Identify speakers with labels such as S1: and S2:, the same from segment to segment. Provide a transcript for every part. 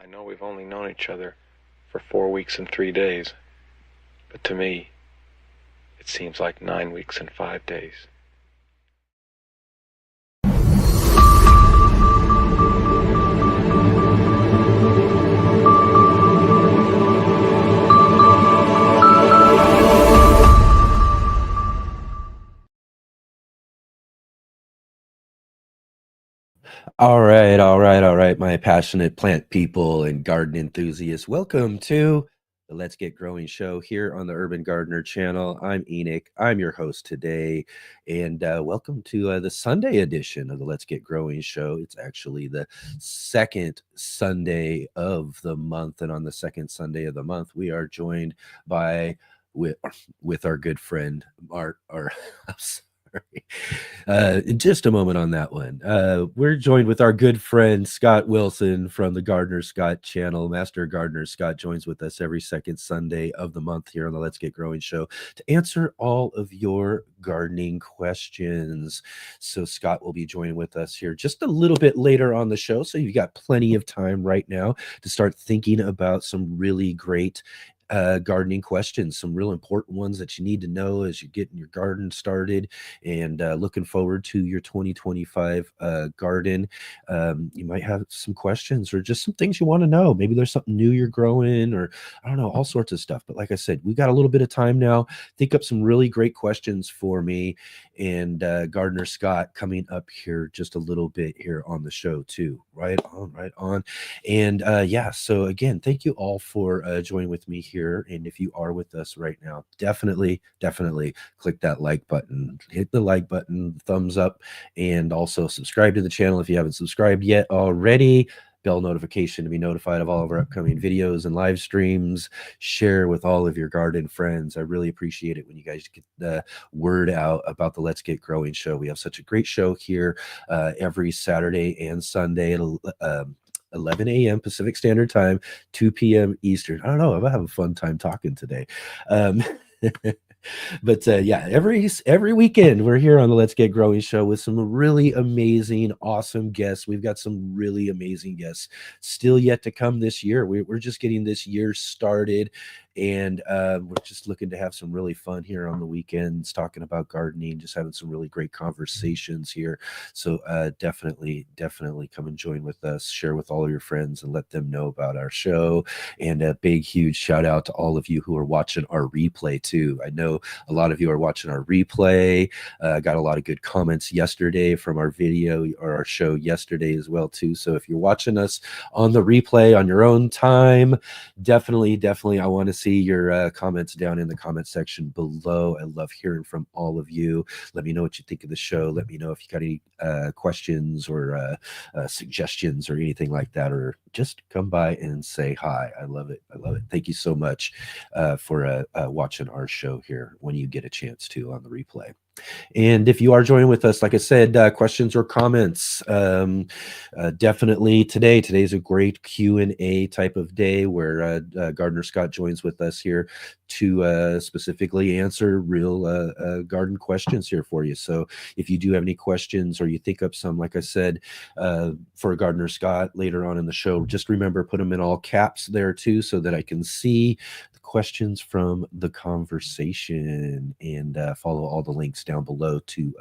S1: I know we've only known each other for 4 weeks and 3 days, but to me, it seems like 9 weeks and 5 days.
S2: All right, my passionate plant people and garden enthusiasts. Welcome to the Let's Get Growing show here on the Urban Gardener channel. I'm Enoch. I'm your host today, and welcome to the Sunday edition of the Let's Get Growing show. It's actually the second Sunday of the month, and on the second Sunday of the month, we are joined by with with our good friend Art. Or I'm sorry. In just a moment on that one. We're joined with our good friend Scott Wilson from the Gardener Scott channel. Master Gardener Scott joins with us every second Sunday of the month here on the Let's Get Growing show to answer all of your gardening questions. So Scott will be joining with us here just a little bit later on the show. So you've got plenty of time right now to start thinking about some really great gardening questions, some real important ones that you need to know as you're getting your garden started and looking forward to your 2025 garden. You might have some questions or just some things you want to know. Maybe there's something new you're growing, or I don't know, all sorts of stuff. But like I said, we've got a little bit of time now. Think up some really great questions for me and Gardener Scott coming up here just a little bit here on the show too. Right on, right on. And yeah, so again, thank you all for joining with me here. And if you are with us right now, definitely click that like button, hit the like button, thumbs up, and also subscribe to the channel if you haven't subscribed yet already. Bell notification to be notified of all of our upcoming videos and live streams. Share with all of your garden friends. I really appreciate it when you guys get the word out about the Let's Get Growing show. We have such a great show here every Saturday and Sunday at 11 a.m. Pacific Standard Time, 2 p.m. Eastern. I don't know. I'm having a fun time talking today. Um, but yeah, every weekend we're here on the Let's Get Growing show with some really amazing, awesome guests. We've got some really amazing guests still yet to come this year. We're just getting this year started, and we're just looking to have some really fun here on the weekends, talking about gardening, just having some really great conversations here. So definitely come and join with us, share with all of your friends, and let them know about our show. And a big, huge shout out to all of you who are watching our replay too. I know a lot of you are watching our replay. Got a lot of good comments yesterday from our video or our show yesterday as well too. So if you're watching us on the replay on your own time, definitely, I want to see your comments down in the comment section below. I love hearing from all of you. Let me know what you think of the show. Let me know if you got any questions or suggestions or anything like that, or just come by and say hi. I love it. Thank you so much for watching our show here when you get a chance to on the replay. And if you are joining with us, like I said, questions or comments, definitely today's a great Q&A type of day where Gardener Scott joins with us here to specifically answer real garden questions here for you. So if you do have any questions or you think up some, like I said, for Gardener Scott later on in the show, just remember, put them in all caps there too, so that I can see the questions from the conversation, and follow all the links down below to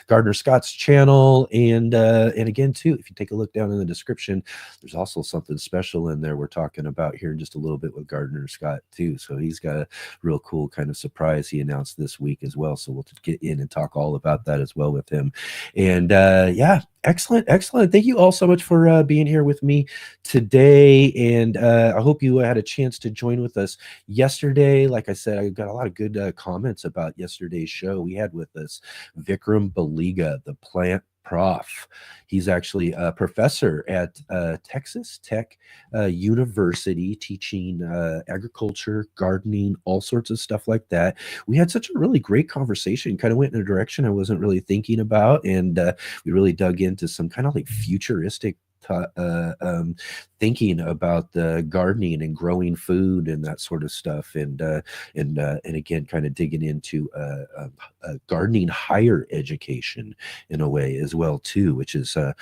S2: Gardener Scott's channel. And again too, if you take a look down in the description, there's also something special in there we're talking about here in just a little bit with Gardener Scott too. So he's got a real cool kind of surprise he announced this week as well. So we'll get in and talk all about that as well with him. And yeah, excellent. Thank you all so much for being here with me today. And I hope you had a chance to join with us yesterday. Like I said, I got a lot of good comments about yesterday's show. We had with us Vikram Baliga, the plant prof. He's actually a professor at Texas Tech University, teaching agriculture, gardening, all sorts of stuff like that. We had such a really great conversation, kind of went in a direction I wasn't really thinking about, and we really dug into some kind of like futuristic thinking about gardening and growing food and that sort of stuff, and again, kind of digging into gardening higher education in a way as well too, which is a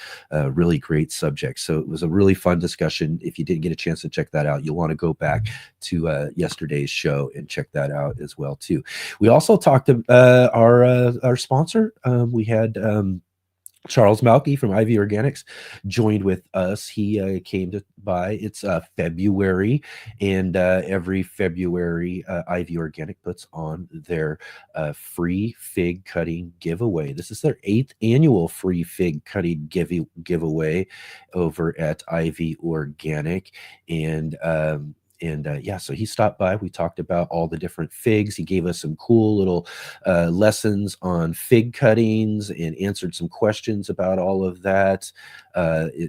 S2: really great subject. So it was a really fun discussion. If you didn't get a chance to check that out, you'll want to go back to yesterday's show and check that out as well too. We also talked to our sponsor. We had Charles Malky from Ivy Organics joined with us. He came to by. It's February, and every February, Ivy Organic puts on their free fig cutting giveaway. This is their 8th annual free fig cutting giveaway over at Ivy Organic, and yeah, so he stopped by. We talked about all the different figs. He gave us some cool little lessons on fig cuttings and answered some questions about all of that.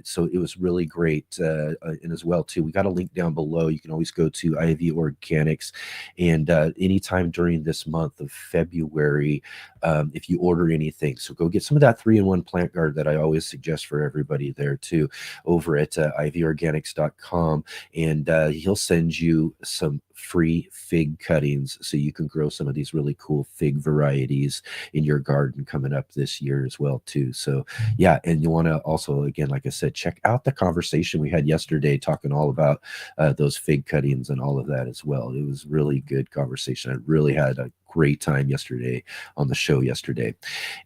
S2: So it was really great. And as well too, we got a link down below. You can always go to Ivy Organics, and anytime during this month of February, if you order anything, so go get some of that 3-in-1 plant guard that I always suggest for everybody there too, over at ivyorganics.com, and he'll send you some free fig cuttings so you can grow some of these really cool fig varieties in your garden coming up this year as well too. So yeah, and you want to also, again, like I said, check out the conversation we had yesterday talking all about those fig cuttings and all of that as well. It was really good conversation. I really had a great time yesterday on the show yesterday.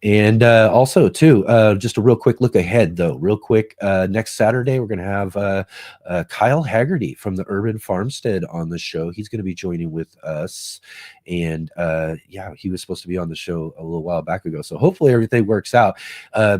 S2: And also too, just a real quick look ahead though, real quick, next Saturday we're going to have Kyle Haggerty from the Urban Farmstead on the show. He's going to be joining with us, and yeah, he was supposed to be on the show a little while back ago, so hopefully everything works out,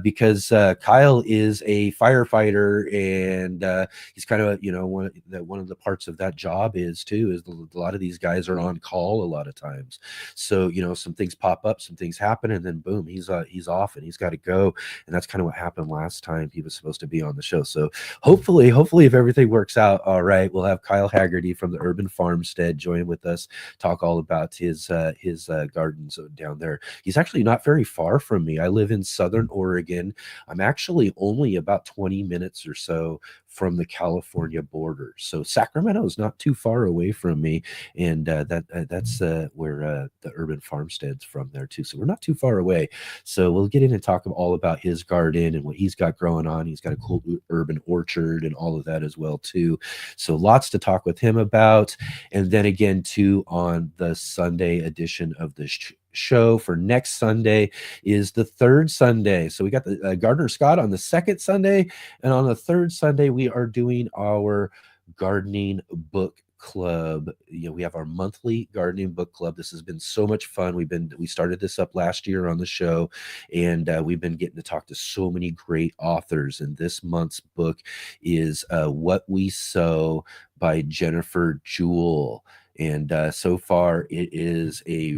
S2: because Kyle is a firefighter, and he's kind of, you know, one of the parts of that job is a lot of these guys are on call a lot of times. So, you know, some things pop up, some things happen, and then boom, he's off and he's got to go. And that's kind of what happened last time he was supposed to be on the show. So hopefully if everything works out all right, we'll have Kyle Haggerty from the Urban Farmstead join with us, talk all about his gardens down there. He's actually not very far from me. I live in Southern Oregon. I'm actually only about 20 minutes or so from the California border. So Sacramento is not too far away from me, and that's where the Urban Farmstead's from there too. So we're not too far away. So we'll get in and talk all about his garden and what he's got growing on. He's got a cool urban orchard and all of that as well too. So lots to talk with him about. And then again too, on the Sunday edition of the show for next Sunday is the third Sunday. So we got the Gardener Scott on the second Sunday, and on the third Sunday we are doing our gardening book club. You know, we have our monthly gardening book club. This has been so much fun. We started this up last year on the show, and we've been getting to talk to so many great authors. And this month's book is What We Sow by Jennifer Jewell. And so far it is a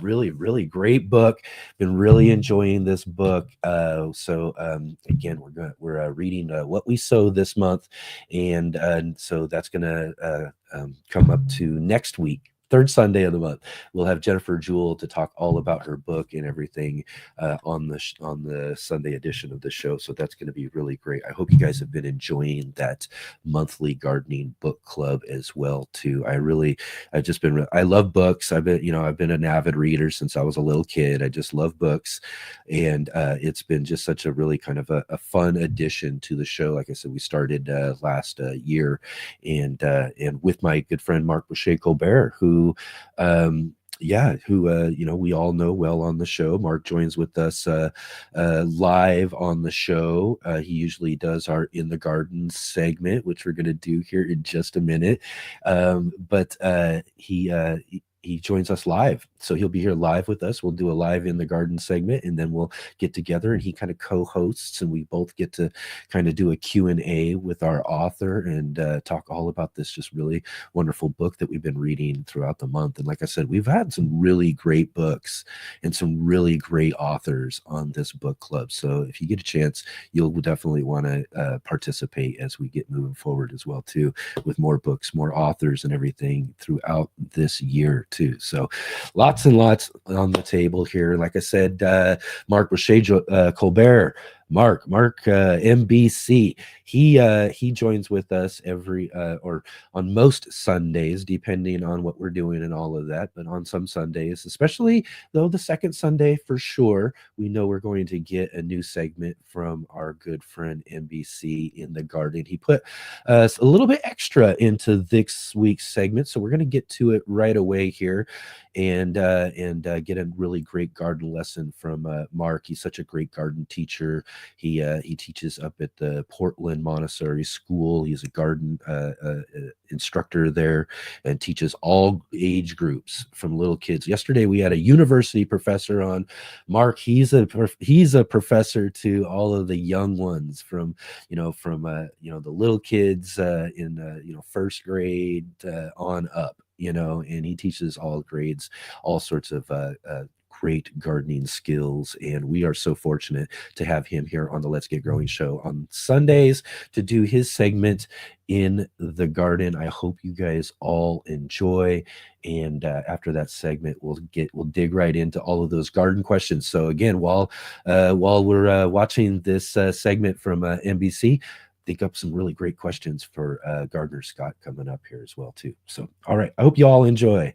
S2: really great book. Been really enjoying this book. Again, we're reading What We Sow this month, and so that's gonna come up to next week. Third Sunday of the month, we'll have Jennifer Jewell to talk all about her book and everything on the Sunday edition of the show. So that's going to be really great. I hope you guys have been enjoying that monthly gardening book club as well too. I love books. I've been an avid reader since I was a little kid. I just love books, and it's been just such a really kind of a fun addition to the show. Like I said, we started last year, and with my good friend Mark Boucher Colbert, who we all know well on the show. Mark joins with us live on the show. He usually does our In the Garden segment, which we're going to do here in just a minute. But he joins us live. So he'll be here live with us. We'll do a live In the Garden segment, and then we'll get together and he kind of co-hosts, and we both get to kind of do a Q&A with our author and talk all about this just really wonderful book that we've been reading throughout the month. And like I said, we've had some really great books and some really great authors on this book club. So if you get a chance, you'll definitely want to participate as we get moving forward as well too, with more books, more authors and everything throughout this year too. So lots and lots on the table here. Like I said, Mark Boucher Colbert, Mark MBC. He joins with us every or on most Sundays, depending on what we're doing and all of that. But on some Sundays, especially though the second Sunday for sure, we know we're going to get a new segment from our good friend MBC in the garden. He put a little bit extra into this week's segment, so we're going to get to it right away here and get a really great garden lesson from Mark. He's such a great garden teacher. He teaches up at the Portland Montessori School. He's a garden instructor there and teaches all age groups from little kids. Yesterday we had a university professor on. Mark, he's a professor to all of the young ones from the little kids in first grade on up, and he teaches all grades, all sorts of great gardening skills. And we are so fortunate to have him here on the Let's Get Growing show on Sundays to do his segment in the garden. I hope you guys all enjoy. And after that segment, we'll dig right into all of those garden questions. So again, while we're watching this segment from NBC, think up some really great questions for Gardner Scott coming up here as well too. So, all right, I hope you all enjoy.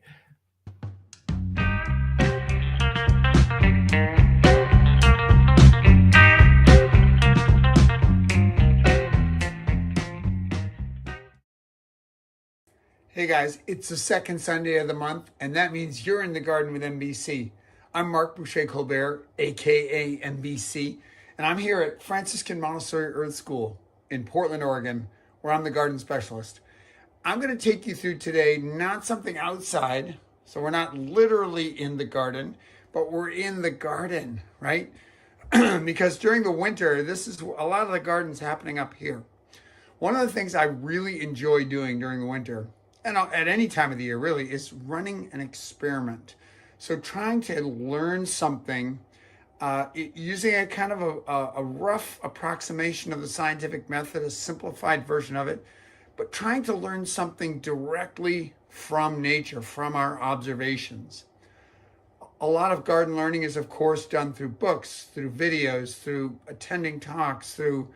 S3: Hey guys, it's the second Sunday of the month, and that means you're in the garden with MBC. I'm Mark Boucher Colbert, aka MBC, and I'm here at Franciscan Montessori Earth School in Portland, Oregon, where I'm the garden specialist. I'm going to take you through today not something outside, so we're not literally in the garden, but we're in the garden, right? Because during the winter, this is a lot of the gardens happening up here. One of the things I really enjoy doing during the winter, and at any time of the year really, is running an experiment. So trying to learn something using a kind of a rough approximation of the scientific method, a simplified version of it, but trying to learn something directly from nature, from our observations. A lot of garden learning is, of course, done through books, through videos, through attending talks, through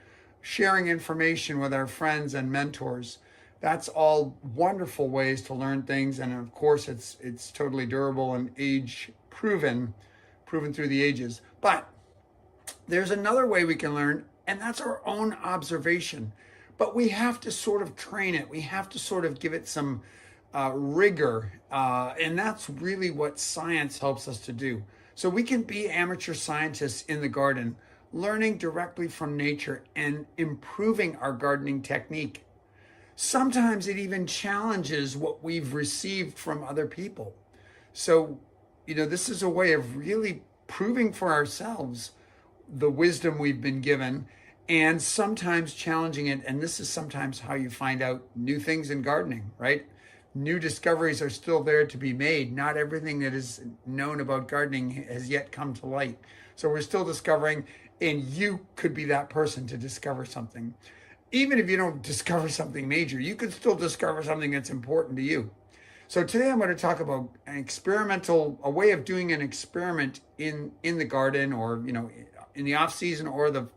S3: sharing information with our friends and mentors. That's all wonderful ways to learn things, and of course it's totally durable and age proven through the ages. But there's another way we can learn, and that's our own observation. But we have to sort of train it. We have to sort of give it some rigor, and that's really what science helps us to do. So we can be amateur scientists in the garden, learning directly from nature and improving our gardening technique. Sometimes it even challenges what we've received from other people. So, this is a way of really proving for ourselves the wisdom we've been given and sometimes challenging it. And this is sometimes how you find out new things in gardening, right? New discoveries are still there to be made. Not everything that is known about gardening has yet come to light. So we're still discovering, and you could be that person to discover something. Even if you don't discover something major, you could still discover something that's important to you. So today I'm going to talk about a way of doing an experiment in the garden, or in the off season or the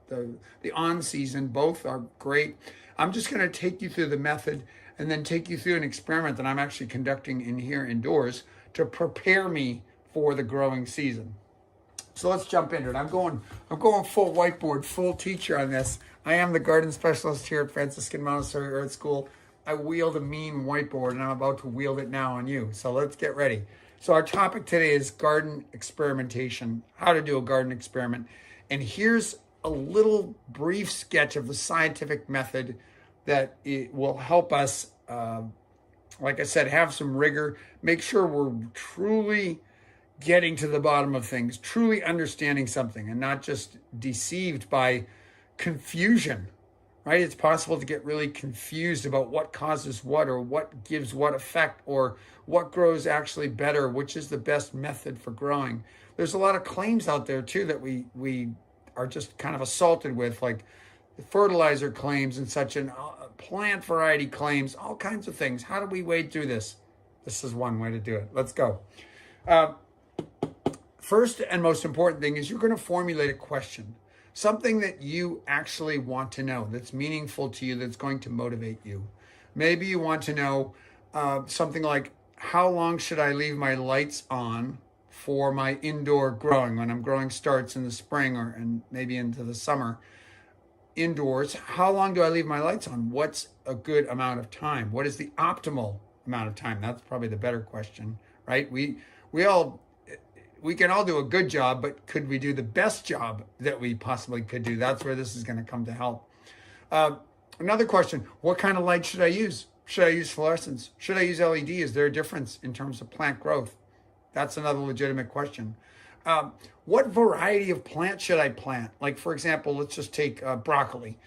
S3: on season. Both are great. I'm just going to take you through the method and then take you through an experiment that I'm actually conducting in here indoors to prepare me for the growing season. So let's jump into it. I'm going full whiteboard, full teacher on this. I am the garden specialist here at Franciscan Montessori Earth School. I wield a mean whiteboard, and I'm about to wield it now on you. So let's get ready. So our topic today is garden experimentation, how to do a garden experiment. And here's a little brief sketch of the scientific method that it will help us, like I said, have some rigor, make sure we're truly getting to the bottom of things, truly understanding something, and not just deceived by confusion, right? It's possible to get really confused about what causes what, or what gives what effect, or what grows actually better, which is the best method for growing. There's a lot of claims out there too that we are just kind of assaulted with, like fertilizer claims and such, and plant variety claims, all kinds of things. How do we wade through this? This is one way to do it. Let's go. First and most important thing is you're going to formulate a question. Something that you actually want to know, that's meaningful to you, that's going to motivate you. Maybe you want to know something like, how long should I leave my lights on for my indoor growing when I'm growing starts in the spring and maybe into the summer indoors? How long do I leave my lights on? What's a good amount of time? What is the optimal amount of time? That's probably the better question, right? We can all do a good job, but could we do the best job that we possibly could do? That's where this is going to come to help. Another question, what kind of light should I use? Should I use fluorescence? Should I use LED? Is there a difference in terms of plant growth? That's another legitimate question. What variety of plant should I plant? Like, for example, let's just take broccoli.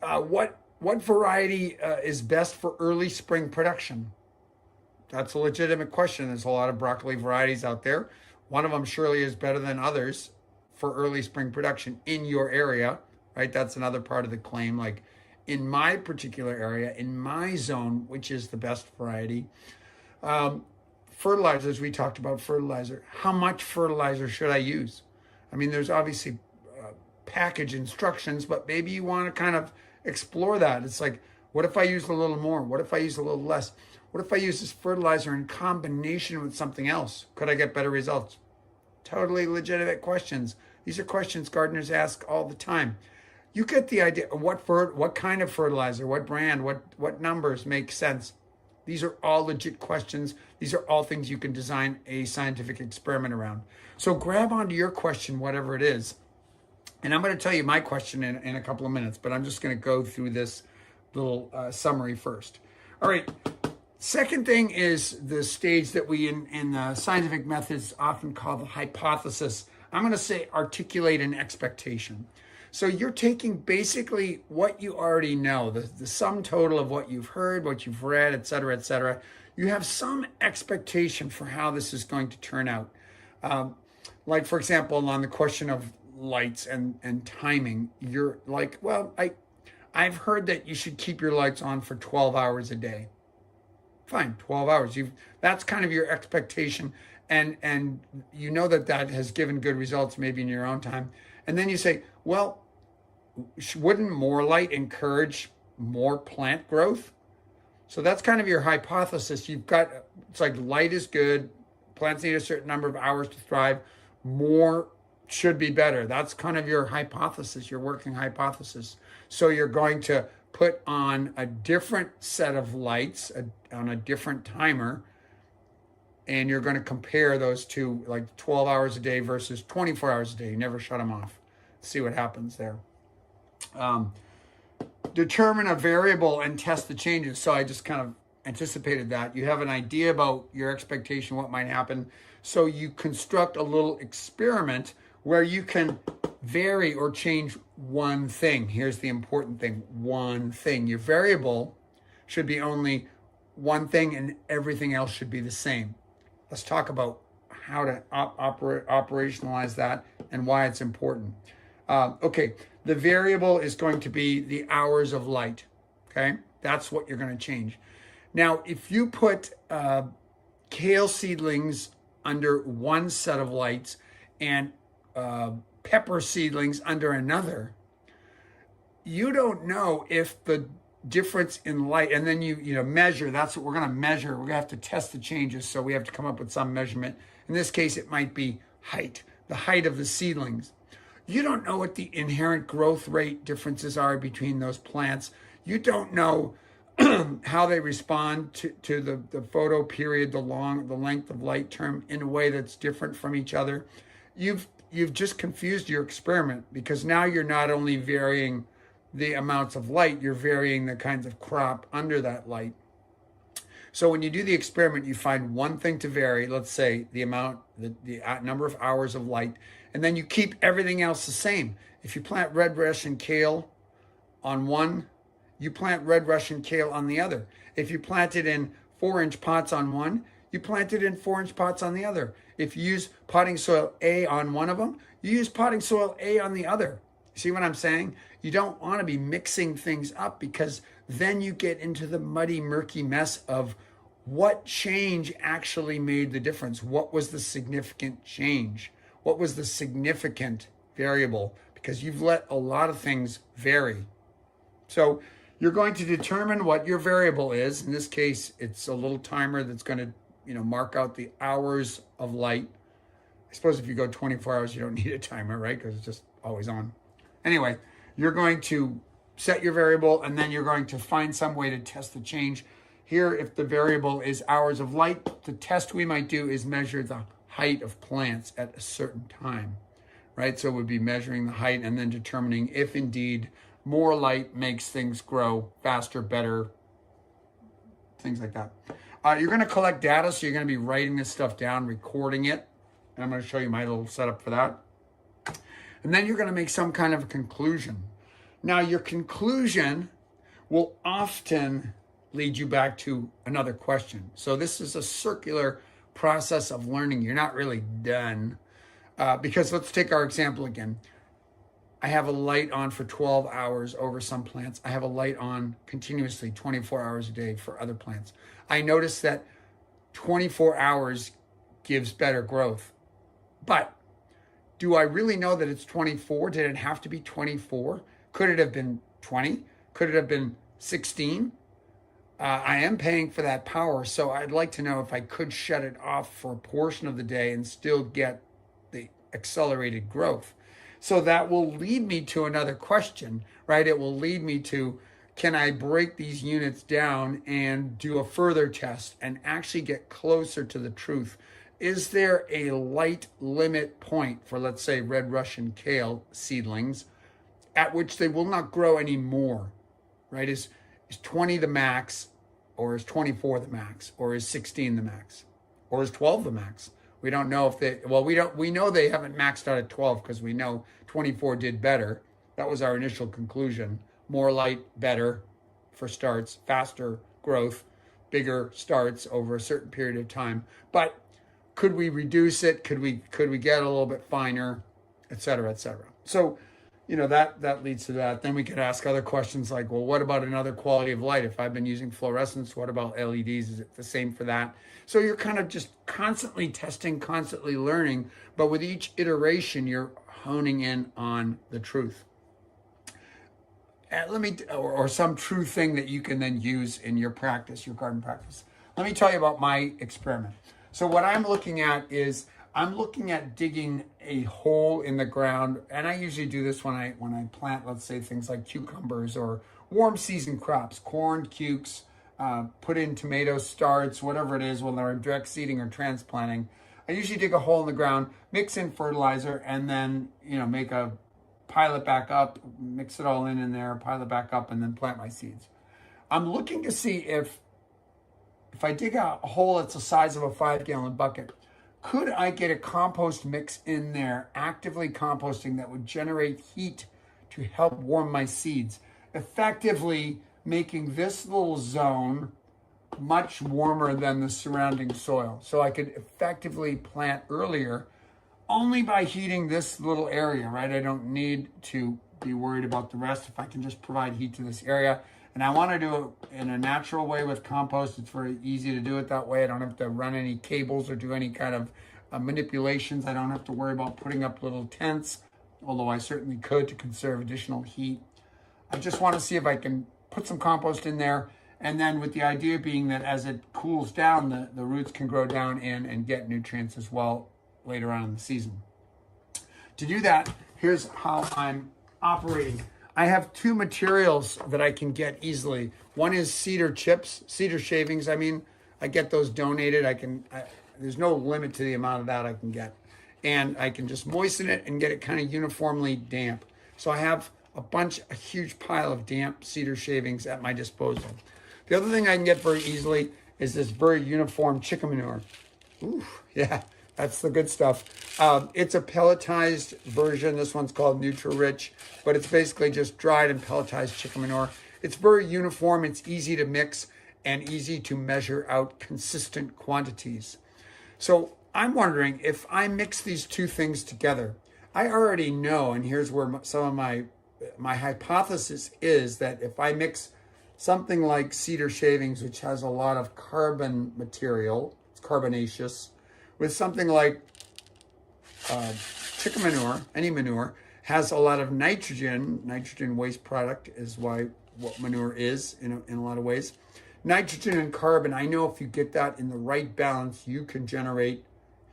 S3: What variety is best for early spring production? That's a legitimate question. There's a lot of broccoli varieties out there. One of them surely is better than others for early spring production in your area, right? That's another part of the claim. Like, in my particular area, in my zone, which is the best variety. Fertilizers, we talked about fertilizer. How much fertilizer should I use? I mean, there's obviously package instructions, but maybe you want to kind of explore that. It's like, what if I use a little more? What if I use a little less? What if I use this fertilizer in combination with something else? Could I get better results? Totally legitimate questions. These are questions gardeners ask all the time. You get the idea. What kind of fertilizer, what brand, what numbers make sense? These are all legit questions. These are all things you can design a scientific experiment around. So grab onto your question, whatever it is. And I'm going to tell you my question in a couple of minutes, but I'm just going to go through this little summary first. All right. Second thing is the stage that we in the scientific methods often call the hypothesis. I'm going to say articulate an expectation. So you're taking basically what you already know, the sum total of what you've heard, what you've read, et cetera, et cetera. You have some expectation for how this is going to turn out. Like, for example, on the question of lights and timing, you're like, well, I've heard that you should keep your lights on for 12 hours a day. Fine, 12 hours. That's kind of your expectation. And you know that has given good results maybe in your own time. And then you say, well, wouldn't more light encourage more plant growth? So that's kind of your hypothesis. It's like light is good. Plants need a certain number of hours to thrive. More should be better. That's kind of your hypothesis, your working hypothesis. So you're going to put on a different set of lights on a different timer, and you're going to compare those two, like 12 hours a day versus 24 hours a day. You never shut them off. See what happens there. Determine a variable and test the changes. So I just kind of anticipated that. You have an idea about your expectation, what might happen. So you construct a little experiment where you can vary or change one thing. Here's the important thing, one thing. Your variable should be only one thing and everything else should be the same. Let's talk about how to operationalize that and why it's important. Okay, the variable is going to be the hours of light. Okay, that's what you're going to change. Now, if you put kale seedlings under one set of lights and pepper seedlings under another, you don't know if the difference in light, and then you measure. That's what we're going to measure. We're going to have to test the changes, so we have to come up with some measurement. In this case, it might be height, the height of the seedlings. You don't know what the inherent growth rate differences are between those plants. You don't know how they respond to the photo period, the length of light term in a way that's different from each other. You've just confused your experiment, because now you're not only varying the amounts of light, you're varying the kinds of crop under that light. So when you do the experiment, you find one thing to vary, let's say the number of hours of light, and then you keep everything else the same. If you plant red Russian kale on one, you plant red Russian kale on the other. If you plant it in 4-inch pots on one, you plant it in 4-inch pots on the other. If you use potting soil A on one of them, you use potting soil A on the other. See what I'm saying? You don't want to be mixing things up, because then you get into the muddy, murky mess of what change actually made the difference. What was the significant change? What was the significant variable? because you've let a lot of things vary. So you're going to determine what your variable is. In this case, it's a little timer that's going to, mark out the hours of light. I suppose if you go 24 hours, you don't need a timer, right? Because it's just always on. Anyway, you're going to set your variable, and then you're going to find some way to test the change. Here, if the variable is hours of light, the test we might do is measure the height of plants at a certain time, right? So we'd be measuring the height and then determining if indeed more light makes things grow faster, better, things like that. You're going to collect data, so you're going to be writing this stuff down, recording it, and I'm going to show you my little setup for that. And then you're going to make some kind of a conclusion. Now, your conclusion will often lead you back to another question. So this is a circular process of learning. You're not really done. Because let's take our example again. I have a light on for 12 hours over some plants. I have a light on continuously 24 hours a day for other plants. I noticed that 24 hours gives better growth. But do I really know that it's 24? Did it have to be 24? Could it have been 20? Could it have been 16? I am paying for that power, so I'd like to know if I could shut it off for a portion of the day and still get the accelerated growth. So that will lead me to another question, right? It will lead me to, can I break these units down and do a further test and actually get closer to the truth? Is there a light limit point for, let's say, red Russian kale seedlings at which they will not grow anymore, right? Is 20 the max, or is 24 the max, or is 16 the max, or is 12 the max? We don't know if they, we know they haven't maxed out at 12 because we know 24 did better. That was our initial conclusion. More light, better for starts, faster growth, bigger starts over a certain period of time. But could we reduce it? Could we get a little bit finer, et cetera, et cetera? So, that leads to that. Then we could ask other questions like, well, what about another quality of light? If I've been using fluorescence, what about LEDs? Is it the same for that? So you're kind of just constantly testing, constantly learning, but with each iteration, you're honing in on the truth. Or some true thing that you can then use in your practice, your garden practice. Let me tell you about my experiment. So what I'm looking at is, I'm looking at digging a hole in the ground, and I usually do this when I plant, let's say, things like cucumbers or warm season crops, corn, cukes, put in tomato starts, whatever it is, when they're direct seeding or transplanting. I usually dig a hole in the ground, mix in fertilizer, and then pile it back up, mix it all in there, pile it back up, and then plant my seeds. I'm looking to see if I dig a hole that's the size of a 5-gallon bucket, could I get a compost mix in there, actively composting, that would generate heat to help warm my seeds, effectively making this little zone much warmer than the surrounding soil. So I could effectively plant earlier only by heating this little area, right? I don't need to be worried about the rest if I can just provide heat to this area. And I want to do it in a natural way with compost. It's very easy to do it that way. I don't have to run any cables or do any kind of manipulations. I don't have to worry about putting up little tents, although I certainly could to conserve additional heat. I just want to see if I can put some compost in there, and then with the idea being that as it cools down, the roots can grow down in and get nutrients as well later on in the season. To do that, here's how I'm operating. I have two materials that I can get easily. One is cedar chips, cedar shavings. I get those donated. There's no limit to the amount of that I can get. And I can just moisten it and get it kind of uniformly damp. So I have a huge pile of damp cedar shavings at my disposal. The other thing I can get very easily is this very uniform chicken manure. Ooh, yeah, that's the good stuff. It's a pelletized version. This one's called Nutri-Rich, but it's basically just dried and pelletized chicken manure. It's very uniform. It's easy to mix and easy to measure out consistent quantities. So I'm wondering if I mix these two things together. I already know, and here's where some of my hypothesis is, that if I mix something like cedar shavings, which has a lot of carbon material, it's carbonaceous, with something like chicken manure, any manure, has a lot of nitrogen. Nitrogen waste product is what manure is in a lot of ways. Nitrogen and carbon, I know if you get that in the right balance, you can generate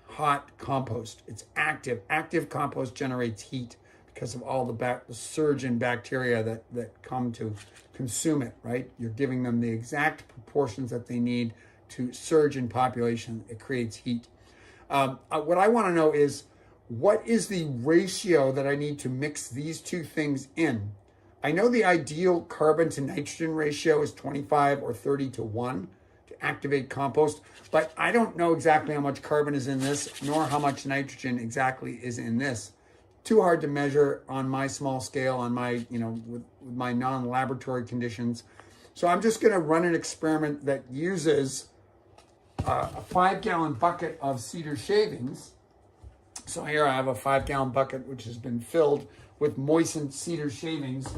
S3: hot compost. It's active. Active compost generates heat because of all the surge in bacteria that come to consume it, right? You're giving them the exact proportions that they need to surge in population. It creates heat. What I want to know is, what is the ratio that I need to mix these two things in? I know the ideal carbon to nitrogen ratio is 25 or 30 to 1 to activate compost, but I don't know exactly how much carbon is in this, nor how much nitrogen exactly is in this. Too hard to measure on my small scale, on my, with my non-laboratory conditions. So I'm just going to run an experiment that uses a 5-gallon bucket of cedar shavings. So here I have a 5-gallon bucket which has been filled with moistened cedar shavings.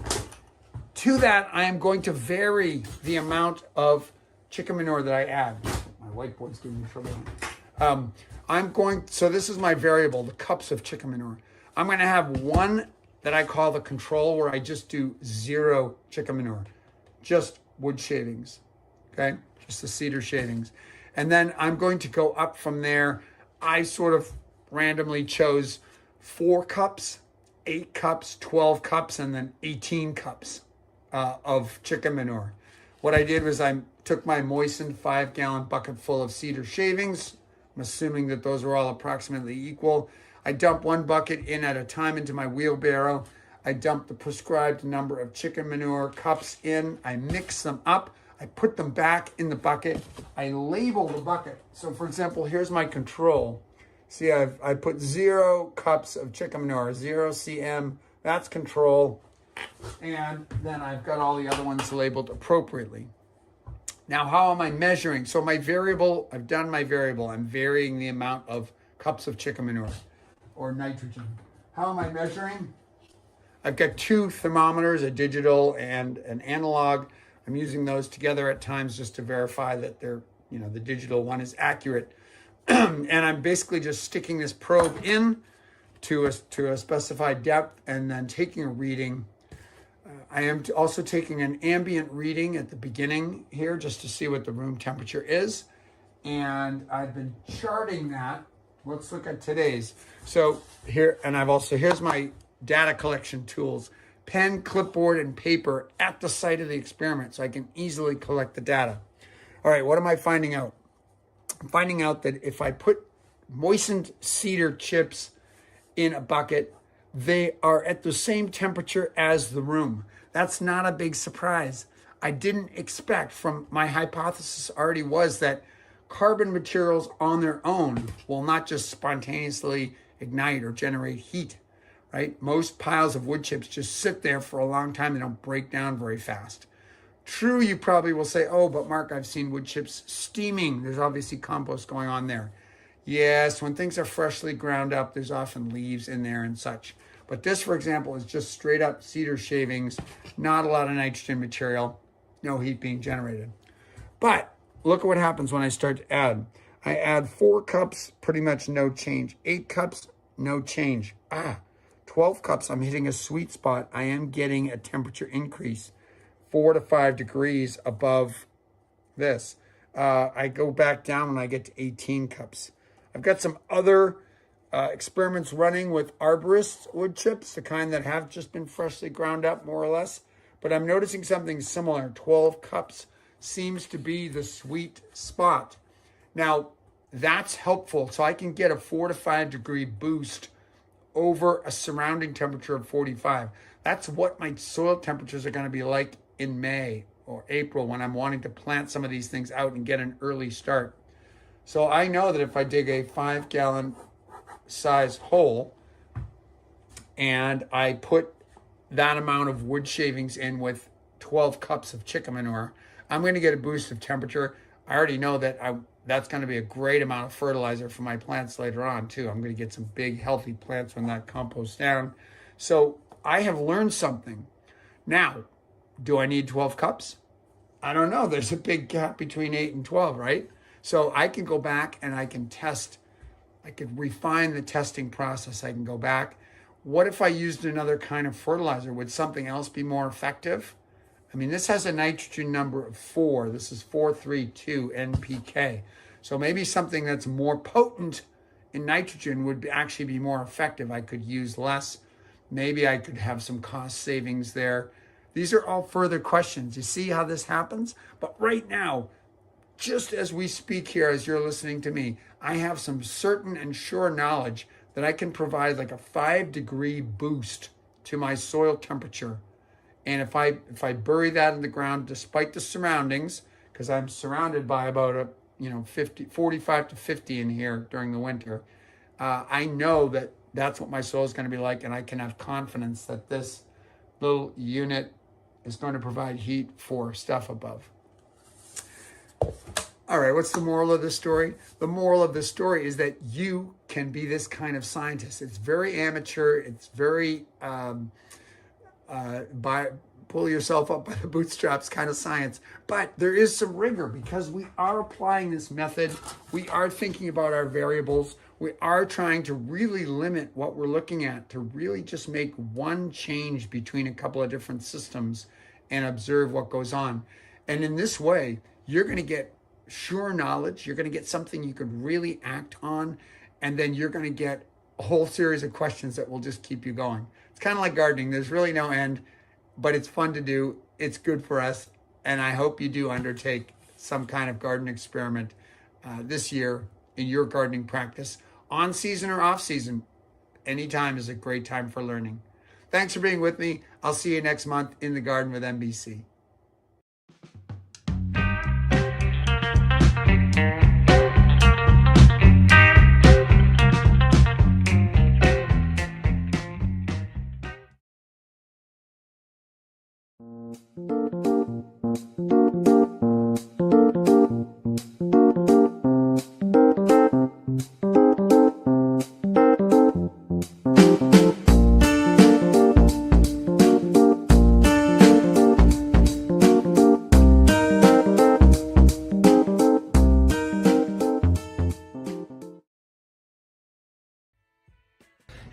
S3: To that, I am going to vary the amount of chicken manure that I add. My whiteboard's giving me trouble. So this is my variable, the cups of chicken manure. I'm going to have one that I call the control, where I just do 0 chicken manure, just wood shavings, okay? Just the cedar shavings. And then I'm going to go up from there. I sort of randomly chose 4 cups, 8 cups, 12 cups, and then 18 cups of chicken manure. What I did was I took my moistened 5-gallon bucket full of cedar shavings. I'm assuming that those are all approximately equal. I dump 1 bucket in at a time into my wheelbarrow. I dump the prescribed number of chicken manure cups in. I mix them up. I put them back in the bucket. I label the bucket. So for example, here's my control. See, I put 0 cups of chicken manure, 0 cm, that's control. And then I've got all the other ones labeled appropriately. Now, how am I measuring? So my variable, I've done my variable. I'm varying the amount of cups of chicken manure or nitrogen. How am I measuring? I've got 2 thermometers, a digital and an analog. I'm using those together at times just to verify that they're, the digital one is accurate. And I'm basically just sticking this probe in to a specified depth and then taking a reading. I am also taking an ambient reading at the beginning here just to see what the room temperature is. And I've been charting that. Let's look at today's. So here, and here's my data collection tools: pen, clipboard, and paper at the site of the experiment so I can easily collect the data. All right, what am I finding out? I'm finding out that if I put moistened cedar chips in a bucket, they are at the same temperature as the room. That's not a big surprise. I didn't expect, from my hypothesis already was that carbon materials on their own will not just spontaneously ignite or generate heat, right? Most piles of wood chips just sit there for a long time. They don't break down very fast. True, you probably will say, oh, but Mark, I've seen wood chips steaming. There's obviously compost going on there. Yes, when things are freshly ground up, there's often leaves in there and such. But this, for example, is just straight up cedar shavings, not a lot of nitrogen material, no heat being generated. But look at what happens when I start to add. I add 4 cups, pretty much no change. 8 cups, no change. 12 cups, I'm hitting a sweet spot. I am getting a temperature increase, 4 to 5 degrees above this. I go back down when I get to 18 cups. I've got some other experiments running with arborist wood chips, the kind that have just been freshly ground up, more or less. But I'm noticing something similar. 12 cups seems to be the sweet spot. Now, that's helpful. So I can get a 4 to 5 degree boost over a surrounding temperature of 45. That's what my soil temperatures are going to be like in May or April when I'm wanting to plant some of these things out and get an early start. So I know that if I dig a 5-gallon size hole and I put that amount of wood shavings in with 12 cups of chicken manure, I'm going to get a boost of temperature. I already know that that's going to be a great amount of fertilizer for my plants later on too. I'm going to get some big healthy plants when that composts down. So I have learned something. Now, do I need 12 cups? I don't know. There's a big gap between 8 and 12, right? So I can go back and I can test. I could refine the testing process. I can go back what if I used another kind of fertilizer? Would something else be more effective? I mean, this has a nitrogen number of 4. This is 432 NPK. So maybe something that's more potent in nitrogen would actually be more effective. I could use less. Maybe I could have some cost savings there. These are all further questions. You see how this happens? But right now, just as we speak here, as you're listening to me, I have some certain and sure knowledge that I can provide like a 5-degree boost to my soil temperature. And if I bury that in the ground, despite the surroundings, because I'm surrounded by about a 45 to 50 in here during the winter, I know that that's what my soil is going to be like, and I can have confidence that this little unit is going to provide heat for stuff above. All right, what's the moral of this story? The moral of this story is that you can be this kind of scientist. It's very amateur. It's very pull yourself up by the bootstraps kind of science. But there is some rigor because we are applying this method. We are thinking about our variables. We are trying to really limit what we're looking at, to really just make one change between a couple of different systems and observe what goes on. And in this way, you're going to get sure knowledge. You're going to get something you could really act on. And then you're going to get a whole series of questions that will just keep you going. It's kind of like gardening. There's really no end, but it's fun to do. It's good for us. And I hope you do undertake some kind of garden experiment this year in your gardening practice. On season or off season, anytime is a great time for learning. Thanks for being with me. I'll see you next month in the Garden with MBC.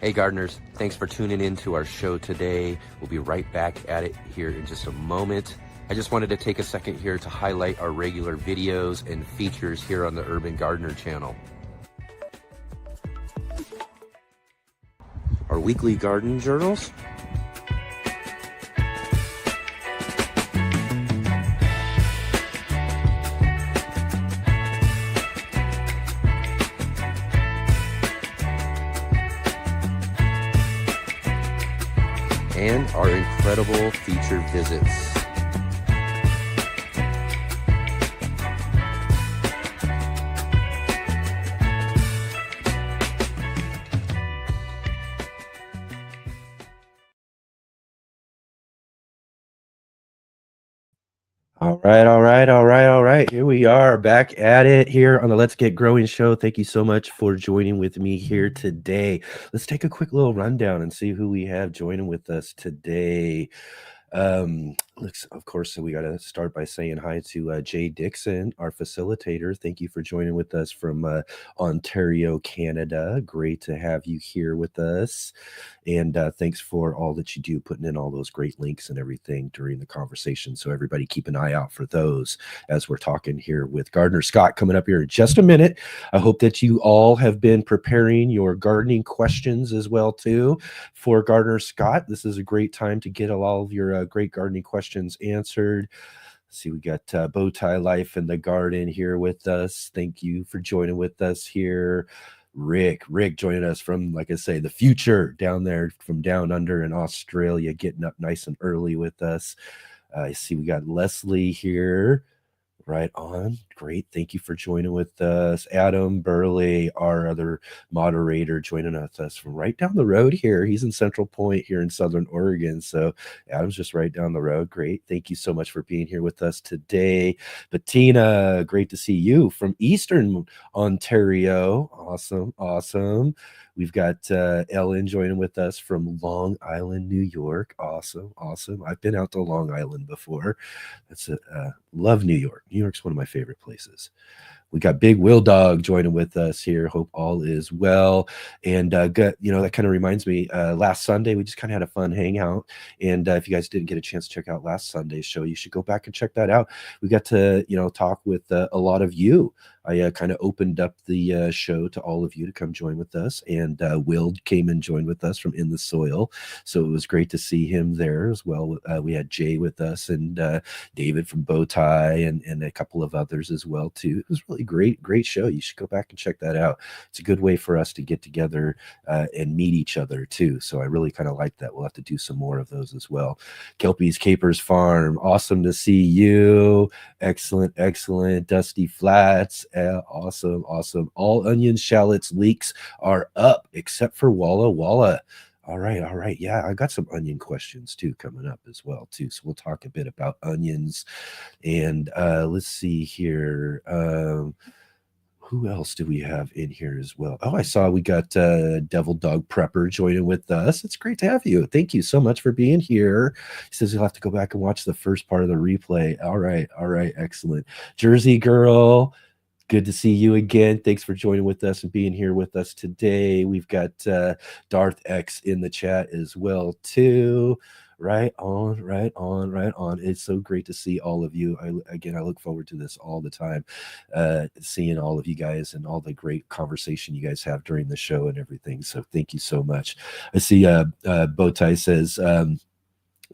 S2: Hey gardeners, thanks for tuning in to our show today. We'll be right back at it here in just a moment. I just wanted to take a second here to highlight our regular videos and features here on the Urban Gardener channel. Our weekly garden journals, and our incredible feature visits. All right. Here we are back at it here on the Let's Get Growing show. Thank you so much for joining with me here today. Let's take a quick little rundown and see who we have joining with us today. Of course, so we got to start by saying hi to Jay Dixon, our facilitator. Thank you for joining with us from Ontario, Canada. Great to have you here with us. And thanks for all that you do, putting in all those great links and everything during the conversation. So everybody keep an eye out for those as we're talking here with Gardener Scott coming up here in just a minute. I hope that you all have been preparing your gardening questions as well, too, for Gardener Scott. This is a great time to get all of your great gardening questions answered. See, we got Bowtie Life in the Garden here with us. Thank you for joining with us here. Rick joining us from, like I say, the future down there from down under in Australia, getting up nice and early with us. I see we got Leslie here. Right on. Great. Thank you for joining with us. Adam Burley, our other moderator, joining us from right down the road here. He's in Central Point here in Southern Oregon. So Adam's just right down the road. Great. Thank you so much for being here with us today. Bettina, great to see you from Eastern Ontario. Awesome. We've got Ellen joining with us from Long Island, New York. Awesome. I've been out to Long Island before. Love New York. New York's one of my favorite places. We got Big Will Dog joining with us here. Hope all is well. And that kind of reminds me, last Sunday we just kind of had a fun hangout. And if you guys didn't get a chance to check out last Sunday's show, you should go back and check that out. We got to talk with a lot of you. I kind of opened up the show to all of you to come join with us, and Will came and joined with us from In the Soil, so it was great to see him there as well. We had Jay with us, and David from Bowtie, and a couple of others as well too. It was really great show. You should go back and check that out. It's a good way for us to get together and meet each other too, so I really kind of like that. We'll have to do some more of those as well. Kelpie's Capers Farm, awesome to see you. Excellent. Dusty Flats, awesome. All onions, shallots, leeks are up except for Walla Walla. All right. Yeah, I got some onion questions too coming up as well too. So we'll talk a bit about onions. And let's see here. Who else do we have in here as well? Oh, I saw we got Devil Dog Prepper joining with us. It's great to have you. Thank you so much for being here. He says you'll have to go back and watch the first part of the replay. All right. Excellent. Jersey Girl, good to see you again. Thanks for joining with us and being here with us today. We've got Darth X in the chat as well too. Right on. It's so great to see all of you. I look forward to this all the time, seeing all of you guys and all the great conversation you guys have during the show and everything. So thank you so much. I see Bowtie says,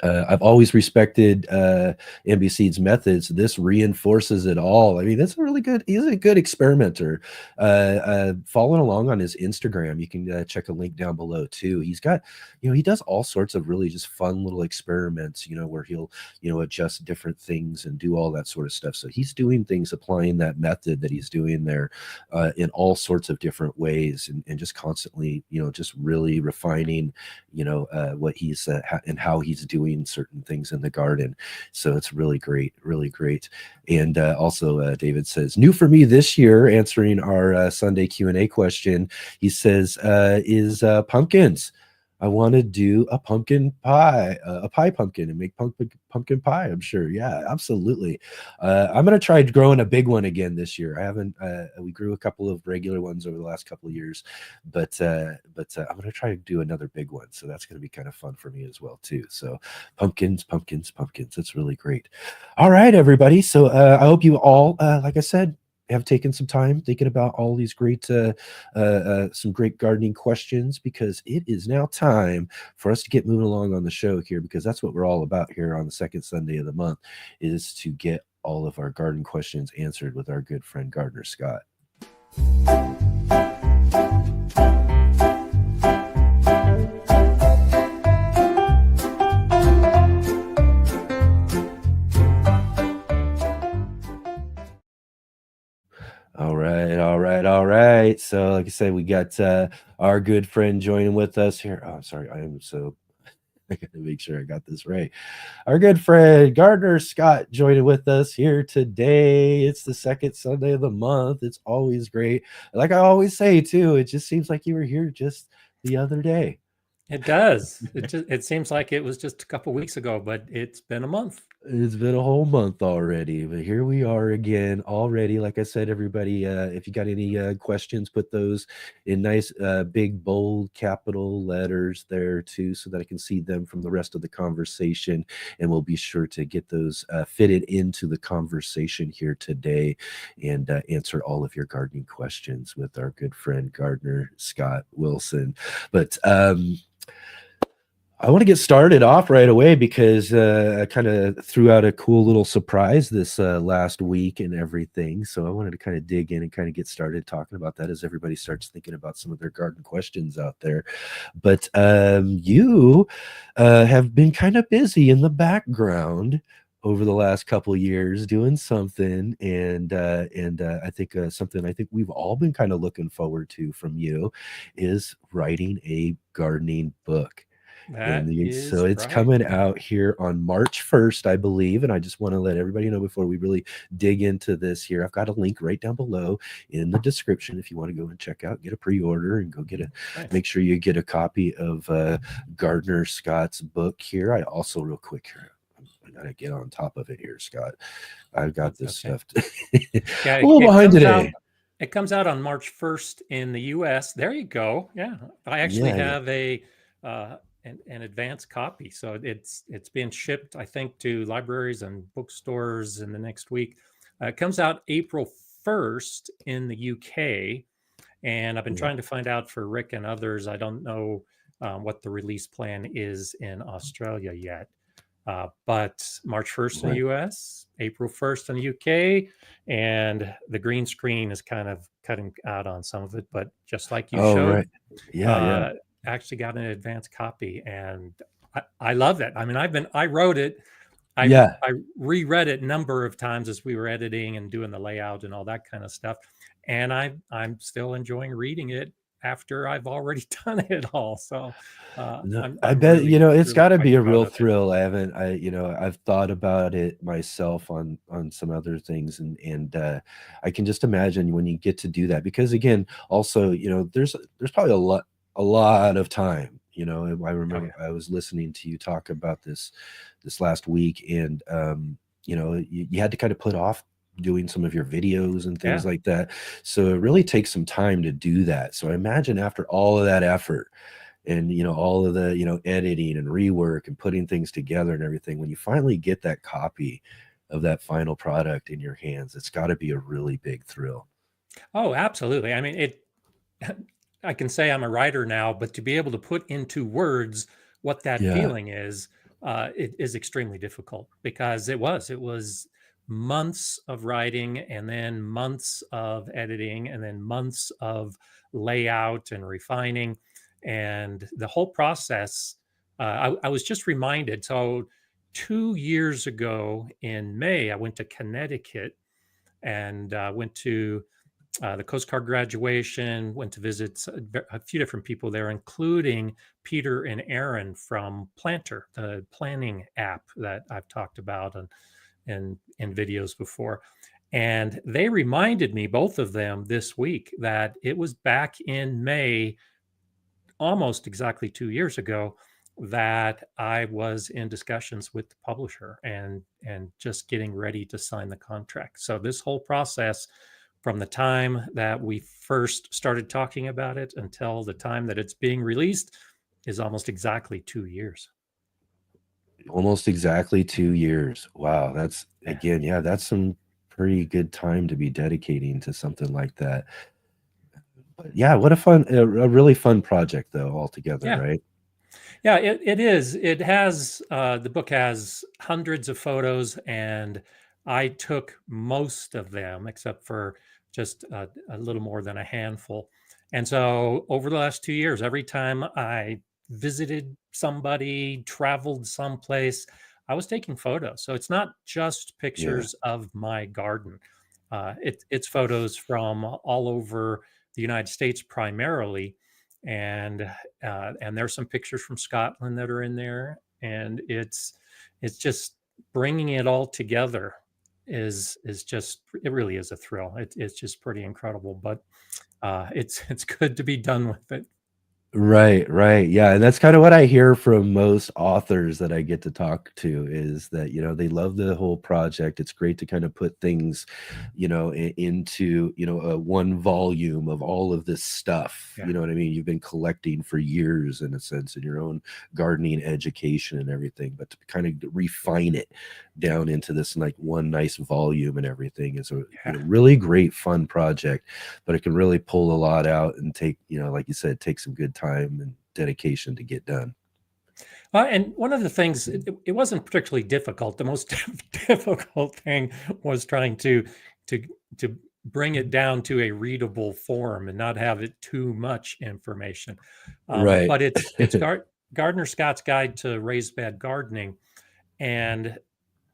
S2: I've always respected NBC's methods. This reinforces it all. I mean, that's he's a good experimenter. Following along on his Instagram, you can check a link down below too. He's got, he does all sorts of really just fun little experiments, where he'll, adjust different things and do all that sort of stuff. So he's doing things, applying that method that he's doing there in all sorts of different ways, and just constantly, just really refining, what he's and how he's doing certain things in the garden. So it's really great. And also David says, new for me this year, answering our Sunday Q&A question, he says, is pumpkins. I want to do a pumpkin pie, a pie pumpkin, and make pumpkin pie. I'm sure. Yeah, absolutely. I'm going to try growing a big one again this year. I haven't, we grew a couple of regular ones over the last couple of years, but I'm going to try to do another big one. So that's going to be kind of fun for me as well too. So pumpkins. That's really great. All right, everybody. So I hope you all, like I said, have taken some time thinking about all these great some great gardening questions, because it is now time for us to get moving along on the show here, because that's what we're all about here on the second Sunday of the month, is to get all of our garden questions answered with our good friend Gardener Scott. All right. So like I said, we got our good friend joining with us here. Oh, sorry. I got to make sure I got this right. Our good friend Gardener Scott joining with us here today. It's the second Sunday of the month. It's always great. Like I always say too, it just seems like you were here just the other day.
S4: It does. It seems like it was just a couple weeks ago, but it's been a month.
S2: It's been a whole month already, but here we are again already. Like I said, everybody, if you got any questions, put those in nice big bold capital letters there too, so that I can see them from the rest of the conversation, and we'll be sure to get those fitted into the conversation here today, and answer all of your gardening questions with our good friend Gardener Scott Wilson. But I want to get started off right away, because I kind of threw out a cool little surprise this last week and everything. So I wanted to kind of dig in and kind of get started talking about that as everybody starts thinking about some of their garden questions out there. But you have been kind of busy in the background over the last couple of years doing something, and I think something I think we've all been kind of looking forward to from you is writing a gardening book. So it's
S4: right.
S2: coming out here on March 1st, I believe. And I just want to let everybody know before we really dig into this here, I've got a link right down below in the description if you want to go and check out, get a pre-order, and go get make sure you get a copy of Gardener Scott's book here. I also, real quick here, I gotta get on top of it here, Scott. I've got
S4: That's
S2: this
S4: okay.
S2: stuff
S4: Yeah,
S2: a little behind
S4: comes out.
S2: today.
S4: It comes out on March 1st in the U.S. There you go. Yeah, I actually
S2: Yeah,
S4: have an advanced copy, so it's being shipped, I think, to libraries and bookstores in the next week. It comes out April 1st in the UK, and I've been
S2: yeah.
S4: trying to find out for Rick and others. I don't know what the release plan is in Australia yet. But March 1st in the
S2: Right.
S4: US, April 1st in the UK, and the green screen is kind of cutting out on some of it. But just like you
S2: Oh,
S4: showed,
S2: right. Yeah, yeah.
S4: uh, actually got an advanced copy, and I love it. I mean, I wrote it,
S2: Yeah.
S4: I reread it a number of times as we were editing and doing the layout and all that kind of stuff, and I'm still enjoying reading it after I've already done it all. So
S2: No, I
S4: I'm
S2: bet,
S4: really
S2: it's
S4: really
S2: gotta
S4: quite
S2: be a
S4: proud
S2: real
S4: of it.
S2: thrill. I've thought about it myself on some other things, and I can just imagine when you get to do that, because again, also, there's probably a lot of time. I
S4: Oh
S2: remember
S4: yeah.
S2: I was listening to you talk about this last week, and you had to kind of put off doing some of your videos and things
S4: Yeah.
S2: like that. So it really takes some time to do that. So I imagine after all of that effort, and all of the editing and rework and putting things together and everything, when you finally get that copy of that final product in your hands, it's got to be a really big thrill.
S4: Oh, absolutely. I mean, I can say I'm a writer now, but to be able to put into words what that
S2: Yeah.
S4: feeling is, it is extremely difficult, because it was months of writing, and then months of editing, and then months of layout and refining, and the whole process. I was just reminded. So 2 years ago in May, I went to Connecticut and went to the Coast Guard graduation, went to visit a few different people there, including Peter and Aaron from Planter, the planning app that I've talked about in videos before. And they reminded me, both of them, this week, that it was back in May, almost exactly 2 years ago, that I was in discussions with the publisher and just getting ready to sign the contract. So this whole process, from the time that we first started talking about it until the time that it's being released, is almost exactly 2 years.
S2: Almost exactly 2 years. Wow, that's,
S4: Yeah.
S2: again, yeah, that's some pretty good time to be dedicating to something like that. But yeah, what a really fun project though altogether,
S4: Yeah.
S2: right?
S4: Yeah, it is. It has, the book has hundreds of photos, and I took most of them except for just a little more than a handful. And so over the last 2 years, every time I visited somebody, traveled someplace, I was taking photos. So it's not just
S2: Yeah.
S4: pictures of my garden. It's photos from all over the United States primarily, and there's some pictures from Scotland that are in there, and it's just bringing it all together is just, it really is a thrill. It's just pretty incredible, but it's good to be done with it.
S2: Right, right. Yeah, and that's kind of what I hear from most authors that I get to talk to, is that, they love the whole project. It's great to kind of put things, into, a one volume of all of this stuff.
S4: Yeah.
S2: You know what I mean? You've been collecting for years, in a sense, in your own gardening education and everything, but to kind of refine it down into this like one nice volume and everything is a
S4: Yeah.
S2: really great fun project. But it can really pull a lot out and take, like you said, take some good time and dedication to get done.
S4: And one of the things, it wasn't particularly difficult. The most difficult thing was trying to to bring it down to a readable form and not have it too much information.
S2: Right.
S4: But it's Gardner Scott's Guide to Raised Bed Gardening, and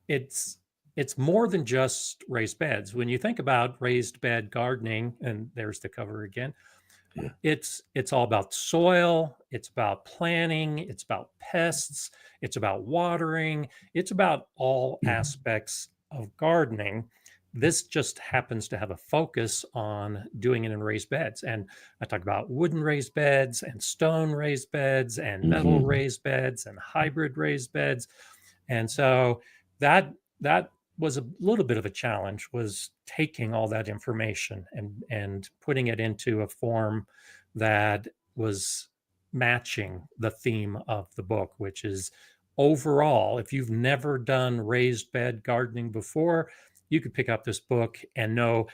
S4: it's it's more than just raised beds. When you think about raised bed gardening, and there's the cover again,
S2: Yeah.
S4: it's all about soil, it's about planning, it's about pests, it's about watering, it's about all aspects of gardening. This just happens to have a focus on doing it in raised beds. And I talk about wooden raised beds and stone raised beds and metal
S2: Mhm.
S4: raised beds and hybrid raised beds. And so that was a little bit of a challenge, was taking all that information and putting it into a form that was matching the theme of the book, which is overall, if you've never done raised bed gardening before, you could pick up this book and know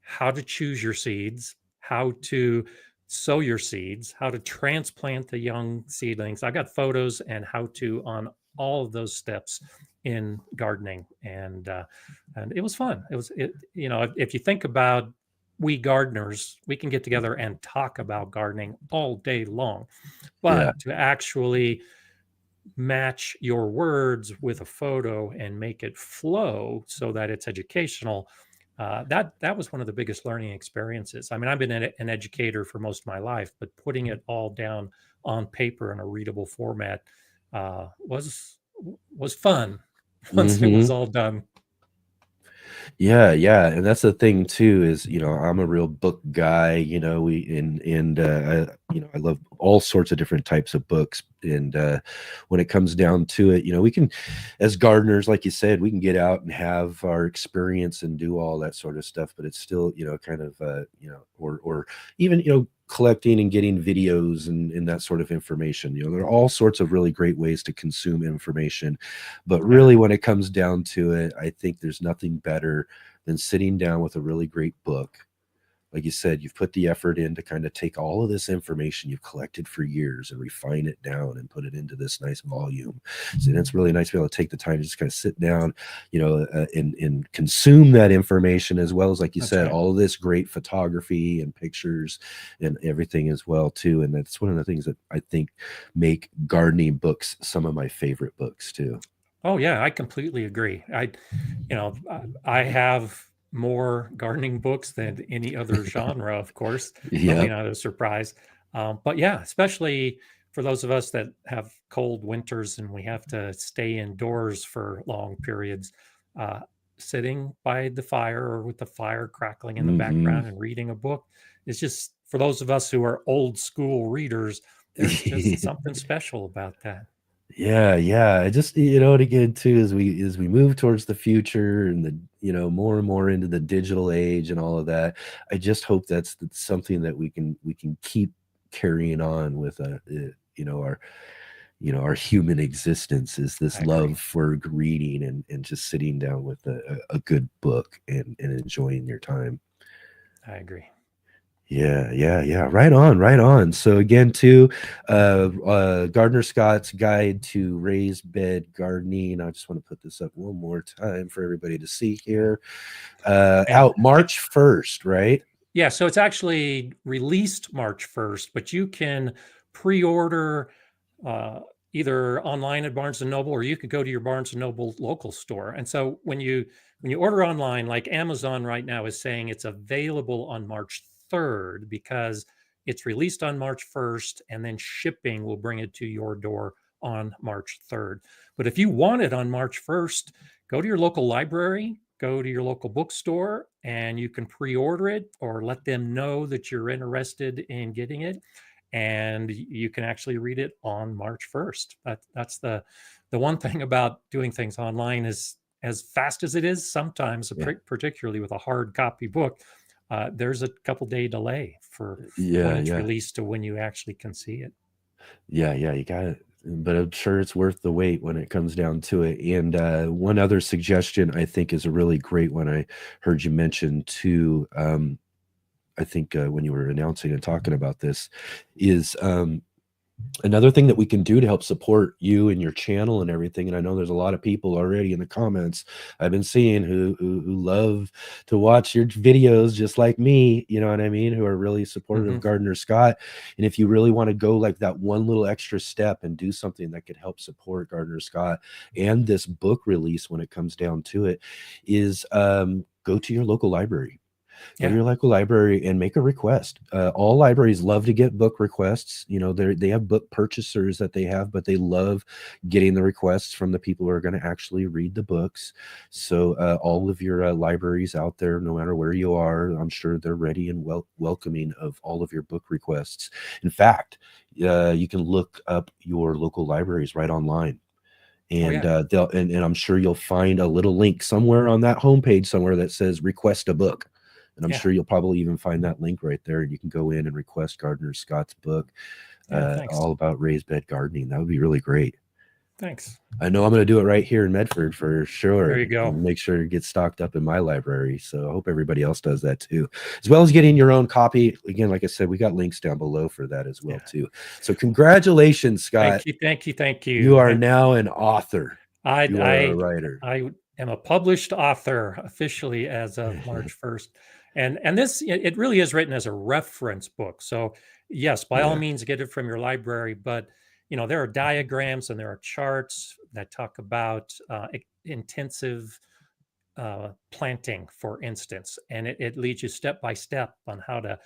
S4: how to choose your seeds, how to sow your seeds, how to transplant the young seedlings. I got photos and how to on all of those steps in gardening, and it was fun. If you think about, we gardeners, we can get together and talk about gardening all day long,
S2: Yeah.
S4: but to actually match your words with a photo and make it flow so that it's educational, that was one of the biggest learning experiences. I mean, I've been an educator for most of my life, but putting it all down on paper in a readable format was fun once it was
S2: Hmm.
S4: all done.
S2: Yeah, yeah, and that's the thing too is, I'm a real book guy, I love all sorts of different types of books, and when it comes down to it, we can, as gardeners, like you said, we can get out and have our experience and do all that sort of stuff, but it's still, kind of, or even, collecting and getting videos and that sort of information. There are all sorts of really great ways to consume information, but
S4: Yeah.
S2: really, when it comes down to it, I think there's nothing better than sitting down with a really great book. Like you said, you've put the effort in to kind of take all of this information you've collected for years and refine it down and put it into this nice volume. So, and it's really nice to be able to take the time to just kind of sit down, and consume that information, as well as, like you
S4: That's
S2: said,
S4: right.
S2: all of this great photography and pictures and everything as well too. And that's one of the things that I think make gardening books some of my favorite books too.
S4: Oh yeah, I completely agree. I have more gardening books than any other genre, of course, probably
S2: Yep.
S4: not a surprise. But yeah, especially for those of us that have cold winters and we have to stay indoors for long periods, uh, sitting by the fire or with the fire crackling in the
S2: Hmm.
S4: background and reading a book is just, for those of us who are old school readers, there's just something special about that.
S2: Yeah, yeah. I just, and again too, as we move towards the future and the, more and more into the digital age and all of that, I just hope that's something that we can keep carrying on with our human existence, is this
S4: I agree.
S2: love for reading and just sitting down with a good book and enjoying your time.
S4: I agree.
S2: Yeah, yeah, yeah. Right on, right on. So again, too, Gardner Scott's Guide to Raised Bed Gardening. I just want to put this up one more time for everybody to see here.
S4: And
S2: Out March 1st, right?
S4: yeah, so it's actually released March 1st, but you can pre-order uh, either online at Barnes and Noble, or you could go to your Barnes and Noble local store. And so when you order online, like Amazon right now is saying it's available on March 3rd because it's released on March 1st, and then shipping will bring it to your door on March 3rd. But if you want it on March 1st, go to your local library, go to your local bookstore, and you can pre-order it or let them know that you're interested in getting it, and you can actually read it on March 1st. That's the one thing about doing things online is, as fast as it is sometimes,
S2: Yeah,
S4: particularly with a hard copy book, there's a couple day delay for when
S2: yeah,
S4: it's
S2: yeah,
S4: released to when you actually can see it.
S2: yeah, yeah. You got it. But I'm sure it's worth the wait when it comes down to it. And one other suggestion I think is a really great one. I heard you mention too. I think when you were announcing and talking about this, is another thing that we can do to help support you and your channel and everything. And I know there's a lot of people already in the comments I've been seeing who love to watch your videos, just like me, you know what I mean, who are really supportive of
S4: Hmm.
S2: Gardner Scott. And if you really want to go like that one little extra step and do something that could help support Gardner Scott and this book release, when it comes down to it, is go to your local library. Go to
S4: Yeah.
S2: your local library and make a request. All libraries love to get book requests. They have book purchasers that they have, but they love getting the requests from the people who are going to actually read the books. So all of your libraries out there, no matter where you are, I'm sure they're ready and welcoming of all of your book requests. In fact, you can look up your local libraries right online And
S4: yeah.
S2: and I'm sure you'll find a little link somewhere on that homepage somewhere that says request a book. And I'm
S4: Yeah.
S2: sure you'll probably even find that link right there. And you can go in and request Gardner Scott's book,
S4: Yeah. Thanks.
S2: all about raised bed gardening. That would be really great.
S4: Thanks.
S2: I know I'm going to do it right here in Medford for sure.
S4: There you go.
S2: And make sure it gets stocked up in my library. So I hope everybody else does that too, as well as getting your own copy. Again, like I said, we got links down below for that as well too. So congratulations, Scott.
S4: Thank you.
S2: You are now an author. You are a
S4: I
S2: writer.
S4: am a published author officially as of March 1st. And this, it really is written as a reference book. So yes, by all means, get it from your library. But, there are diagrams and there are charts that talk about intensive planting, for instance, and it leads you step by step on how to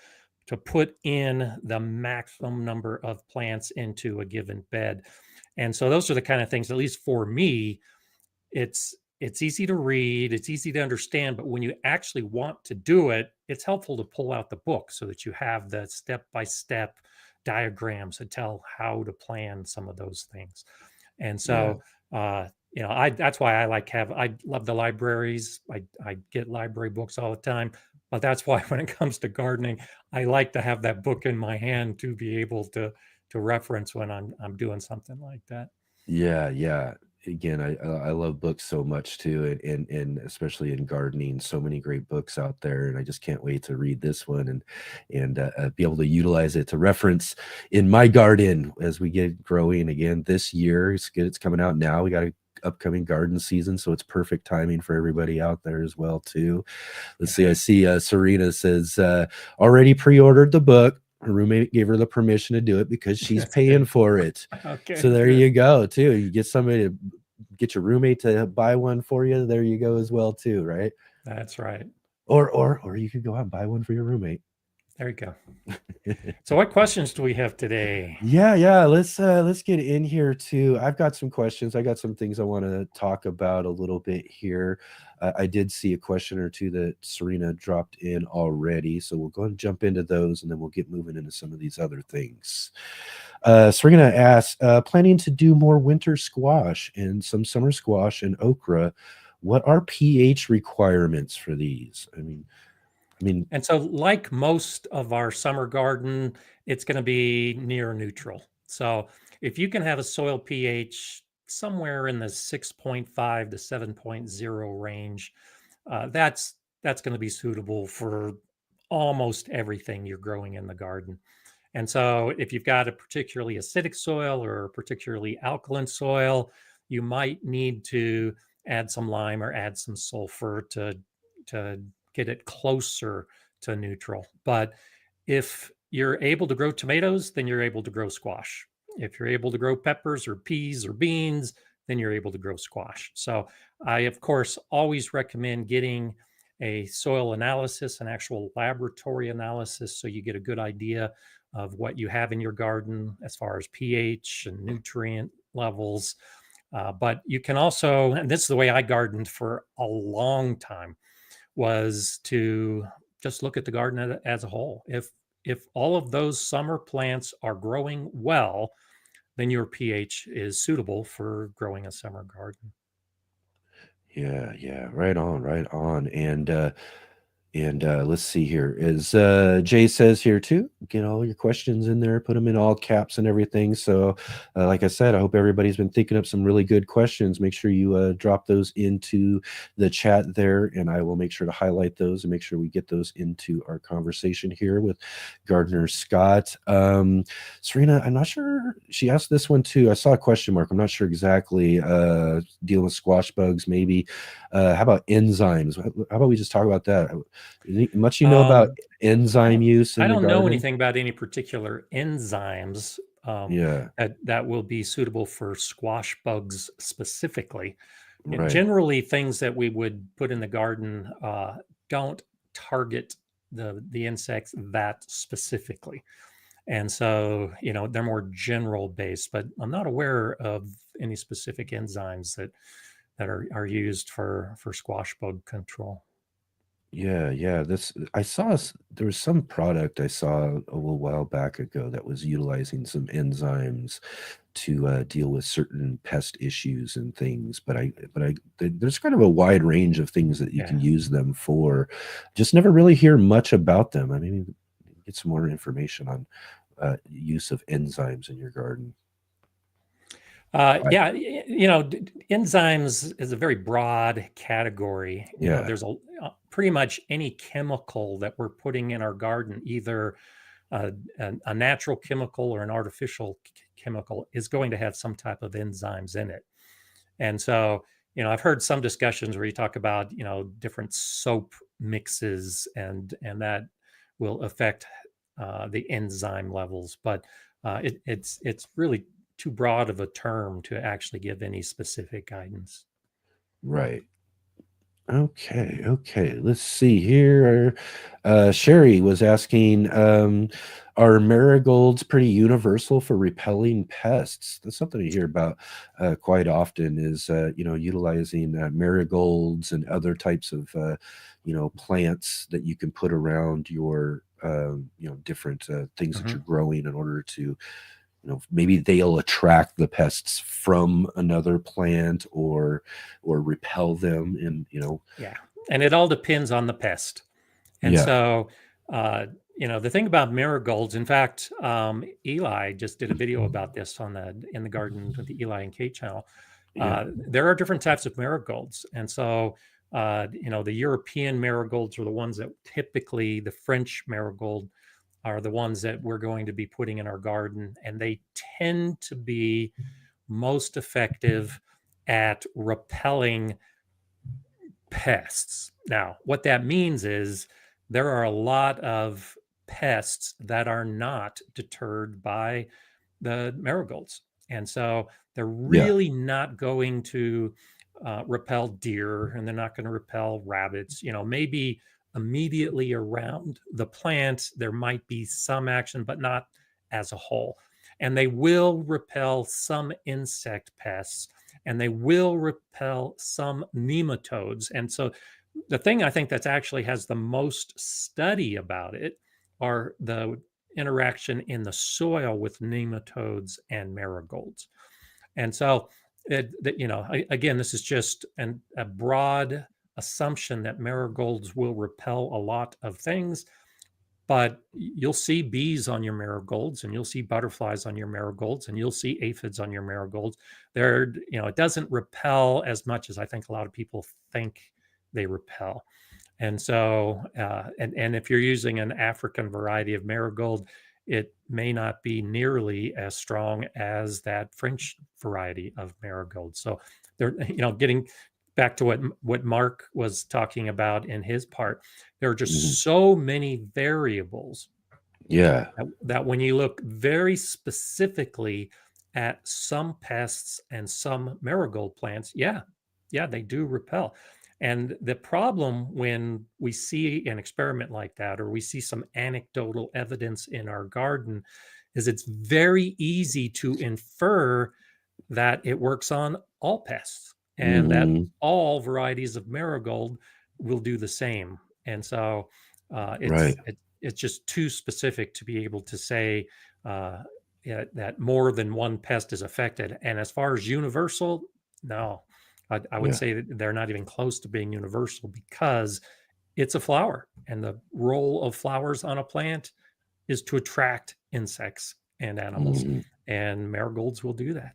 S4: put in the maximum number of plants into a given bed. And so those are the kind of things, at least for me, it's easy to read, it's easy to understand, but when you actually want to do it, it's helpful to pull out the book so that you have the step-by-step diagrams that tell how to plan some of those things. And so that's why I love the libraries. I get library books all the time, but that's why when it comes to gardening, I like to have that book in my hand to be able to reference when I'm doing something like that.
S2: Yeah. Again, I love books so much too, and especially in gardening, so many great books out there, and I just can't wait to read this one and be able to utilize it to reference in my garden as we get growing again this year. It's good. It's coming out now. We got a upcoming garden season, so it's perfect timing for everybody out there as well too. Let's see. I see Serena says already pre-ordered the book. Her roommate gave her the permission to do it because she's
S4: That's
S2: paying
S4: good.
S2: for it.
S4: Okay.
S2: So there you go too. You get somebody to get your roommate to buy one for you. There you go as well too, right?
S4: That's right.
S2: Or you could go out and buy one for your roommate.
S4: There you go. So what questions do we have today?
S2: Yeah. Let's get in here too. I've got some questions. I got some things I want to talk about a little bit here. I did see a question or two that Serena dropped in already, so we'll go ahead and jump into those, and then we'll get moving into some of these other things. Serena asks, planning to do more winter squash and some summer squash and okra. What are pH requirements for these? I mean,
S4: and so like most of our summer garden, it's going to be near neutral. So if you can have a soil pH somewhere in the 6.5 to 7.0 range, that's going to be suitable for almost everything you're growing in the garden. And so if you've got a particularly acidic soil or a particularly alkaline soil, you might need to add some lime or add some sulfur to get it closer to neutral. But if you're able to grow tomatoes, then you're able to grow squash. If you're able to grow peppers or peas or beans, then you're able to grow squash. So I, of course, always recommend getting a soil analysis, an actual laboratory analysis, so you get a good idea of what you have in your garden as far as pH and nutrient levels. But you can also, and this is the way I gardened for a long time, was to just look at the garden as a whole. If all of those summer plants are growing well, then your pH is suitable for growing a summer garden.
S2: yeah, right on. And let's see here. Is Jay says here too, get all your questions in there, put them in all caps and everything. So like I said, I hope everybody's been thinking up some really good questions. Make sure you drop those into the chat there, and I will make sure to highlight those and make sure we get those into our conversation here with Gardner Scott. Serena, I'm not sure, she asked this one too. I saw a question mark. I'm not sure exactly, dealing with squash bugs maybe. How about enzymes? How about we just talk about that? Much you know about enzyme use in
S4: I
S2: the
S4: don't
S2: garden?
S4: know anything about any particular enzymes that will be suitable for squash bugs specifically.
S2: Right.
S4: Generally, things that we would put in the garden don't target the insects that specifically. And so, they're more general based, but I'm not aware of any specific enzymes that are used for squash bug control.
S2: Yeah. This I saw there was some product I saw a little while back ago that was utilizing some enzymes to deal with certain pest issues and things. There's kind of a wide range of things that you can
S4: Yeah.
S2: use them for. Just never really hear much about them. I mean, get some more information on use of enzymes in your garden. I,
S4: Yeah, enzymes is a very broad category.
S2: yeah,
S4: There's pretty much any chemical that we're putting in our garden, either a natural chemical or an artificial chemical, is going to have some type of enzymes in it. And so, I've heard some discussions where you talk about, different soap mixes and that will affect the enzyme levels, but it's really too broad of a term to actually give any specific guidance.
S2: right. Okay. Let's see here. Sherry was asking, are marigolds pretty universal for repelling pests? That's something I hear about quite often is, utilizing marigolds and other types of, plants that you can put around your, different things that
S4: Mhm.
S2: you're growing in order to maybe they'll attract the pests from another plant or repel them and
S4: Yeah, and it all depends on the pest. And
S2: yeah,
S4: so, the thing about marigolds, in fact, Eli just did a video about this on the in the garden with the Eli and Kate channel.
S2: yeah,
S4: There are different types of marigolds, and so the European marigolds are the ones that typically the French marigold are the ones that we're going to be putting in our garden, and they tend to be most effective at repelling pests. Now, what that means is there are a lot of pests that are not deterred by the marigolds. And so they're
S2: yeah,
S4: really not going to repel deer and they're not going to repel rabbits. Maybe immediately around the plant, there might be some action, but not as a whole. And they will repel some insect pests and they will repel some nematodes. And so the thing I think that's actually has the most study about it are the interaction in the soil with nematodes and marigolds. And so, again, this is just a broad assumption that marigolds will repel a lot of things, but you'll see bees on your marigolds and you'll see butterflies on your marigolds and you'll see aphids on your marigolds. It doesn't repel as much as I think a lot of people think they repel. And so, and if you're using an African variety of marigold, it may not be nearly as strong as that French variety of marigold. So they're, getting back to what Mark was talking about in his part, there are
S2: mhm,
S4: just so many variables
S2: yeah,
S4: that when you look very specifically at some pests and some marigold plants, yeah, they do repel. And the problem when we see an experiment like that, or we see some anecdotal evidence in our garden, is it's very easy to infer that it works on all pests and that
S2: mhm,
S4: all varieties of marigold will do the same. And so
S2: right,
S4: it's just too specific to be able to say that more than one pest is affected. And as far as universal, no, I would
S2: yeah,
S4: say that they're not even close to being universal because it's a flower, and the role of flowers on a plant is to attract insects and animals,
S2: mhm,
S4: and marigolds will do that.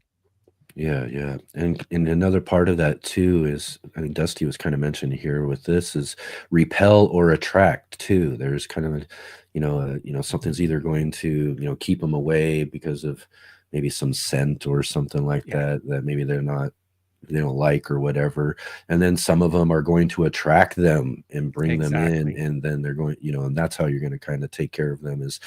S2: yeah, and another part of that too is, I mean, Dusty was kind of mentioning here with this is repel or attract too. There's kind of a, something's either going to, keep them away because of maybe some scent or something like
S4: Yeah,
S2: that maybe they don't like or whatever. And then some of them are going to attract them and bring them in,
S4: exactly.
S2: and then they're going, and that's how you're going to kind of take care of them is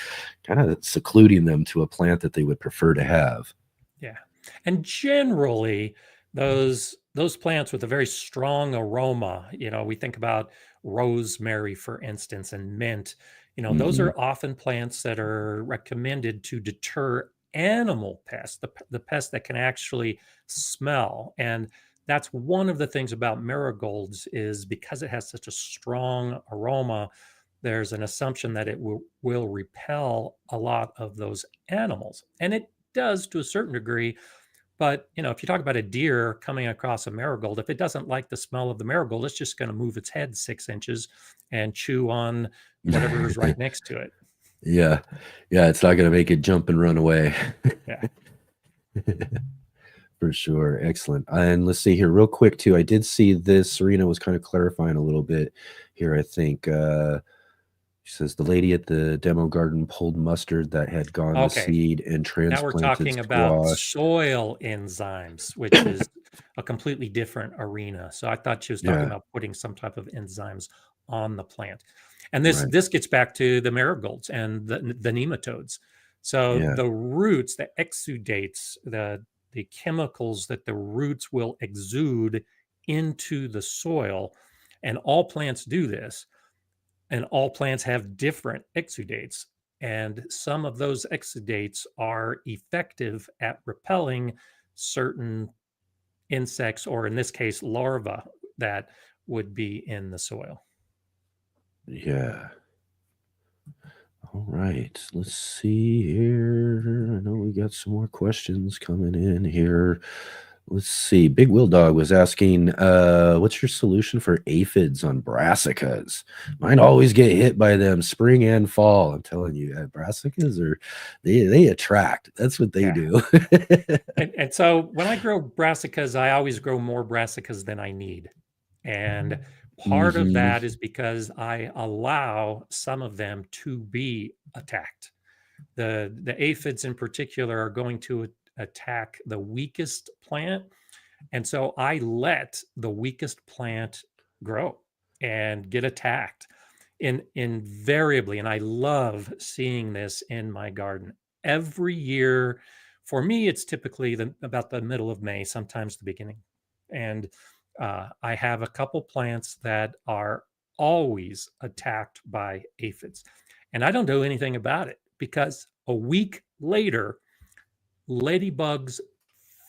S2: kind of secluding them to a plant that they would prefer to have.
S4: Yeah. And generally, those plants with a very strong aroma, we think about rosemary, for instance, and mint, those
S2: Hmm.
S4: are often plants that are recommended to deter animal pests, the pests that can actually smell. And that's one of the things about marigolds is because it has such a strong aroma, there's an assumption that it will repel a lot of those animals. And it does to a certain degree. But if you talk about a deer coming across a marigold, if it doesn't like the smell of the marigold, it's just going to move its head 6 inches and chew on whatever is right next to it.
S2: Yeah. Yeah. It's not going to make it jump and run away.
S4: Yeah.
S2: For sure. Excellent. And let's see here real quick too. I did see this. Serena was kind of clarifying a little bit here. I think she says the lady at the demo garden pulled mustard that had gone to seed and transplanted
S4: Now we're talking about soil enzymes, which is a completely different arena. So I thought she was talking about putting some type of enzymes on the plant. And this gets back to the marigolds and the nematodes. So the roots, the exudates, the chemicals that the roots will exude into the soil, and all plants do this, and all plants have different exudates, and some of those exudates are effective at repelling certain insects, or in this case larvae, that would be in the soil.
S2: Yeah. All right, let's see here. I know we got some more questions coming in here. Let's see. Big Will Dog was asking, what's your solution for aphids on brassicas? Mine always get hit by them spring and fall. I'm telling you, brassicas they attract. That's what they do.
S4: and so when I grow brassicas, I always grow more brassicas than I need. And part of that is because I allow some of them to be attacked. The aphids in particular are going to attack the weakest plant. And so I let the weakest plant grow and get attacked invariably. And I love seeing this in my garden every year. For me, it's typically about the middle of May, sometimes the beginning. And I have a couple plants that are always attacked by aphids. And I don't do anything about it because a week later, ladybugs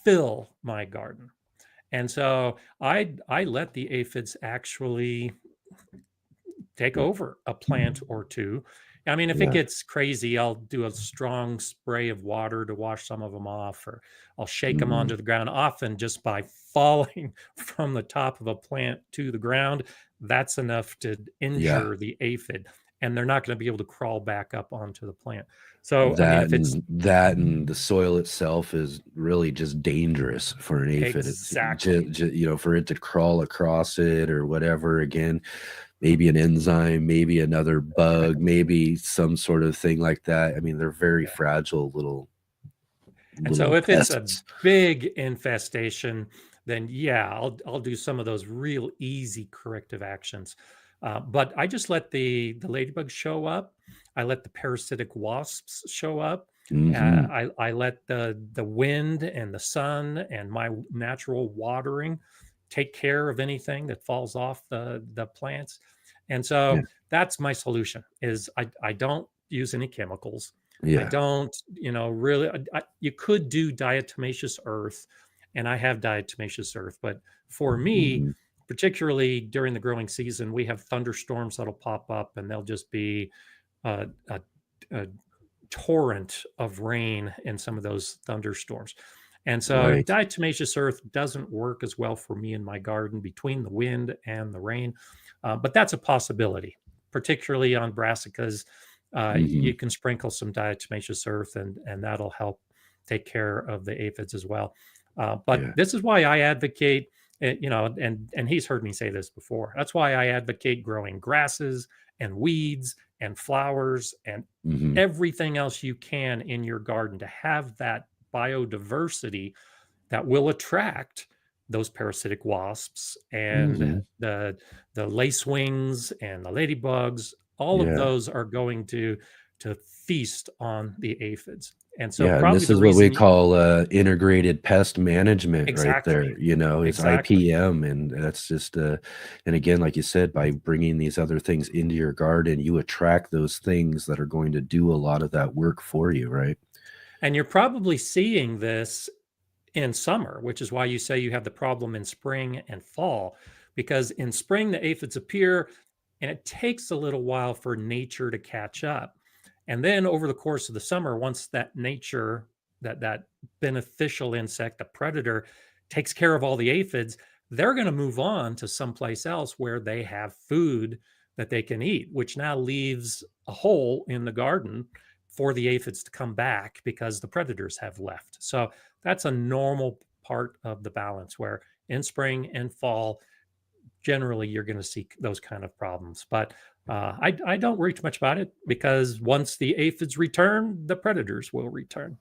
S4: fill my garden. And so I let the aphids actually take over a plant or two. I mean, if it gets crazy, I'll do a strong spray of water to wash some of them off, or I'll shake them onto the ground. Often just by falling from the top of a plant to the ground, that's enough to injure the aphid, and they're not going to be able to crawl back up onto the plant. So
S2: that and the soil itself is really just dangerous for an aphid.
S4: Exactly.
S2: For it to crawl across it or whatever. Again, maybe an enzyme, maybe another bug, maybe some sort of thing like that. I mean, they're very fragile little
S4: and so if
S2: pests.
S4: it's a big infestation, then I'll do some of those real easy corrective actions. But I just let the ladybugs show up. I let the parasitic wasps show up. I let the wind and the sun and my natural watering take care of anything that falls off the plants. And so that's my solution is I don't use any chemicals. I don't, really, you could do diatomaceous earth, and I have diatomaceous earth, but for me, particularly during the growing season, we have thunderstorms that'll pop up, and they'll just be a torrent of rain in some of those thunderstorms. And so diatomaceous earth doesn't work as well for me in my garden between the wind and the rain, but that's a possibility, particularly on brassicas. You can sprinkle some diatomaceous earth, and that'll help take care of the aphids as well. But this is why I advocate, and he's heard me say this before. That's why I advocate growing grasses and weeds and flowers and everything else you can in your garden to have that biodiversity that will attract those parasitic wasps and the lacewings and the ladybugs. All of those are going to feast on the aphids. And so
S2: and this is what we call integrated pest management right there. It's IPM, and that's just and again, like you said, by bringing these other things into your garden, you attract those things that are going to do a lot of that work for you, right?
S4: And you're probably seeing this in summer, which is why you say you have the problem in spring and fall, because in spring the aphids appear and it takes a little while for nature to catch up. And then over the course of the summer, once that nature, that beneficial insect, the predator, takes care of all the aphids, they're going to move on to someplace else where they have food that they can eat, which now leaves a hole in the garden for the aphids to come back because the predators have left. So that's a normal part of the balance where in spring and fall, generally you're going to see those kind of problems. But I don't worry too much about it because once the aphids return, the predators will return.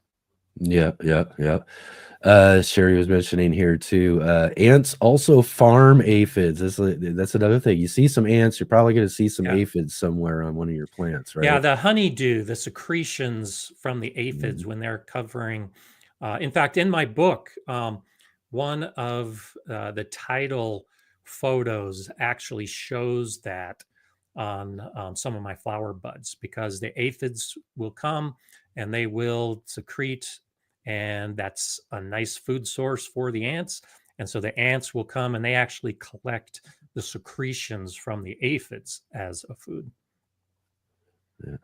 S2: Yeah, yeah, yeah. Sherry was mentioning here too. Ants also farm aphids. That's another thing. You see some ants, you're probably going to see some
S4: Yeah.
S2: aphids somewhere on one of your plants, right?
S4: Yeah, the honeydew, the secretions from the aphids when they're covering. In fact, in my book, one of the title photos actually shows that on some of my flower buds because the aphids will come and they will secrete, and that's a nice food source for the ants. And so the ants will come and they actually collect the secretions from the aphids as a food.
S2: Yeah.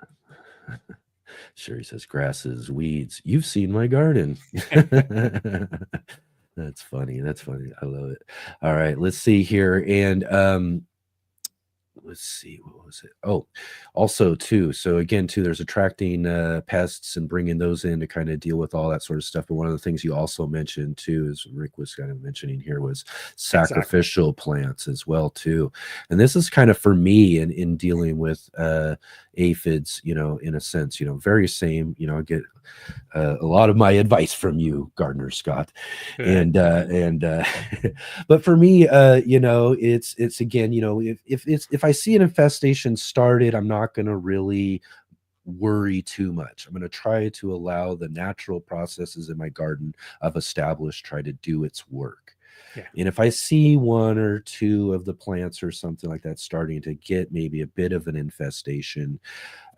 S2: Sherry says grasses, weeds. You've seen my garden. That's funny. That's funny. I love it. All right, let's see here. And let's see, what was it? Oh, also too, so again too, there's attracting pests and bringing those in to kind of deal with all that sort of stuff. But one of the things you also mentioned too, as Rick was kind of mentioning here, was sacrificial plants as well too. And this is kind of for me in dealing with aphids, you know, in a sense, you know, very same, you know, I get a lot of my advice from you, Gardener Scott.
S4: Good.
S2: And but for me, you know, it's again, you know, if I see an infestation started, I'm not going to really worry too much. I'm going to try to allow the natural processes in my garden I've established try to do its work.
S4: Yeah.
S2: And if I see one or two of the plants or something like that starting to get maybe a bit of an infestation,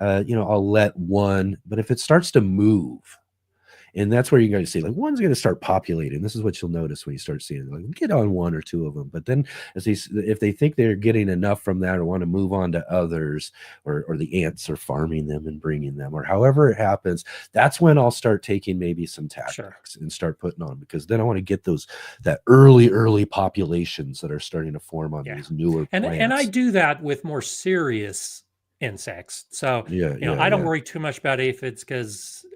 S2: you know, I'll let one, but if it starts to move, and that's where you're going to see like one's going to start populating. This is what you'll notice when you start seeing it. Like get on one or two of them, but then if they think they're getting enough from that or want to move on to others, or the ants are farming them and bringing them, or however it happens, that's when I'll start taking maybe some tactics and start putting on, because then I want to get that early populations that are starting to form on these newer plants.
S4: And I do that with more serious insects. So I don't worry too much about aphids because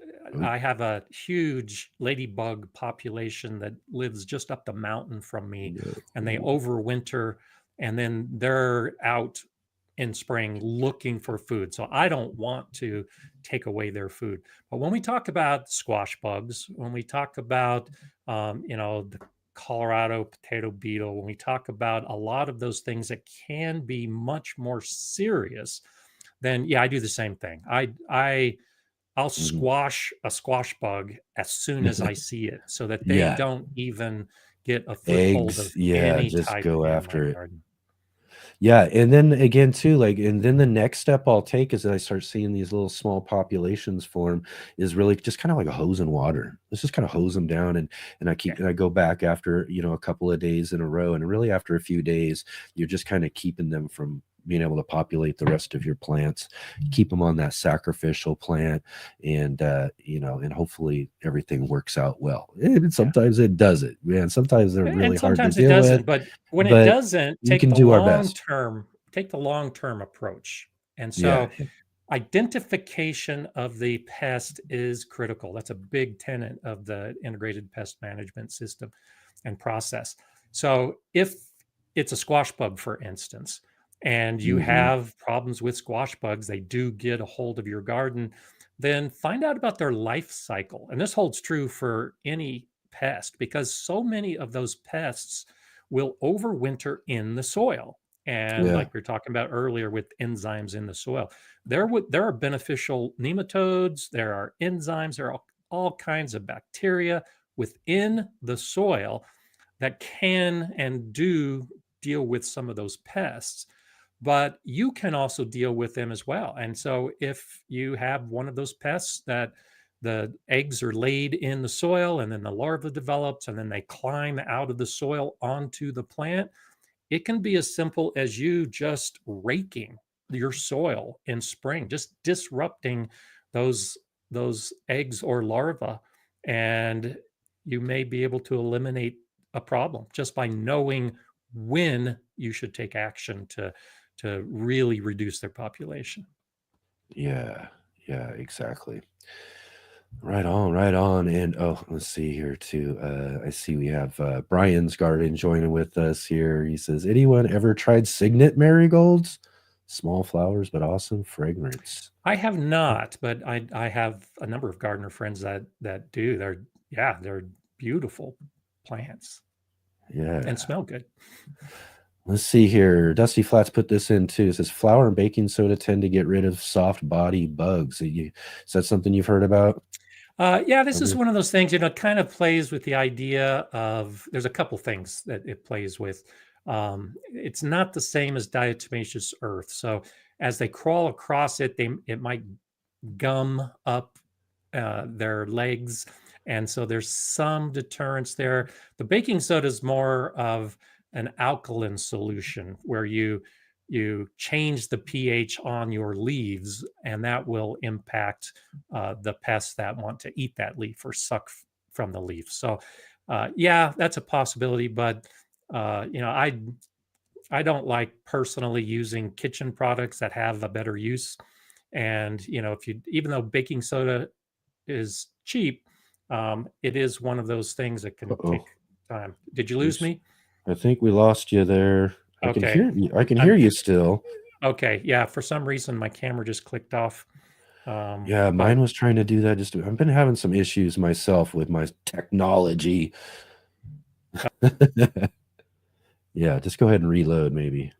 S4: I have a huge ladybug population that lives just up the mountain from me, and they overwinter, and then they're out in spring looking for food. So I don't want to take away their food. But when we talk about squash bugs, when we talk about the Colorado potato beetle, when we talk about a lot of those things that can be much more serious, then I do the same thing. I'll squash a squash bug as soon as I see it, so that they don't even get a foothold of any
S2: just
S4: type
S2: go
S4: in
S2: after
S4: my
S2: it.
S4: garden.
S2: Yeah, and then again too, like, and then the next step I'll take as I start seeing these little small populations form is really just kind of like a hose and water. Let's just kind of hose them down, and I go back after, you know, a couple of days in a row, and really after a few days, you're just kind of keeping them from being able to populate the rest of your plants, keep them on that sacrificial plant, and and hopefully everything works out well. And sometimes it doesn't, man. Sometimes they're really hard to
S4: Sometimes
S2: deal
S4: it doesn't,
S2: with.
S4: but when
S2: but
S4: it doesn't,
S2: we can do our best.
S4: take the long-term approach. And so identification of the pest is critical. That's a big tenet of the integrated pest management system and process. So if it's a squash bug, for instance, and you have problems with squash bugs, they do get a hold of your garden, then find out about their life cycle. And this holds true for any pest because so many of those pests will overwinter in the soil. And like we were talking about earlier with enzymes in the soil, there are beneficial nematodes, there are enzymes, there are all kinds of bacteria within the soil that can and do deal with some of those pests. But you can also deal with them as well. And so if you have one of those pests that the eggs are laid in the soil, and then the larva develops, and then they climb out of the soil onto the plant. It can be as simple as you just raking your soil in spring, just disrupting those eggs or larvae, and you may be able to eliminate a problem just by knowing when you should take action to really reduce their population.
S2: Yeah, yeah, exactly. Right on, right on. And oh, let's see here too. I see we have Brian's Garden joining with us here. He says, anyone ever tried Signet marigolds? Small flowers, but awesome fragrance.
S4: I have not, but I have a number of gardener friends that do. They're beautiful plants
S2: Yeah.
S4: and smell good.
S2: Let's see here. Dusty Flats put this in too. It says flour and baking soda tend to get rid of soft body bugs. Is that something you've heard about?
S4: Yeah, this is one of those things, it kind of plays with the idea of, there's a couple things that it plays with. It's not the same as diatomaceous earth. So as they crawl across it, it might gum up their legs. And so there's some deterrence there. The baking soda is more of an alkaline solution where you change the pH on your leaves, and that will impact the pests that want to eat that leaf or suck from the leaf. So, yeah, that's a possibility. But I don't like personally using kitchen products that have a better use. And even though baking soda is cheap, it is one of those things that can take time. Did you lose me?
S2: I think we lost you there. I can hear you. I can hear you still.
S4: Okay. Yeah. For some reason, my camera just clicked off.
S2: Yeah, mine was trying to do that. I've been having some issues myself with my technology. Yeah, just go ahead and reload maybe.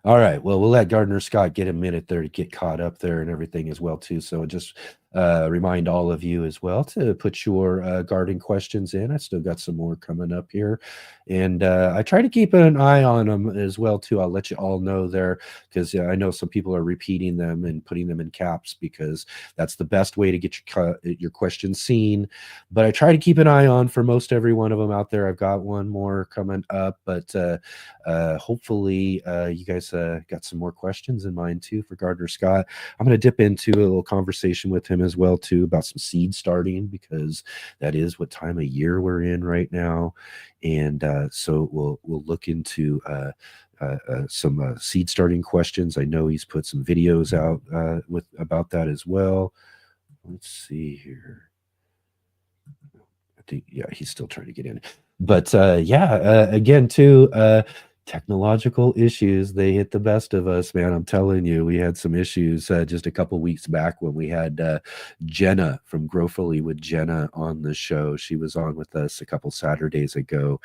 S2: All right. Well, we'll let Gardener Scott get a minute there to get caught up there and everything as well too. So just remind all of you as well to put your garden questions in. I still got some more coming up here, and I try to keep an eye on them as well too. I'll let you all know there, because I know some people are repeating them and putting them in caps, because that's the best way to get your questions seen. But I try to keep an eye on for most every one of them out there. I've got one more coming up, but hopefully you guys got some more questions in mind too for Gardener Scott. I'm going to dip into a little conversation with him as well too about some seed starting, because that is what time of year we're in right now. And so we'll look into some seed starting questions. I know he's put some videos out about that as well. Let's see here. I think, yeah, he's still trying to get in. But again too, technological issues, they hit the best of us, man. I'm telling you, we had some issues just a couple weeks back when we had Jenna from Grow Fully with Jenna on the show. She was on with us a couple Saturdays ago,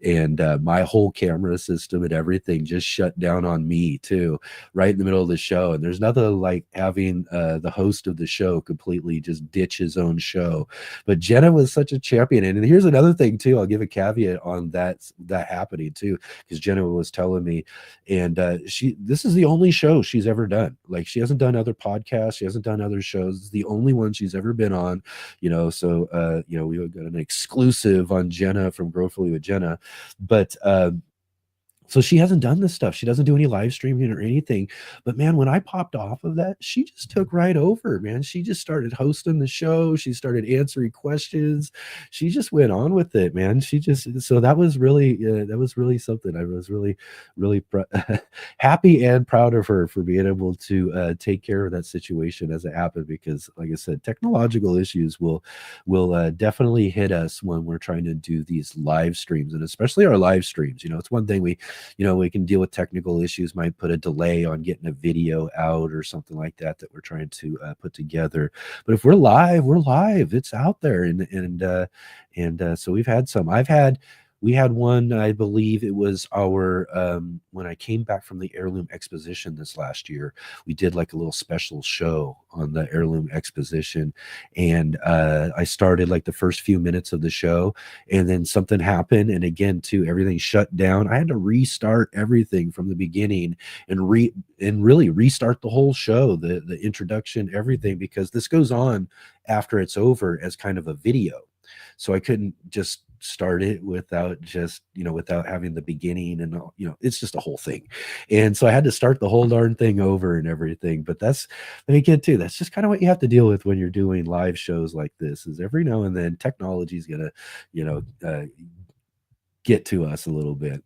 S2: and my whole camera system and everything just shut down on me too, right in the middle of the show. And there's nothing like having the host of the show completely just ditch his own show. But Jenna was such a champion. And here's another thing too, I'll give a caveat on that happening too, because Jenna was telling me, and this is the only show she's ever done. Like, she hasn't done other podcasts, she hasn't done other shows. It's the only one she's ever been on, so we got an exclusive on Jenna from Grow Fully with Jenna. But so she hasn't done this stuff. She doesn't do any live streaming or anything. But man, when I popped off of that, she just took right over, man. She just started hosting the show. She started answering questions. She just went on with it, man. So that was really something. I was really, really happy and proud of her for being able to take care of that situation as it happened. Because like I said, technological issues will definitely hit us when we're trying to do these live streams, and especially our live streams. It's one thing we can deal with technical issues, might put a delay on getting a video out or something like that we're trying to put together. But if we're live, it's out there. And so we've had some. I've had We had one, I believe it was our when I came back from the Heirloom Exposition this last year, we did like a little special show on the Heirloom Exposition, and I started like the first few minutes of the show, and then something happened, and again too, everything shut down. I had to restart everything from the beginning and really restart the whole show, the introduction, everything, because this goes on after it's over as kind of a video. So I couldn't just start it without just, without having the beginning and all, it's just a whole thing. And so I had to start the whole darn thing over and everything. But let me get to, that's just kind of what you have to deal with when you're doing live shows like this, is every now and then technology is going to, get to us a little bit.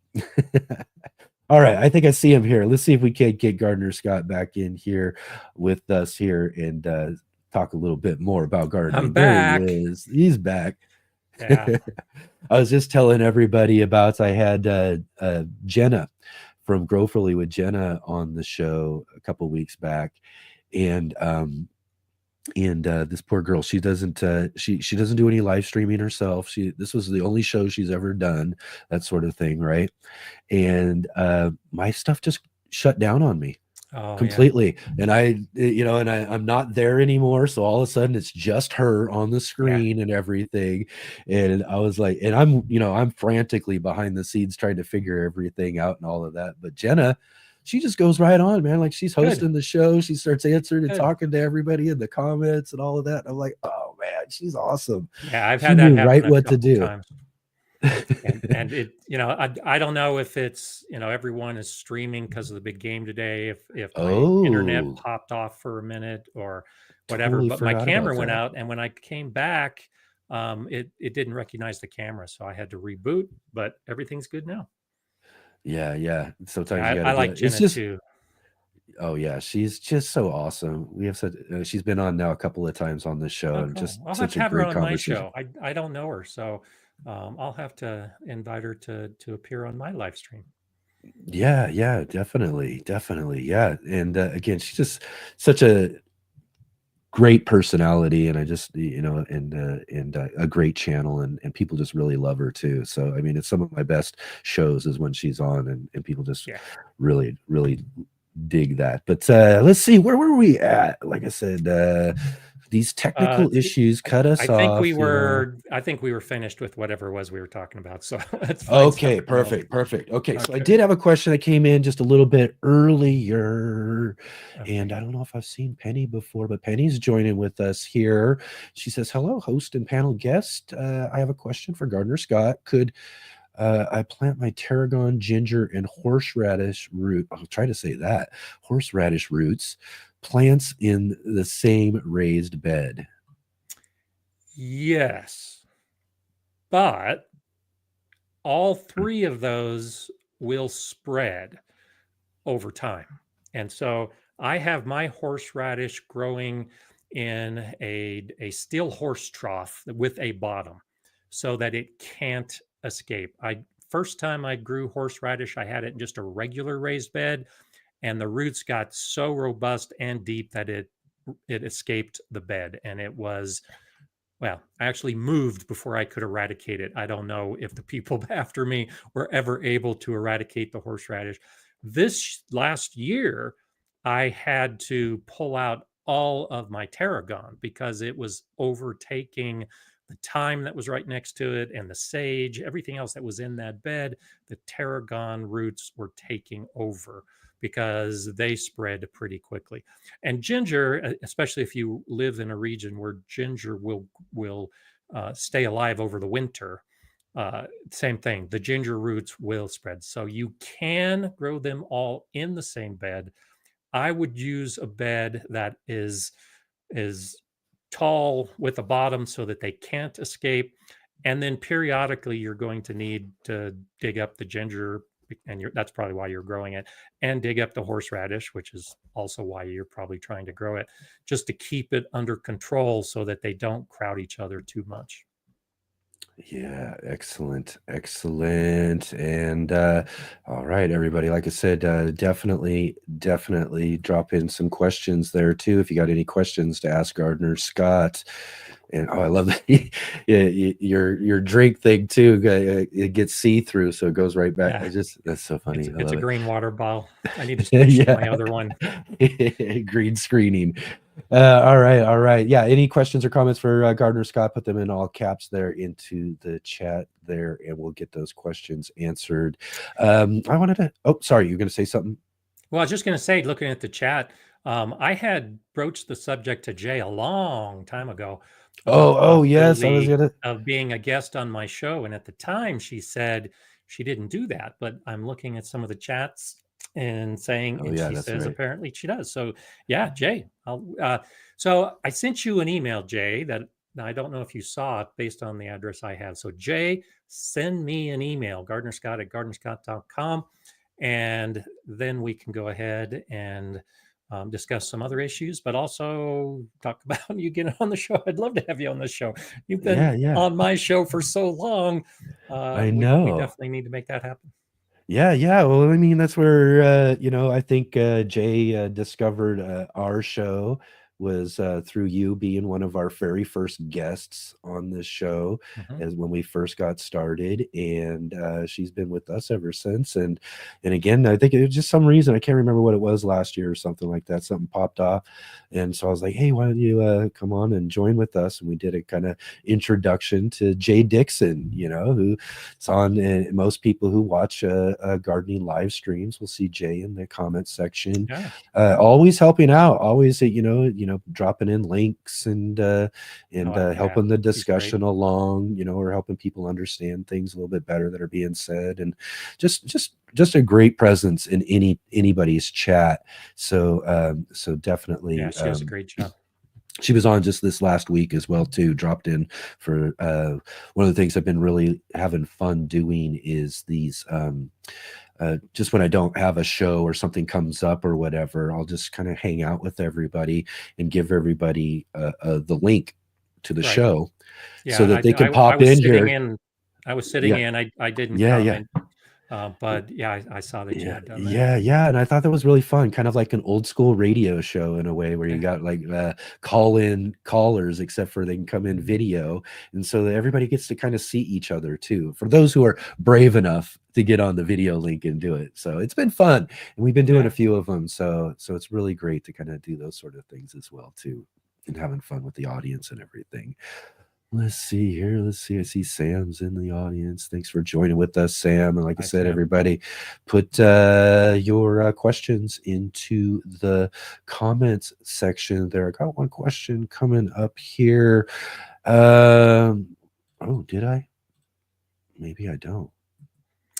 S2: All right, I think I see him here. Let's see if we can get Gardner Scott back in here with us here and talk a little bit more about gardening.
S4: I'm back.
S2: There he is. He's back.
S4: Yeah.
S2: I was just telling everybody about, I had Jenna from Growfully with Jenna on the show a couple weeks back, and this poor girl, she doesn't she doesn't do any live streaming herself. This was the only show she's ever done, that sort of thing, right? And my stuff just shut down on me.
S4: Oh,
S2: completely. Yeah. And I'm not there anymore. So all of a sudden it's just her on the screen and everything. And I was like, and I'm frantically behind the scenes trying to figure everything out and all of that. But Jenna, she just goes right on, man. Like, she's hosting the show. She starts answering and talking to everybody in the comments and all of that. I'm like, oh man, she's awesome.
S4: Yeah, I've had that happen
S2: right what to do.
S4: Times. and it, I don't know if it's, everyone is streaming because of the big game today, if my internet popped off for a minute or whatever, but my camera went out, and when I came back, it didn't recognize the camera, so I had to reboot, but everything's good now.
S2: Yeah. Sometimes
S4: I like Jenna too.
S2: Oh yeah, she's just so awesome. We have she's been on now a couple of times on this show, and just
S4: I'll
S2: such
S4: have
S2: a great
S4: her on
S2: conversation.
S4: my show. I don't know her, so I'll have to invite her to appear on my live stream.
S2: Yeah, definitely. Yeah. And again, she's just such a great personality, and I just, and a great channel, and people just really love her too. So I mean, it's some of my best shows is when she's on, and people just really dig that. But let's see, where were we at? Like I said, these technical issues cut us off.
S4: I think we were finished with whatever it was we were talking about. So let's
S2: okay, perfect. Okay, so I did have a question that came in just a little bit earlier, and I don't know if I've seen Penny before, but Penny's joining with us here. She says, hello, host and panel guest. I have a question for Gardner Scott. Could I plant my tarragon, ginger, and horseradish root? I'll try to say that. Horseradish roots plants in the same raised bed?
S4: Yes, but all three of those will spread over time. And so I have my horseradish growing in a steel horse trough with a bottom so that it can't escape. First time I grew horseradish, I had it in just a regular raised bed, and the roots got so robust and deep that it escaped the bed, and it was, well, I actually moved before I could eradicate it. I don't know if the people after me were ever able to eradicate the horseradish. This last year, I had to pull out all of my tarragon because it was overtaking the thyme that was right next to it and the sage, everything else that was in that bed. The tarragon roots were taking over because they spread pretty quickly. And ginger, especially if you live in a region where ginger will stay alive over the winter, same thing. The ginger roots will spread. So you can grow them all in the same bed. I would use a bed that is tall with a bottom so that they can't escape. And then periodically you're going to need to dig up the ginger, and that's probably why you're growing it, and dig up the horseradish, which is also why you're probably trying to grow it, just to keep it under control so that they don't crowd each other too much.
S2: Yeah, excellent, excellent. And all right, everybody. Like I said, definitely drop in some questions there too. If you got any questions to ask Gardner Scott. And I love that. Yeah, your drink thing too. It gets see through, so it goes right back.
S4: Yeah,
S2: That's so funny. I
S4: it's a
S2: love
S4: green water bottle. I need to
S2: it.
S4: switch to
S2: Yeah,
S4: my other one.
S2: green screening. All right, all right. Yeah, any questions or comments for Gardner Scott? Put them in all caps there into the chat there, and we'll get those questions answered. I wanted to. Oh, sorry, you're going to say something.
S4: Well, I was just going to say, looking at the chat, I had broached the subject to Jay a long time ago about the
S2: Oh, yes, I was
S4: possibility
S2: gonna.
S4: of being a guest on my show. And at the time, she said she didn't do that. But I'm looking at some of the chats and saying,
S2: Oh,
S4: and
S2: yeah,
S4: she
S2: that's
S4: says
S2: right.
S4: apparently she does. So, yeah, Jay. So I sent you an email, Jay, that I don't know if you saw it based on the address I have. So, Jay, send me an email, gardnerscott@gardnerscott.com, and then we can go ahead and discuss some other issues, but also talk about you getting on the show. I'd love to have you on the show. You've been
S2: Yeah, yeah.
S4: on my show for so long.
S2: I
S4: We
S2: know.
S4: definitely need to make that happen.
S2: Yeah, yeah. Well, I mean, that's where I think Jay discovered our show was through you being one of our very first guests on this show
S4: Mhm.
S2: as when we first got started, and she's been with us ever since. And again, I think it was just some reason I can't remember what it was last year or something like that. Something popped off, and so I was like, "Hey, why don't you come on and join with us?" And we did a kind of introduction to Jay Dixon, who it's on most people who watch gardening live streams will see Jay in the comment section,
S4: Yeah.
S2: always helping out, always dropping in links and
S4: Yeah.
S2: helping the
S4: She's great.
S2: discussion along, or helping people understand things a little bit better that are being said, and just a great presence in anybody's chat. So definitely.
S4: Yeah. She does a great job.
S2: She was on just this last week as well too, dropped in for one of the things I've been really having fun doing is these just when I don't have a show or something comes up or whatever, I'll just kind of hang out with everybody and give everybody the link to the
S4: Right.
S2: show
S4: Yeah.
S2: so that they can
S4: I
S2: pop
S4: was
S2: in
S4: sitting
S2: here.
S4: in. I was sitting
S2: Yeah,
S4: in. I didn't
S2: yeah, yeah.
S4: comment, but yeah, I saw that you
S2: Yeah,
S4: had done that.
S2: yeah, yeah, and I thought that was really fun, kind of like an old school radio show in a way where you
S4: Yeah.
S2: got like call-in callers, except for they can come in video, and so that everybody gets to kind of see each other too. For those who are brave enough to get on the video link and do it, so it's been fun, and we've been doing
S4: Yeah.
S2: a few of them. So it's really great to kind of do those sort of things as well too, and having fun with the audience and everything. Let's see here. Let's see. I see Sam's in the audience. Thanks for joining with us, Sam. And like I
S4: Hi,
S2: said,
S4: Sam.
S2: everybody, put your questions into the comments section there. I got one question coming up here. Oh, did I? Maybe I don't.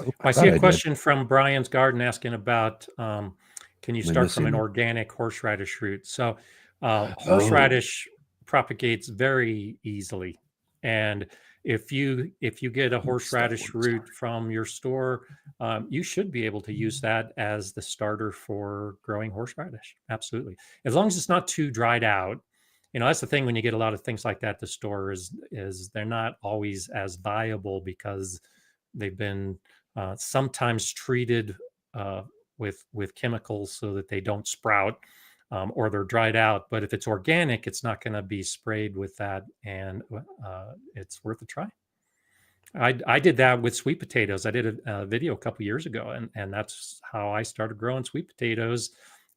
S2: Oh, I
S4: I see
S2: thought
S4: a
S2: I did.
S4: question from Brian's Garden asking about can you
S2: Am I
S4: start from an
S2: missing?
S4: organic horseradish root? So,
S2: Oh,
S4: horseradish propagates very easily, and if you get a
S2: start
S4: horseradish
S2: one.
S4: root
S2: Sorry.
S4: from your store, you should be able to use that as the starter for growing horseradish. Absolutely, as long as it's not too dried out. That's the thing when you get a lot of things like that. The store is they're not always as viable because they've been sometimes treated with chemicals so that they don't sprout, or they're dried out. But if it's organic, it's not going to be sprayed with that, and it's worth a try. I did that with sweet potatoes. I did a video a couple years ago, and that's how I started growing sweet potatoes,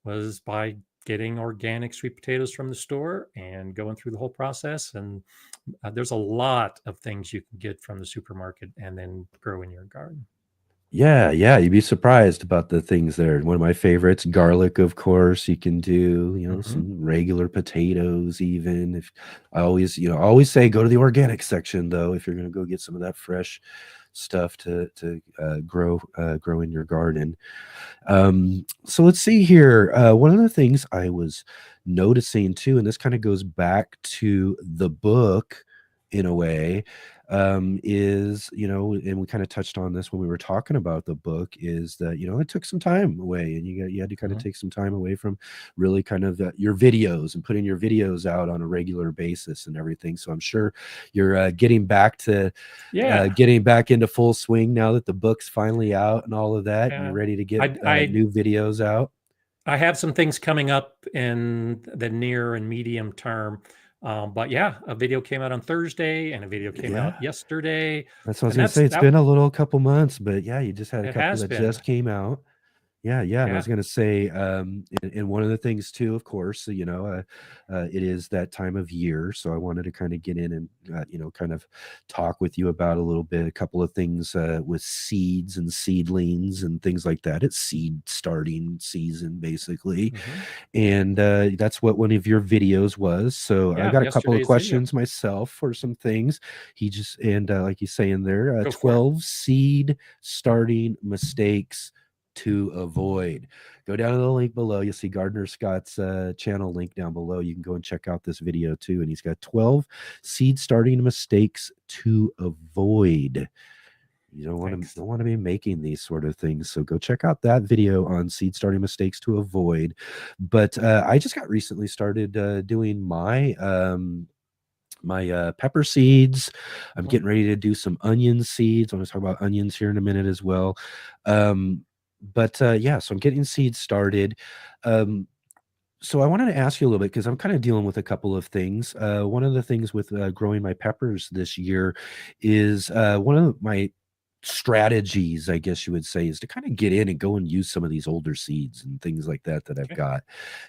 S4: was by getting organic sweet potatoes from the store and going through the whole process. And there's a lot of things you can get from the supermarket and then grow in your garden.
S2: Yeah, yeah, you'd be surprised about the things there. One of my favorites, garlic, of course. You can do,
S4: Mhm.
S2: some regular potatoes even. If I always say go to the organic section though, if you're going to go get some of that fresh stuff to grow in your garden. So let's see here. One of the things I was noticing too, and this kind of goes back to the book in a way. is, and we kind of touched on this when we were talking about the book, is that, it took some time away, and you had to kind of take some time away from really kind of your videos and putting your videos out on a regular basis and everything. So I'm sure you're getting back into full swing now that the book's finally out and all of that, and you're ready to get new videos out.
S4: I have some things coming up in the near and medium term. But yeah, a video came out on Thursday and a video came out yesterday.
S2: That's what I was going to say. It's been a couple months, but yeah, you just had a couple that just came out. Yeah. And I was going to say, and one of the things too, of course, it is that time of year. So I wanted to kind of get in and, kind of talk with you about a couple of things with seeds and seedlings and things like that. It's seed starting season, basically. And that's what one of your videos was. So I got a couple of questions myself for some things. Like you say in there, 12 seed starting mistakes to avoid. Go down to the link below. You'll see Gardener Scott's channel link down below. You can go and check out this video too. And he's got 12 seed starting mistakes to avoid. You don't want to be making these sort of things. So go check out that video on seed starting mistakes to avoid. But I just got recently started doing my pepper seeds. I'm getting ready to do some onion seeds. I'm going to talk about onions here in a minute as well. So I'm getting seeds started. So I wanted to ask you a little bit, because I'm kind of dealing with a couple of things. One of the things with growing my peppers this year is one of my strategies, I guess you would say, is to kind of get in and go and use some of these older seeds and things like that I've got,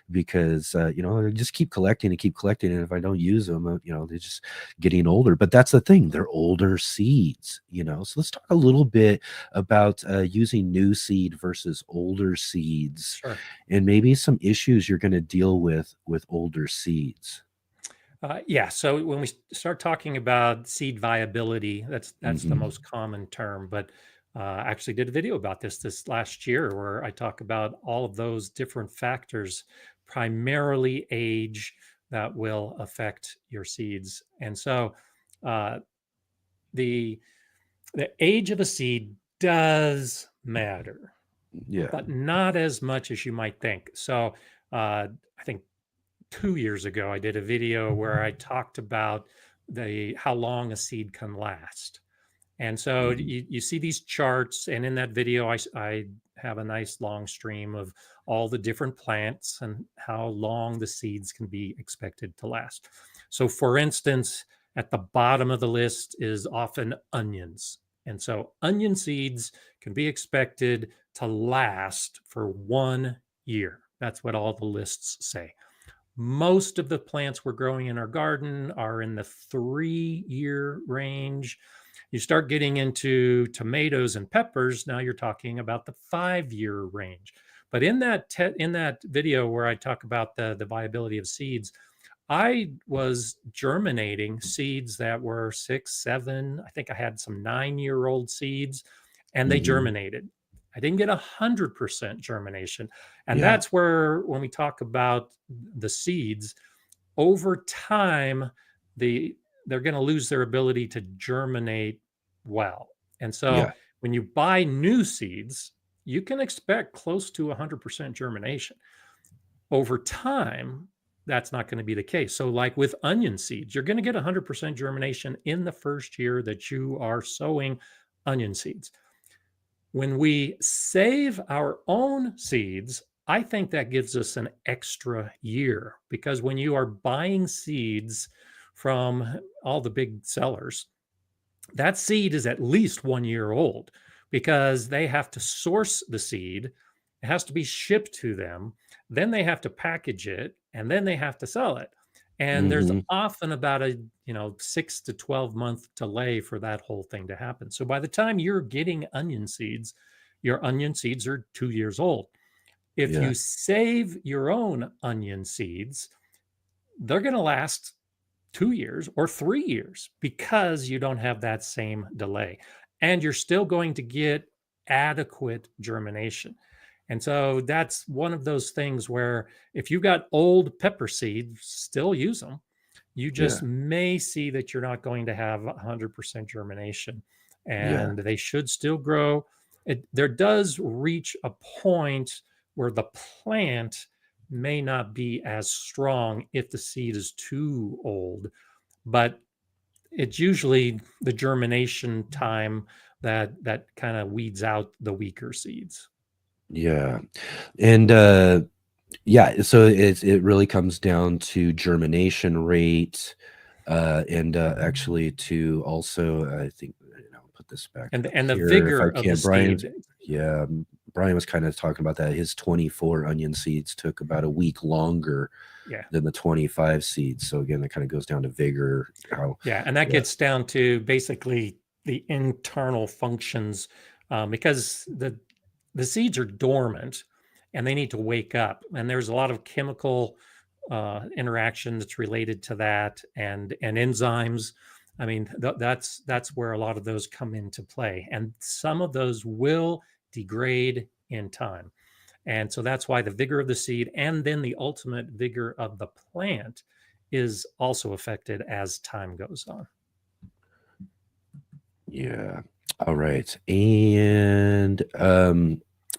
S2: because I just keep collecting, and if I don't use them, they're just getting older. But that's the thing, they're older seeds. So let's talk a little bit about using new seed versus older seeds, and maybe some issues you're going to deal with older seeds.
S4: So when we start talking about seed viability, that's the most common term. But I actually did a video about this last year, where I talk about all of those different factors, primarily age, that will affect your seeds. And so the age of a seed does matter, but not as much as you might think. So I think 2 years ago, I did a video where I talked about how long a seed can last. And so you see these charts, and in that video, I have a nice long stream of all the different plants and how long the seeds can be expected to last. So for instance, at the bottom of the list is often onions. And so onion seeds can be expected to last for 1 year. That's what all the lists say. Most of the plants we're growing in our garden are in the 3-year range. You start getting into tomatoes and peppers, now you're talking about the 5-year range. But in that video where I talk about the viability of seeds, I was germinating seeds that were 6, 7. I think I had some 9-year-old seeds, and they germinated. I didn't get 100% germination. And that's where, when we talk about the seeds, over time, they're going to lose their ability to germinate well. And so when you buy new seeds, you can expect close to 100% germination. Over time, that's not going to be the case. So like with onion seeds, you're going to get 100% germination in the first year that you are sowing onion seeds. When we save our own seeds, I think that gives us an extra year, because when you are buying seeds from all the big sellers, that seed is at least 1 year old, because they have to source the seed. It has to be shipped to them. Then they have to package it, and then they have to sell it. And there's often about a 6 to 12 month delay for that whole thing to happen. So by the time you're getting onion seeds, your onion seeds are 2 years old. If you save your own onion seeds, they're going to last 2 years or 3 years, because you don't have that same delay. And you're still going to get adequate germination. And so that's one of those things where if you got old pepper seeds, still use them. you
S2: Yeah.
S4: just may see that you're not going to have 100% germination,
S2: Yeah.
S4: and they should still grow. There does reach a point where the plant may not be as strong if the seed is too old, but it's usually the germination time that kind of weeds out the weaker seeds.
S2: Yeah. And yeah, so it really comes down to germination rate, and actually to also, I think, put this back
S4: and
S2: up
S4: and the
S2: here if
S4: vigor
S2: I
S4: of the
S2: can. Brian's,
S4: seed.
S2: yeah, Brian was kind of talking about that. His 24 onion seeds took about a week longer
S4: Yeah.
S2: than the 25 seeds. So again, that kind of goes down to vigor. How,
S4: Yeah, and that
S2: yeah,
S4: gets down to basically the internal functions, because the seeds are dormant and they need to wake up. And there's a lot of chemical interaction that's related to that, and enzymes. I mean, that's where a lot of those come into play, and some of those will degrade in time. And so that's why the vigor of the seed and then the ultimate vigor of the plant is also affected as time goes on.
S2: yeah. All right. And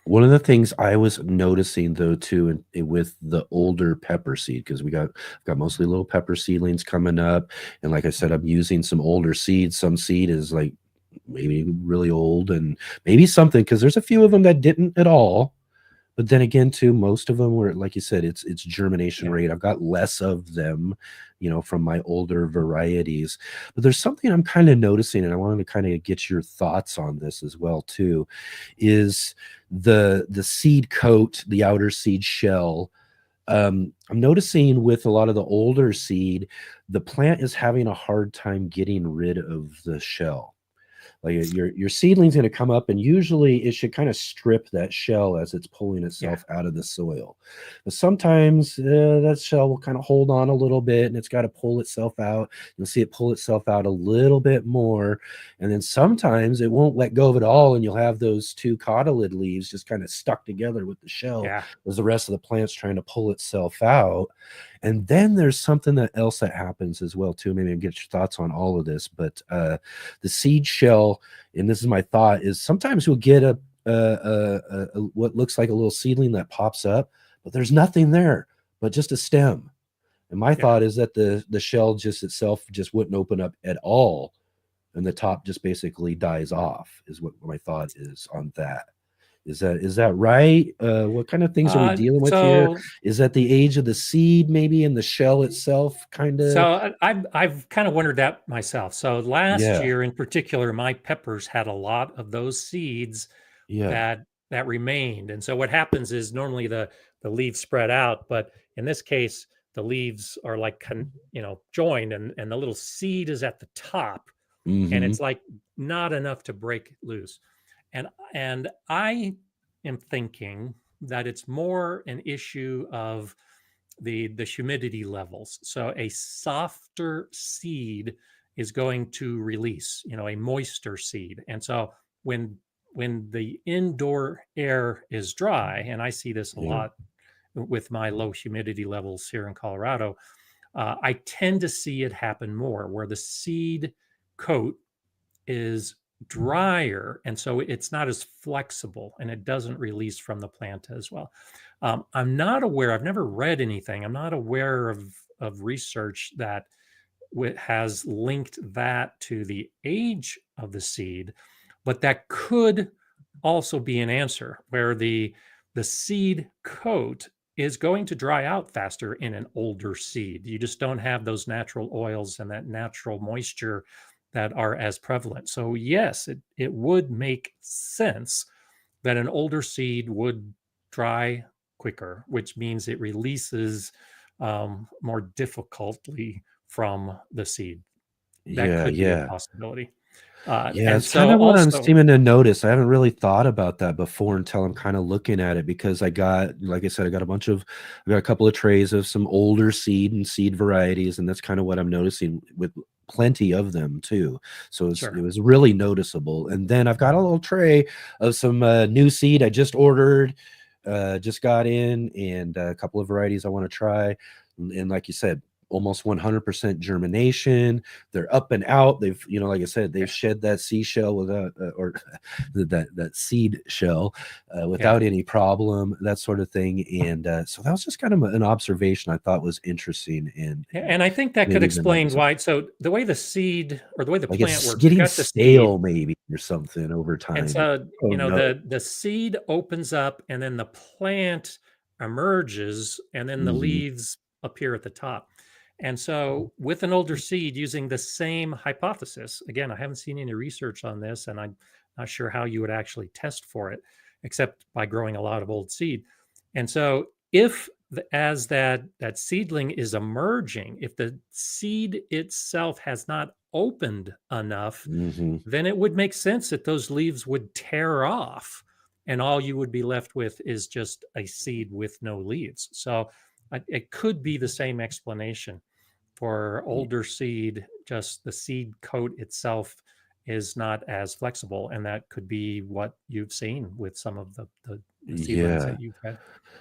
S2: one of the things I was noticing though too, with the older pepper seed, because got mostly little pepper seedlings coming up, and like I said, I'm using some older seeds. Some seed is like maybe really old, and maybe something, because there's a few of them that didn't at all. But then again, too, most of them were, like you said, it's germination
S4: Yeah.
S2: rate. I've got less of them, from my older varieties. But there's something I'm kind of noticing, and I wanted to kind of get your thoughts on this as well, too, is the seed coat, the outer seed shell. I'm noticing with a lot of the older seed, the plant is having a hard time getting rid of the shell. Like your seedling's going to come up, and usually it should kind of strip that shell as it's pulling
S4: Yeah.
S2: itself out of the soil. But sometimes that shell will kind of hold on a little bit, and it's got to pull itself out. You'll see it pull itself out a little bit more, and then sometimes it won't let go of it all, and you'll have those two cotyledon leaves just kind of stuck together with the shell
S4: Yeah.
S2: as the rest of the plant's trying to pull itself out. And then there's something else that happens as well too. Maybe I'll get your thoughts on all of this, but the seed shell, and this is my thought, is sometimes we'll get a what looks like a little seedling that pops up, but there's nothing there but just a stem. And my
S4: Yeah.
S2: thought is that the shell just itself just wouldn't open up at all, and the top just basically dies off, is what my thought is on that. Is that right? What kind of things are we dealing with here?
S4: So
S2: Is that the age of the seed, maybe, and the shell itself, kind of?
S4: so I've kind of wondered that myself. So last
S2: Yeah,
S4: year in particular, my peppers had a lot of those seeds
S2: yeah,
S4: that remained. And so what happens is normally the leaves spread out, but in this case, the leaves are like joined, and the little seed is at the top, and
S2: mm-hmm,
S4: it's like not enough to break loose. And I am thinking that it's more an issue of the humidity levels. So a softer seed is going to release, a moister seed. And so when the indoor air is dry, and I see this a
S2: yeah,
S4: lot with my low humidity levels here in Colorado, I tend to see it happen more where the seed coat is drier, and so it's not as flexible and it doesn't release from the plant as well. I'm not aware, I've never read anything, I'm not aware of research that has linked that to the age of the seed, but that could also be an answer where the seed coat is going to dry out faster in an older seed. You just don't have those natural oils and that natural moisture that are as prevalent. So yes, it would make sense that an older seed would dry quicker, which means it releases more difficultly from the seed. That
S2: yeah,
S4: could be a
S2: yeah.
S4: possibility.
S2: Yeah,
S4: And
S2: it's kind
S4: so
S2: of what I'm
S4: also,
S2: seeming to notice. I haven't really thought about that before until I'm kind of looking at it, because like I said, I got a couple of trays of some older seed and seed varieties, and that's kind of what I'm noticing with plenty of them too. So it
S4: sure.
S2: was really noticeable. And then I've got a little tray of some new seed I just ordered, just got in, and a couple of varieties I want to try. And like you said, almost 100% germination. They're up and out. They've, like I said, they've shed that seashell without, or that seed shell without any problem, that sort of thing. And so that was just kind of an observation I thought was interesting.
S4: And I think that could explain why. So the way the seed or the way the
S2: like
S4: plant
S2: it's
S4: works,
S2: getting
S4: you've got the
S2: stale
S4: seed,
S2: maybe or something over time.
S4: and so
S2: no.
S4: the seed opens up, and then the plant emerges, and then the leaves appear at the top. And so with an older seed, using the same hypothesis, again, I haven't seen any research on this, and I'm not sure how you would actually test for it, except by growing a lot of old seed. And so if as that seedling is emerging, if the seed itself has not opened enough, then it would make sense that those leaves would tear off, and all you would be left with is just a seed with no leaves. So it could be the same explanation for older seed. Just the seed coat itself is not as flexible, and that could be what you've seen with some of the seedlings that you've had.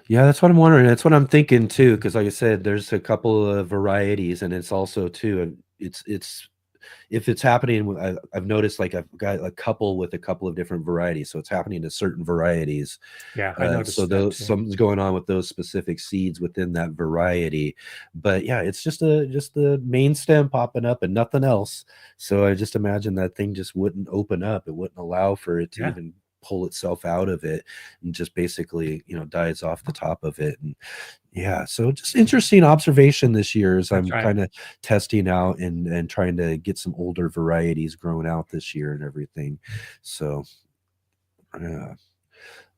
S2: Yeah, that's what I'm wondering. That's what I'm thinking too, because like I said, there's a couple of varieties, and it's also too, it's if it's happening, I've noticed like I've got a couple with a couple of different varieties, so it's happening to certain varieties.
S4: Yeah, I noticed
S2: so
S4: that
S2: something's going on with those specific seeds within that variety. But yeah, it's just the main stem popping up and nothing else. So I just imagine that thing just wouldn't open up. It wouldn't allow for it to even pull itself out of it, and just basically dies off the top of it. And yeah, so just interesting observation this year as I'm kind of testing out and trying to get some older varieties grown out this year and everything. So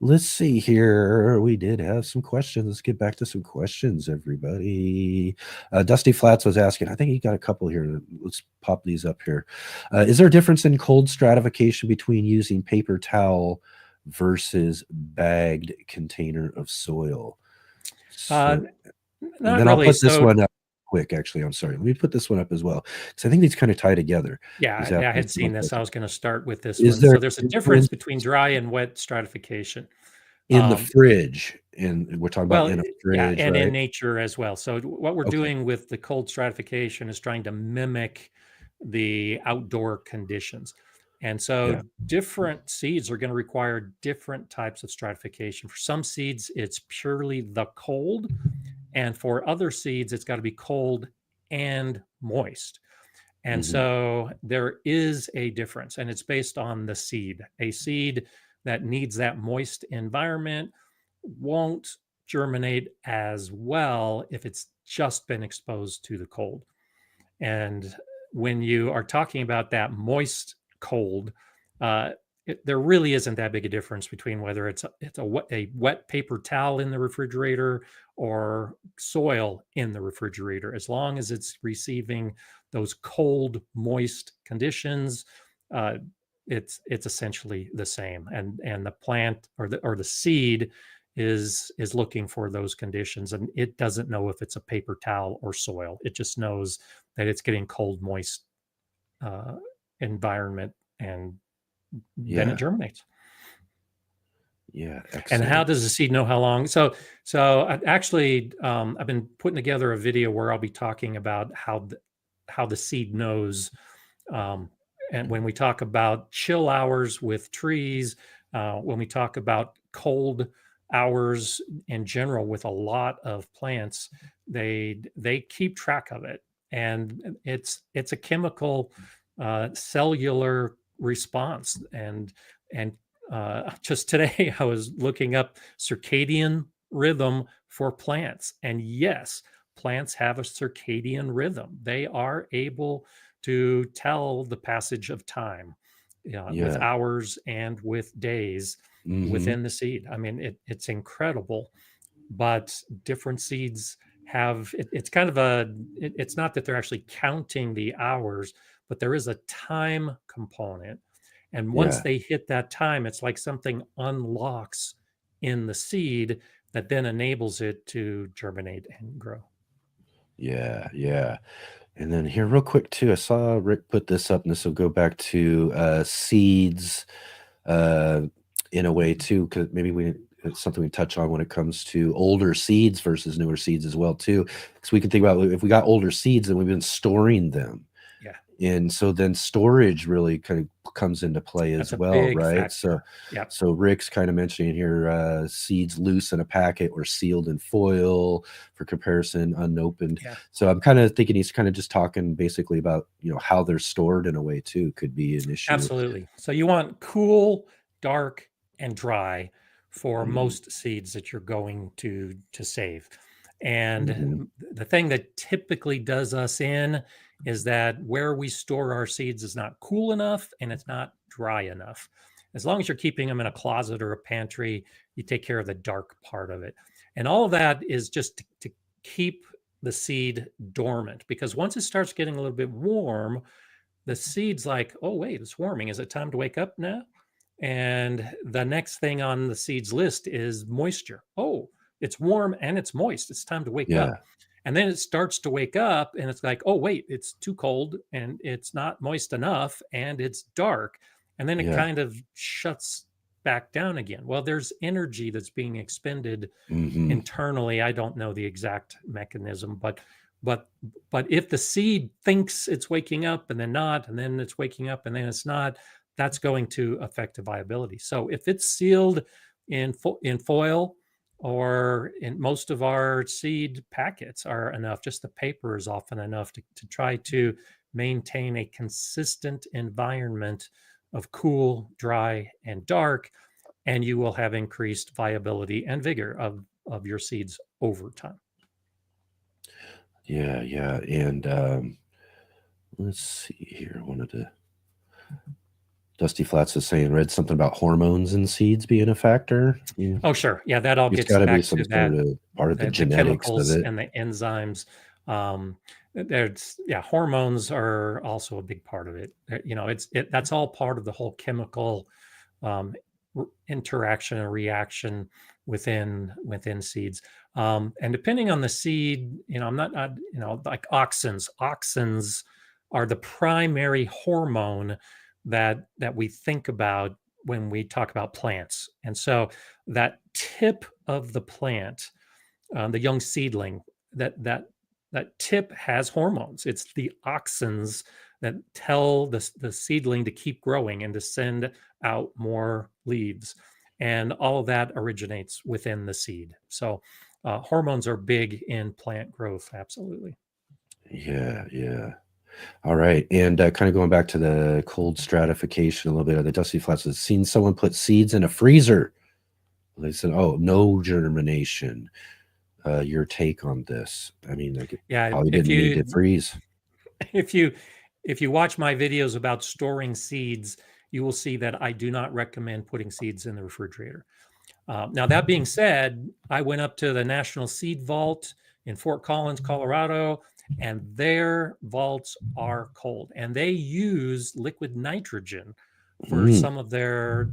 S2: let's see here. We did have some questions. Let's get back to some questions, everybody. Dusty Flats was asking, I think he got a couple here. Let's pop these up here. Is there a difference in cold stratification between using paper towel versus bagged container of soil?
S4: Not
S2: then
S4: really.
S2: I'll put this one up quick. Actually, I'm sorry. Let me put this one up as well, because I think these kind of tie together.
S4: Yeah, I had seen this. I was going to start with this
S2: one.
S4: So there's a difference between dry and wet stratification
S2: in the fridge, and we're talking about in a fridge,
S4: and in nature as well. So what we're doing with the cold stratification is trying to mimic the outdoor conditions. And so different seeds are going to require different types of stratification. For some seeds, it's purely the cold. And for other seeds, it's got to be cold and moist. And so there is a difference, and it's based on the seed. A seed that needs that moist environment won't germinate as well if it's just been exposed to the cold. And when you are talking about that moist cold, there really isn't that big a difference between whether it's a wet paper towel in the refrigerator or soil in the refrigerator. As long as it's receiving those cold, moist conditions, it's essentially the same. And the plant or the seed is looking for those conditions, and it doesn't know if it's a paper towel or soil. It just knows that it's getting cold, moist environment, and then it germinates.
S2: Yeah. Excellent.
S4: And how does the seed know how long? So actually, I've been putting together a video where I'll be talking about how the seed knows. And when we talk about chill hours with trees, when we talk about cold hours in general with a lot of plants, they keep track of it, and it's a chemical cellular response. And just today I was looking up circadian rhythm for plants, and yes, plants have a circadian rhythm. They are able to tell the passage of time with hours and with days within the seed. I mean, it's incredible. But different seeds have it's kind of it's not that they're actually counting the hours, but there is a time component. And once they hit that time, it's like something unlocks in the seed that then enables it to germinate and grow.
S2: Yeah. And then here real quick too, I saw Rick put this up, and this will go back to seeds in a way too, because maybe it's something we touch on when it comes to older seeds versus newer seeds as well too, because we can think about if we got older seeds and we've been storing them.
S4: Yeah.
S2: And so then storage really kind of comes into play
S4: That's
S2: as
S4: a
S2: well,
S4: big
S2: right?
S4: factor. Yeah.
S2: So Rick's kind of mentioning here, seeds loose in a packet or sealed in foil for comparison, unopened.
S4: Yeah.
S2: So I'm kind of thinking he's kind of just talking basically about, how they're stored in a way too could be an issue.
S4: Absolutely. So you want cool, dark, and dry for most seeds that you're going to save. And the thing that typically does us in is that where we store our seeds is not cool enough and it's not dry enough. As long as you're keeping them in a closet or a pantry, you take care of the dark part of it. And all of that is just to keep the seed dormant, because once it starts getting a little bit warm, the seed's like, oh, wait, it's warming. Is it time to wake up now? And the next thing on the seeds list is moisture. Oh, it's warm and it's moist. It's time to wake up. And then it starts to wake up and it's like, oh, wait, it's too cold and it's not moist enough and it's dark. And then it kind of shuts back down again. Well, there's energy that's being expended internally. I don't know the exact mechanism, but if the seed thinks it's waking up and then not, and then it's waking up and then it's not, that's going to affect the viability. So if it's sealed in foil, or in most of our seed packets are enough, just the paper is often enough to try to maintain a consistent environment of cool, dry, and dark, and you will have increased viability and vigor of your seeds over time.
S2: Yeah. And let's see here. Dusty Flats is saying, read something about hormones in seeds being a factor.
S4: Oh, sure. Yeah, that all
S2: There's
S4: gets
S2: gotta be
S4: back
S2: some
S4: to
S2: sort
S4: that.
S2: of part of the
S4: The
S2: genetics of
S4: chemicals
S2: it.
S4: and the enzymes. Hormones are also a big part of it. That's all part of the whole chemical interaction and reaction within seeds. And depending on the seed, I'm not like auxins. Auxins are the primary hormone that we think about when we talk about plants. And so that tip of the plant, the young seedling, that tip has hormones. It's the auxins that tell the seedling to keep growing and to send out more leaves. And all of that originates within the seed. So hormones are big in plant growth. Absolutely.
S2: Yeah. All right. And kind of going back to the cold stratification a little bit of the Dusty Flats, I've seen someone put seeds in a freezer. They said, oh, no germination. Your take on this? I mean, probably didn't need to freeze.
S4: If you watch my videos about storing seeds, you will see that I do not recommend putting seeds in the refrigerator. Now, that being said, I went up to the National Seed Vault in Fort Collins, Colorado, and their vaults are cold, and they use liquid nitrogen for some of their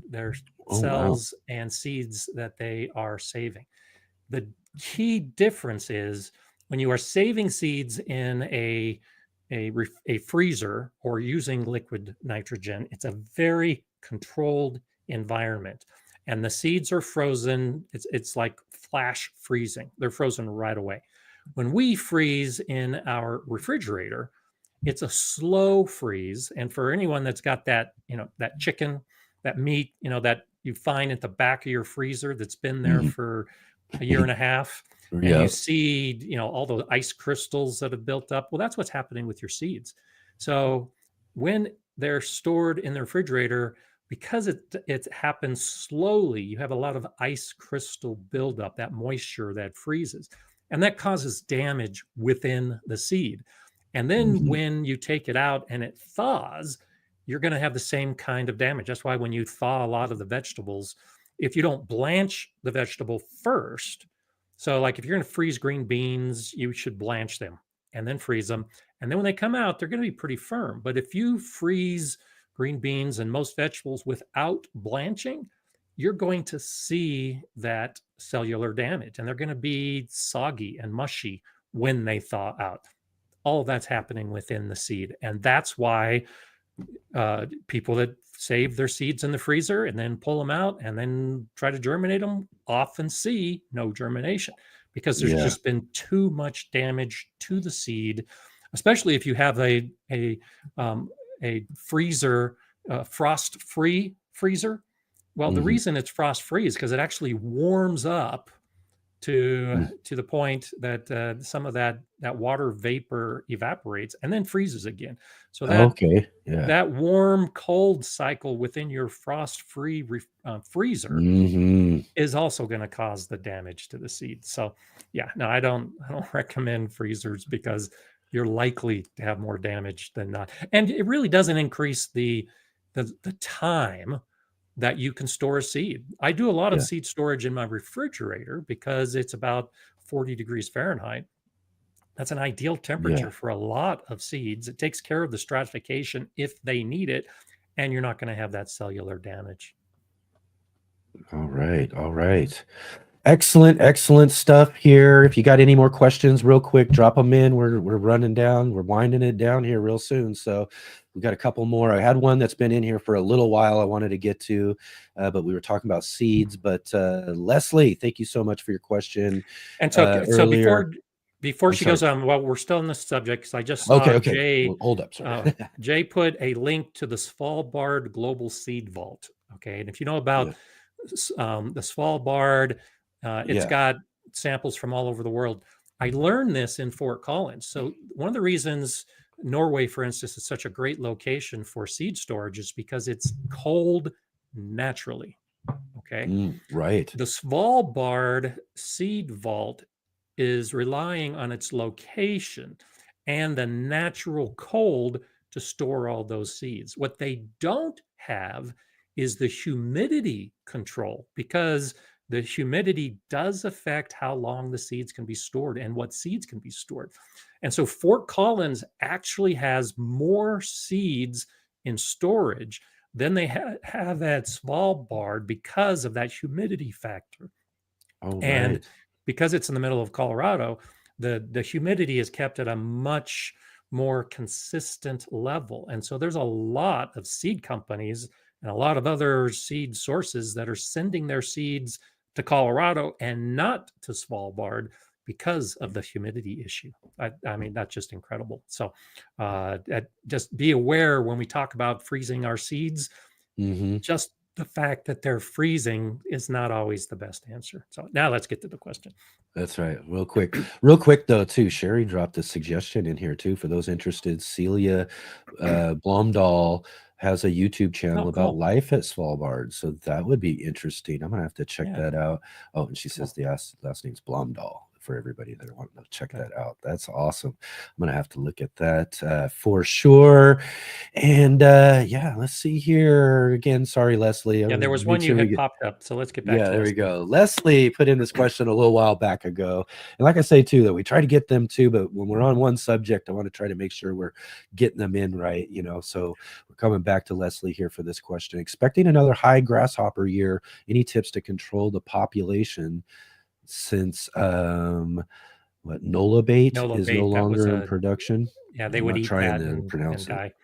S4: cells and seeds that they are saving. The key difference is when you are saving seeds in a freezer or using liquid nitrogen, it's a very controlled environment, and the seeds are frozen. It's like flash freezing. They're frozen right away. When we freeze in our refrigerator, it's a slow freeze. And for anyone that's got that, that chicken, that meat, that you find at the back of your freezer that's been there for a year and a half, and you see, all the ice crystals that have built up. Well, that's what's happening with your seeds. So when they're stored in the refrigerator, because it happens slowly, you have a lot of ice crystal buildup, that moisture that freezes, and that causes damage within the seed. And then when you take it out and it thaws, you're going to have the same kind of damage. That's why when you thaw a lot of the vegetables, if you don't blanch the vegetable first, so like if you're going to freeze green beans, you should blanch them and then freeze them. And then when they come out, they're going to be pretty firm. But if you freeze green beans and most vegetables without blanching, you're going to see that cellular damage, and they're going to be soggy and mushy when they thaw out. All of that's happening within the seed. And that's why People that save their seeds in the freezer and then pull them out and then try to germinate them often see no germination because there's
S2: Yeah.
S4: just been too much damage to the seed, especially if you have a freezer, frost-free freezer. Well, the
S2: Mhm.
S4: reason it's frost-free is because it actually warms up
S2: Mm.
S4: to the point that some of that water vapor evaporates and then freezes again. So
S2: Okay. Yeah.
S4: that warm cold cycle within your frost-free freezer
S2: Mhm.
S4: is also going to cause the damage to the seed. So, yeah, no, I don't recommend freezers because you're likely to have more damage than not, and it really doesn't increase the time that you can store a seed. I do a lot of
S2: Yeah.
S4: seed storage in my refrigerator because it's about 40 degrees Fahrenheit. That's an ideal
S2: Yeah.
S4: temperature for a lot of seeds. It takes care of the stratification if they need it, and you're not going to have that cellular damage.
S2: All right. All right. Excellent, excellent stuff here. If you got any more questions, real quick, drop them in. We're running down. We're winding it down here real soon. So we got a couple more. I had one that's been in here for a little while. I wanted to get to, but we were talking about seeds. But Leslie, thank you so much for your question
S4: And so
S2: earlier.
S4: before
S2: I'm
S4: she
S2: sorry.
S4: goes on, well, we're still on this subject because I just
S2: Okay,
S4: saw
S2: okay. Well, hold up. Sorry.
S4: Jay put a link to the Svalbard Global Seed Vault. Okay, and if you know about
S2: Yeah,
S4: the Svalbard, it's
S2: yeah.
S4: got samples from all over the world. I learned this in Fort Collins. So one of the reasons Norway, for instance, is such a great location for seed storage is because it's cold naturally. Okay.
S2: Right.
S4: The Svalbard seed vault is relying on its location and the natural cold to store all those seeds. What they don't have is the humidity control because the humidity does affect how long the seeds can be stored and what seeds can be stored. And so Fort Collins actually has more seeds in storage than they have at Svalbard because of that humidity factor.
S2: All
S4: And
S2: right.
S4: because it's in the middle of Colorado, the humidity is kept at a much more consistent level. And so there's a lot of seed companies and a lot of other seed sources that are sending their seeds to Colorado and not to Svalbard because of the humidity issue. I mean, that's just incredible. So just be aware when we talk about freezing our seeds,
S2: Mm-hmm.
S4: just the fact that they're freezing is not always the best answer. So now let's get to the question.
S2: That's right. Real quick though, too. Sherry dropped a suggestion in here too for those interested. Celia Blomdahl has a YouTube
S4: Oh,
S2: channel about
S4: cool.
S2: life at Svalbard, so that would be interesting. I'm gonna have to check
S4: Yeah.
S2: that out. Oh, and she
S4: Cool.
S2: says the last name's Blomdahl for everybody that want to check
S4: Okay.
S2: that out. That's awesome. I'm gonna have to look at that for sure. And yeah, let's see here again. Sorry, Leslie.
S4: Yeah, there was
S2: Make
S4: one you
S2: sure we
S4: had
S2: get.
S4: popped up. So let's get back
S2: Yeah,
S4: to
S2: there we
S4: Leslie.
S2: go. Leslie put in this question a little while back ago. And like I say, too, that we try to get them too, but when we're on one subject, I want to try to make sure we're getting them in right, So we're coming back to Leslie here for this question. Expecting another high grasshopper year. Any tips to control the population since what Nola bait
S4: Nola
S2: is no
S4: bait, that was
S2: longer in
S4: a,
S2: production?
S4: yeah, they
S2: I'm
S4: would
S2: not
S4: eat
S2: trying
S4: that
S2: to
S4: and
S2: pronounce it.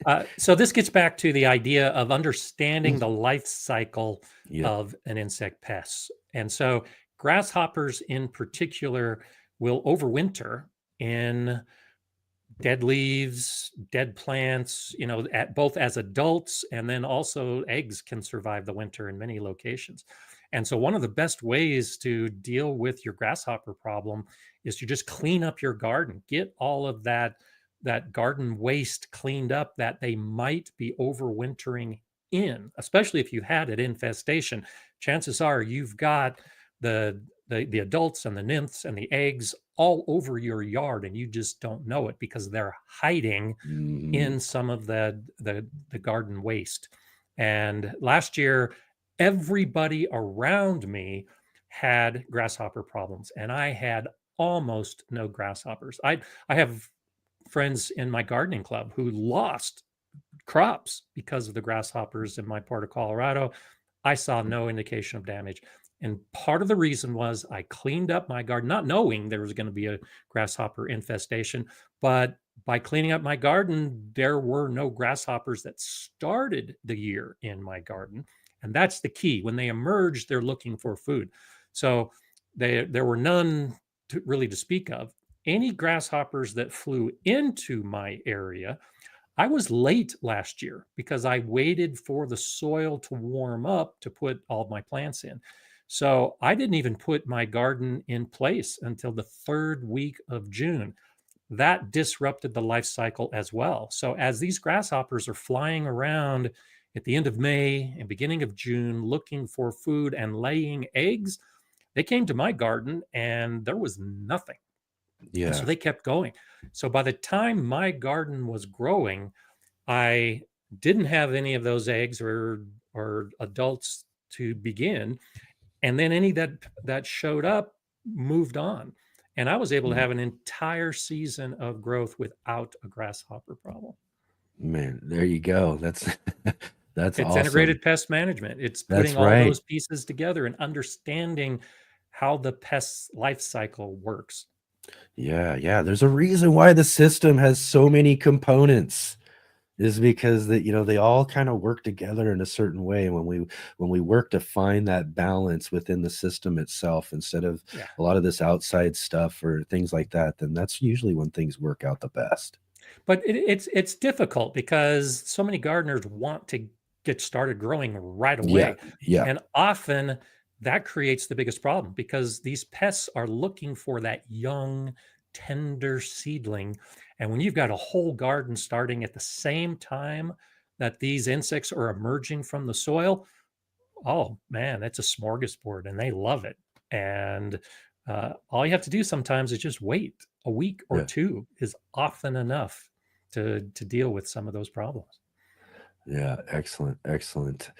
S4: die. So this gets back to the idea of understanding the life cycle
S2: Yeah.
S4: of an insect pest. And so grasshoppers in particular will overwinter in dead leaves, dead plants, at both as adults and then also eggs can survive the winter in many locations. And so one of the best ways to deal with your grasshopper problem is to just clean up your garden, get all of that garden waste cleaned up that they might be overwintering in, especially if you had an infestation. Chances are you've got the adults and the nymphs and the eggs all over your yard and you just don't know it because they're hiding
S2: Mhm.
S4: in some of the garden waste. And last year everybody around me had grasshopper problems and I had almost no grasshoppers. I have friends in my gardening club who lost crops because of the grasshoppers in my part of Colorado. I saw no indication of damage. And part of the reason was I cleaned up my garden, not knowing there was going to be a grasshopper infestation, but by cleaning up my garden, there were no grasshoppers that started the year in my garden. And that's the key. When they emerge, they're looking for food. So there were none really to speak of. Any grasshoppers that flew into my area, I was late last year because I waited for the soil to warm up to put all my plants in. So I didn't even put my garden in place until the third week of June. That disrupted the life cycle as well. So as these grasshoppers are flying around at the end of May and beginning of June looking for food and laying eggs, they came to my garden and there was nothing. And so
S2: Yeah.
S4: they kept going. So by the time my garden was growing, I didn't have any of those eggs or adults to begin, and then any that showed up moved on, and I was able to
S2: Mm,
S4: have an entire season of growth without a grasshopper problem.
S2: man, there you go. That's that's
S4: It's
S2: awesome.
S4: integrated pest management. It's
S2: That's
S4: putting all
S2: right.
S4: those pieces together and understanding how the pest's life cycle works.
S2: Yeah, yeah. There's a reason why the system has so many components. Is because that, they all kind of work together in a certain way. When we work to find that balance within the system itself instead of
S4: Yeah.
S2: a lot of this outside stuff or things like that, then that's usually when things work out the best.
S4: But it's difficult because so many gardeners want to get started growing right
S2: Yeah,
S4: away.
S2: yeah,
S4: And often that creates the biggest problem because these pests are looking for that young, tender seedling. And when you've got a whole garden starting at the same time that these insects are emerging from the soil, oh man, that's a smorgasbord and they love it. And all you have to do sometimes is just wait. A week or
S2: yeah,
S4: two is often enough to deal with some of those problems.
S2: yeah. Excellent, excellent.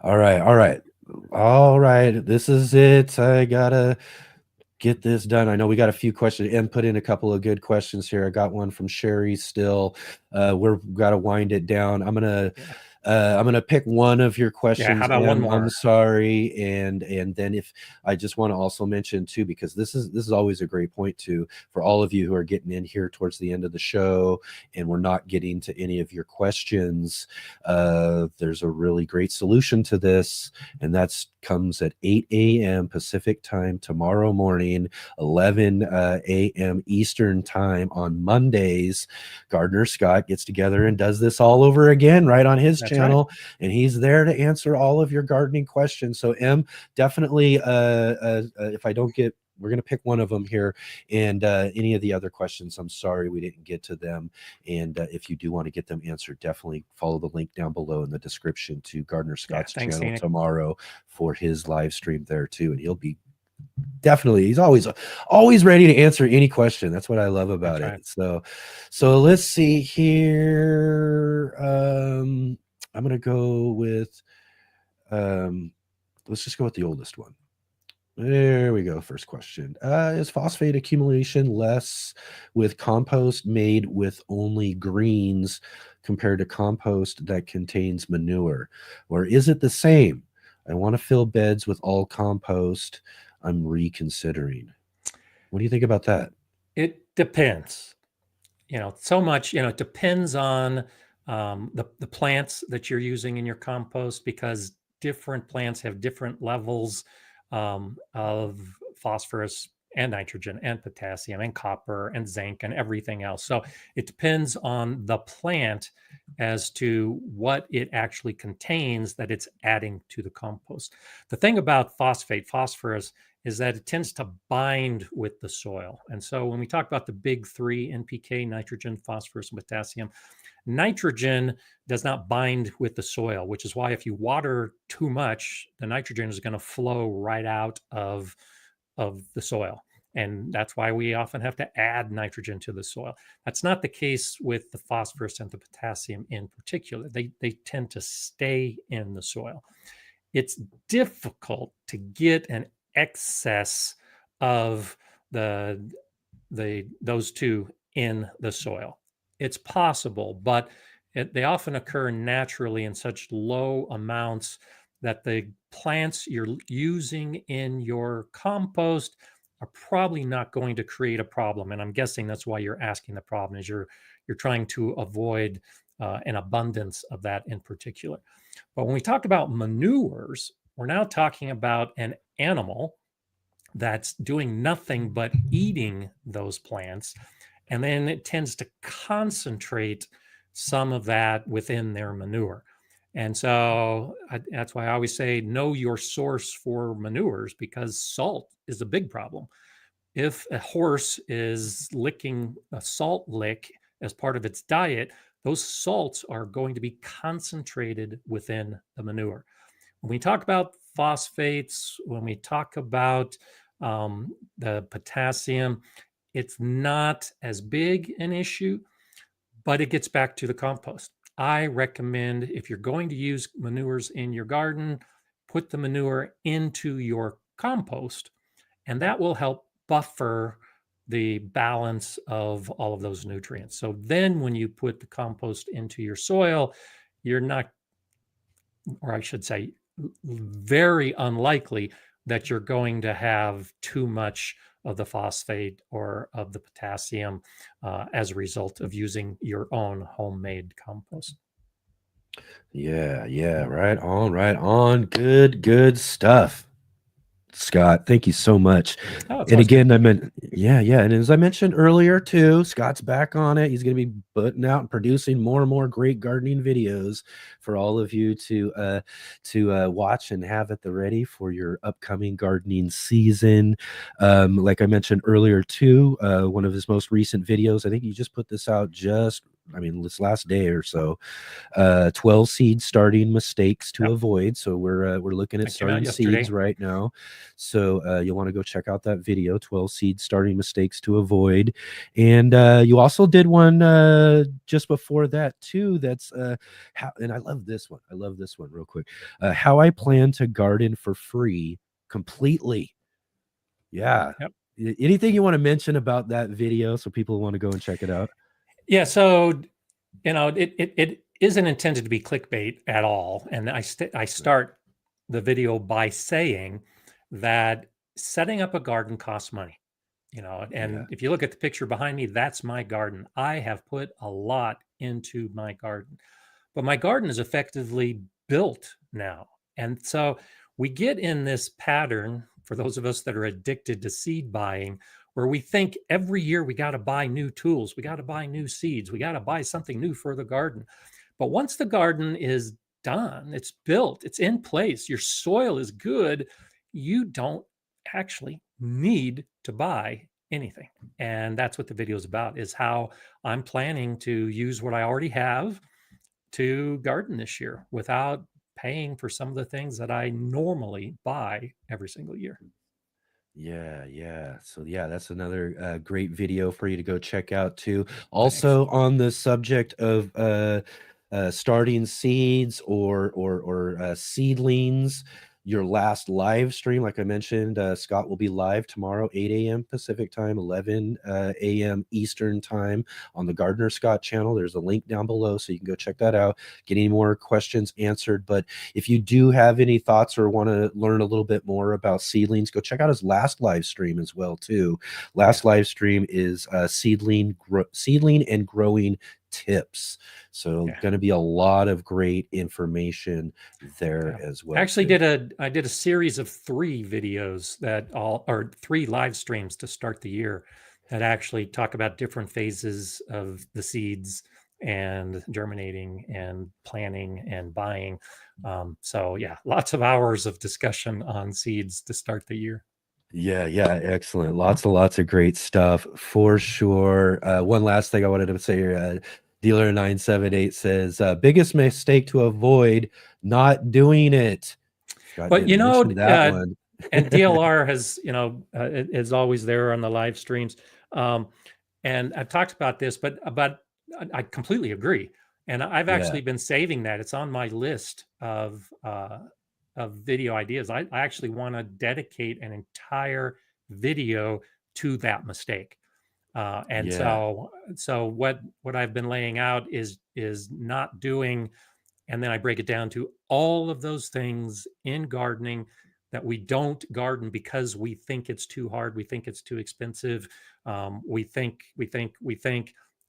S2: All right, all right, all right. This is it. I gotta get this done. I know we got a few questions and put in a couple of good questions here. I got one from Sherry still. We're got to wind it down.
S4: Yeah.
S2: I'm gonna pick one of your
S4: Yeah. How
S2: questions,
S4: about one
S2: Em. I'm
S4: more?
S2: sorry, and then if I just want to also mention too, because this is always a great point too for all of you who are getting in here towards the end of the show, and we're not getting to any of your questions. There's a really great solution to this, and that's comes at 8 a.m. Pacific time tomorrow morning, 11 a.m. Eastern time on Mondays. Gardener Scott gets together and does this all over again right on his
S4: That's right.
S2: channel, and he's there to answer all of your gardening questions. So definitely if I don't get, we're going to pick one of them here, and any of the other questions, I'm sorry we didn't get to them. And if you do want to get them answered, definitely follow the link down below in the description to Gardener
S4: Yeah.
S2: Scott's
S4: Thanks,
S2: channel
S4: Enoch.
S2: tomorrow for his live stream there too, and he'll be definitely, he's always ready to answer any question. That's what I love about
S4: That's
S2: it.
S4: right.
S2: So let's see here. I'm gonna go with let's just go with the oldest one. There we go. First question. Is phosphate accumulation less with compost made with only greens compared to compost that contains manure? Or is it the same? I want to fill beds with all compost. I'm reconsidering. What do you think about that?
S4: It depends. So much. It depends on the plants that you're using in your compost because different plants have different levels of phosphorus and nitrogen and potassium and copper and zinc and everything else. So it depends on the plant as to what it actually contains that it's adding to the compost. The thing about phosphorus, is that it tends to bind with the soil. And so when we talk about the big three NPK, nitrogen, phosphorus, and potassium, nitrogen does not bind with the soil, which is why if you water too much, the nitrogen is going to flow right out of the soil. And that's why we often have to add nitrogen to the soil. That's not the case with the phosphorus and the potassium in particular. They tend to stay in the soil. It's difficult to get an excess of those two in the soil. It's possible, but they often occur naturally in such low amounts that the plants you're using in your compost are probably not going to create a problem. And I'm guessing that's why you're asking the problem, is you're trying to avoid an abundance of that in particular. But when we talk about manures, we're now talking about an animal that's doing nothing but eating those plants. And then it tends to concentrate some of that within their manure. And so that's why I always say know your source for manures, because salt is a big problem. If a horse is licking a salt lick as part of its diet, those salts are going to be concentrated within the manure. When we talk about phosphates, when we talk about the potassium, it's not as big an issue, but it gets back to the compost. I recommend, if you're going to use manures in your garden, put the manure into your compost, and that will help buffer the balance of all of those nutrients. So then when you put the compost into your soil, you're not, or I should say, very unlikely that you're going to have too much of the phosphate or of the potassium as a result of using your own homemade compost.
S2: Yeah, right on, right on. Good stuff. Scott, thank you so much.
S4: Oh, it's
S2: And
S4: always
S2: again,
S4: good.
S2: I meant, yeah. And as I mentioned earlier too, Scott's back on it. He's going to be putting out and producing more and more great gardening videos for all of you to watch and have at the ready for your upcoming gardening season. Like I mentioned earlier too, one of his most recent videos, I think he just put this out this last day or so, 12 seed starting mistakes to
S4: Yep.
S2: avoid. So we're looking at
S4: That came out
S2: starting
S4: yesterday.
S2: seeds right now. So you'll want to go check out that video, 12 seed starting mistakes to avoid. And you also did one just before that too. That's and I love this one. I love this one real quick. How I plan to garden for free completely. Yeah.
S4: Yep.
S2: Anything you want to mention about that video so people want to go and check it out?
S4: Yeah. So, it isn't intended to be clickbait at all. And I start the video by saying that setting up a garden costs money, and
S2: Yeah.
S4: if you look at the picture behind me, that's my garden. I have put a lot into my garden, but my garden is effectively built now. And so we get in this pattern, for those of us that are addicted to seed buying, where we think every year we got to buy new tools, we got to buy new seeds, we got to buy something new for the garden. But once the garden is done, it's built, it's in place, your soil is good, you don't actually need to buy anything. And that's what the video is about, is how I'm planning to use what I already have to garden this year without paying for some of the things that I normally buy every single year.
S2: Yeah. So yeah, that's another great video for you to go check out too. Also on the subject of starting seeds or seedlings, your last live stream, like I mentioned, Scott will be live tomorrow, 8 a.m. Pacific time, 11 a.m. Eastern time on the Gardener Scott channel. There's a link down below, so you can go check that out, get any more questions answered. But if you do have any thoughts or want to learn a little bit more about seedlings, go check out his last live stream as well too. Last live stream is seedling and growing tips. So going to be a lot of great information there as well.
S4: I actually I did a series of 3 videos or 3 live streams to start the year that actually talk about different phases of the seeds and germinating and planning and buying. So yeah, lots of hours of discussion on seeds to start the year.
S2: Yeah, excellent. Lots of great stuff for sure. One last thing I wanted to say, Dealer 978 says, biggest mistake to avoid, not doing it. Scott
S4: But
S2: that one.
S4: and DLR has, is always there on the live streams. And I've talked about this, but I completely agree. And I've actually been saving that. It's on my list of video ideas. I actually want to dedicate an entire video to that mistake. So what I've been laying out is not doing, and then I break it down to all of those things in gardening that we don't garden because we think it's too hard, we think it's too expensive, we think,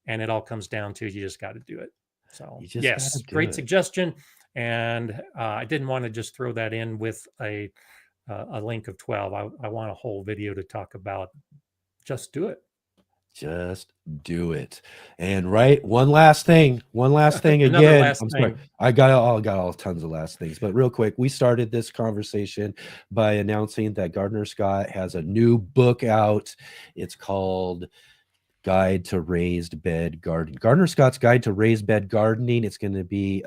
S4: and it all comes down to you just got to do it. So
S2: You just got to
S4: yes,
S2: do
S4: great
S2: it.
S4: suggestion, and I didn't want to just throw that in with a link of 12. I want a whole video to talk about just do it.
S2: Just do it. And one last thing
S4: Another
S2: again.
S4: last
S2: I'm sorry.
S4: thing.
S2: I got all tons of last things, but real quick, we started this conversation by announcing that Gardner Scott has a new book out. It's called Guide to Raised Bed Gardening. Gardner Scott's Guide to Raised Bed Gardening. It's going to be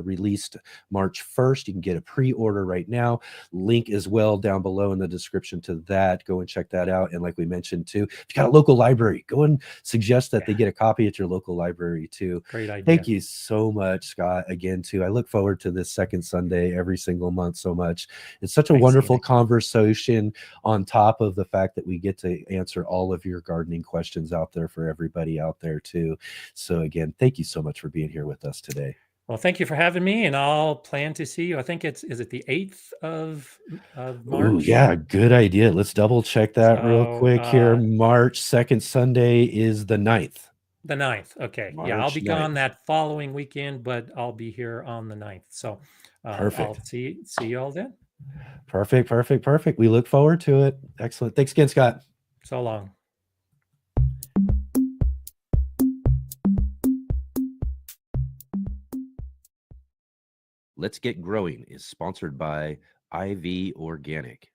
S2: released March 1st. You can get a pre-order right now. Link as well down below in the description to that. Go and check that out. And like we mentioned too, if you got a local library, go and suggest that they get a copy at your local library too.
S4: Great idea.
S2: Thank you so much, Scott, again too. I look forward to this second Sunday every single month so much. It's such a wonderful conversation on top of the fact that we get to answer all of your gardening questions out there for everybody out there too. So again, thank you so much for being here with us today.
S4: Well, thank you for having me, and I'll plan to see you. I think is it the 8th of March?
S2: Oh yeah, good idea. Let's double check that real quick here. March 2nd Sunday is the 9th.
S4: The 9th. Okay.
S2: March
S4: yeah, I'll be
S2: 9th.
S4: gone that following weekend, but I'll be here on the 9th. So
S2: perfect.
S4: I'll see you all then.
S2: Perfect. We look forward to it. Excellent. Thanks again, Scott.
S4: So long.
S2: Let's Get Growing is sponsored by IV Organic.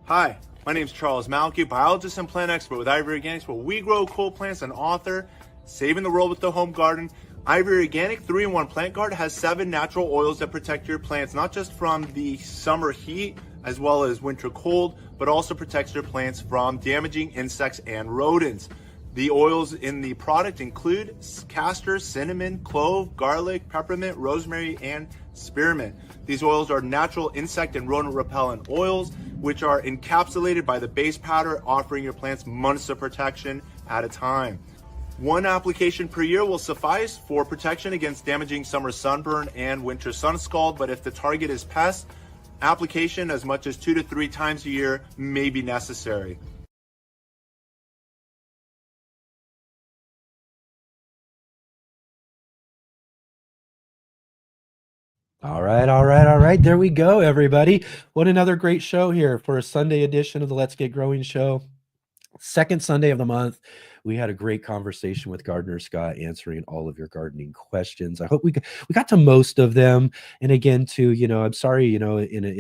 S5: Hi, my name is Charles Malky, biologist and plant expert with IV Organics, where we grow cool plants and author Saving the World with the Home Garden. IV Organic 3-in-1 Plant Guard has 7 natural oils that protect your plants, not just from the summer heat as well as winter cold, but also protects your plants from damaging insects and rodents. The oils in the product include castor, cinnamon, clove, garlic, peppermint, rosemary, and spearmint. These oils are natural insect and rodent repellent oils, which are encapsulated by the base powder, offering your plants months of protection at a time. 1 application per year will suffice for protection against damaging summer sunburn and winter sun scald, but if the target is pests, application as much as 2 to 3 times a year may be necessary.
S2: All right. There we go, everybody. What another great show here for a Sunday edition of the Let's Get Growing show. Second Sunday of the month. We had a great conversation with Gardner Scott answering all of your gardening questions. I hope we got to most of them. And again, too, I'm sorry, in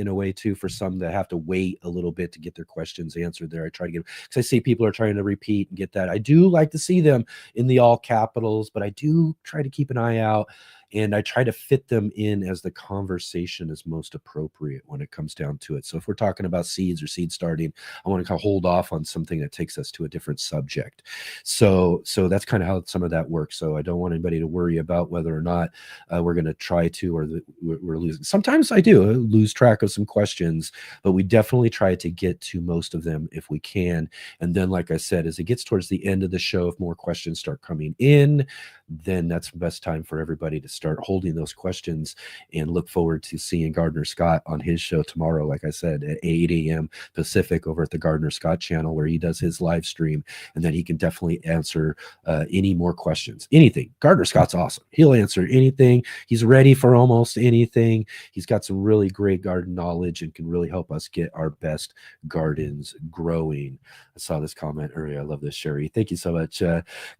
S2: a way too, for some that have to wait a little bit to get their questions answered there. I try to get, because I see people are trying to repeat and get that. I do like to see them in the all capitals, but I do try to keep an eye out. And I try to fit them in as the conversation is most appropriate when it comes down to it. So if we're talking about seeds or seed starting, I want to kind of hold off on something that takes us to a different subject. So that's kind of how some of that works. So I don't want anybody to worry about whether or not we're going to try to, or we're losing. Sometimes I do lose track of some questions, but we definitely try to get to most of them if we can. And then, like I said, as it gets towards the end of the show, if more questions start coming in, then that's the best time for everybody to start holding those questions, and look forward to seeing Gardner Scott on his show tomorrow, like I said, at 8 a.m. Pacific over at the Gardner Scott channel, where he does his live stream, and then he can definitely answer any more questions, anything. Gardner Scott's awesome. He'll answer anything. He's ready for almost anything. He's got some really great garden knowledge and can really help us get our best gardens growing. I saw this comment earlier. I love this, Sherry. Thank you so much.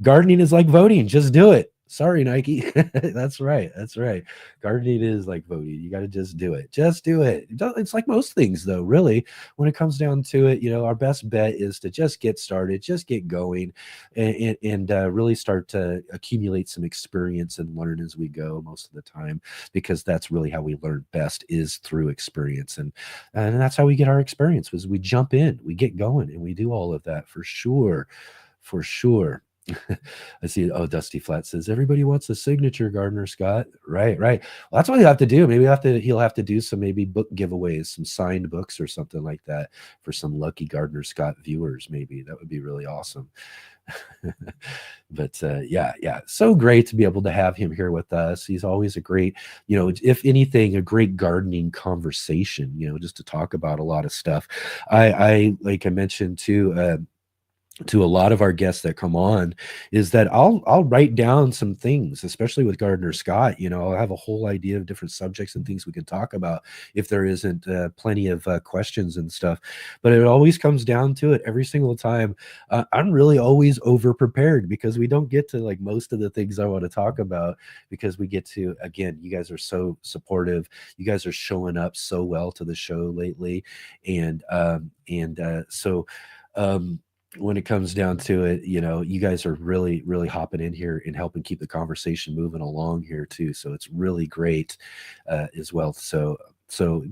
S2: Gardening is like voting. Just do it. Sorry, Nike. That's right. Gardening is like voting. You got to just do it. Just do it. It's like most things, though, really. When it comes down to it, our best bet is to just get started, just get going, and really start to accumulate some experience and learn as we go most of the time, because that's really how we learn best, is through experience. And that's how we get our experience, was we jump in, we get going, and we do all of that for sure. I see. Oh, Dusty Flat says everybody wants a signature, Gardner Scott. Right, right. Well, that's what he'll have to do. Maybe he'll have to do some maybe book giveaways, some signed books or something like that for some lucky Gardner Scott viewers. Maybe that would be really awesome. But yeah, so great to be able to have him here with us. He's always a great, if anything, a great gardening conversation, just to talk about a lot of stuff. I like I mentioned too, to a lot of our guests that come on, is that I'll write down some things, especially with Gardner Scott. I'll have a whole idea of different subjects and things we can talk about if there isn't plenty of questions and stuff. But it always comes down to it every single time. I'm really always over prepared because we don't get to like most of the things I want to talk about, because we get to, again, you guys are so supportive. You guys are showing up so well to the show lately. And so when it comes down to it, you guys are really, really hopping in here and helping keep the conversation moving along here too. So it's really great as well. So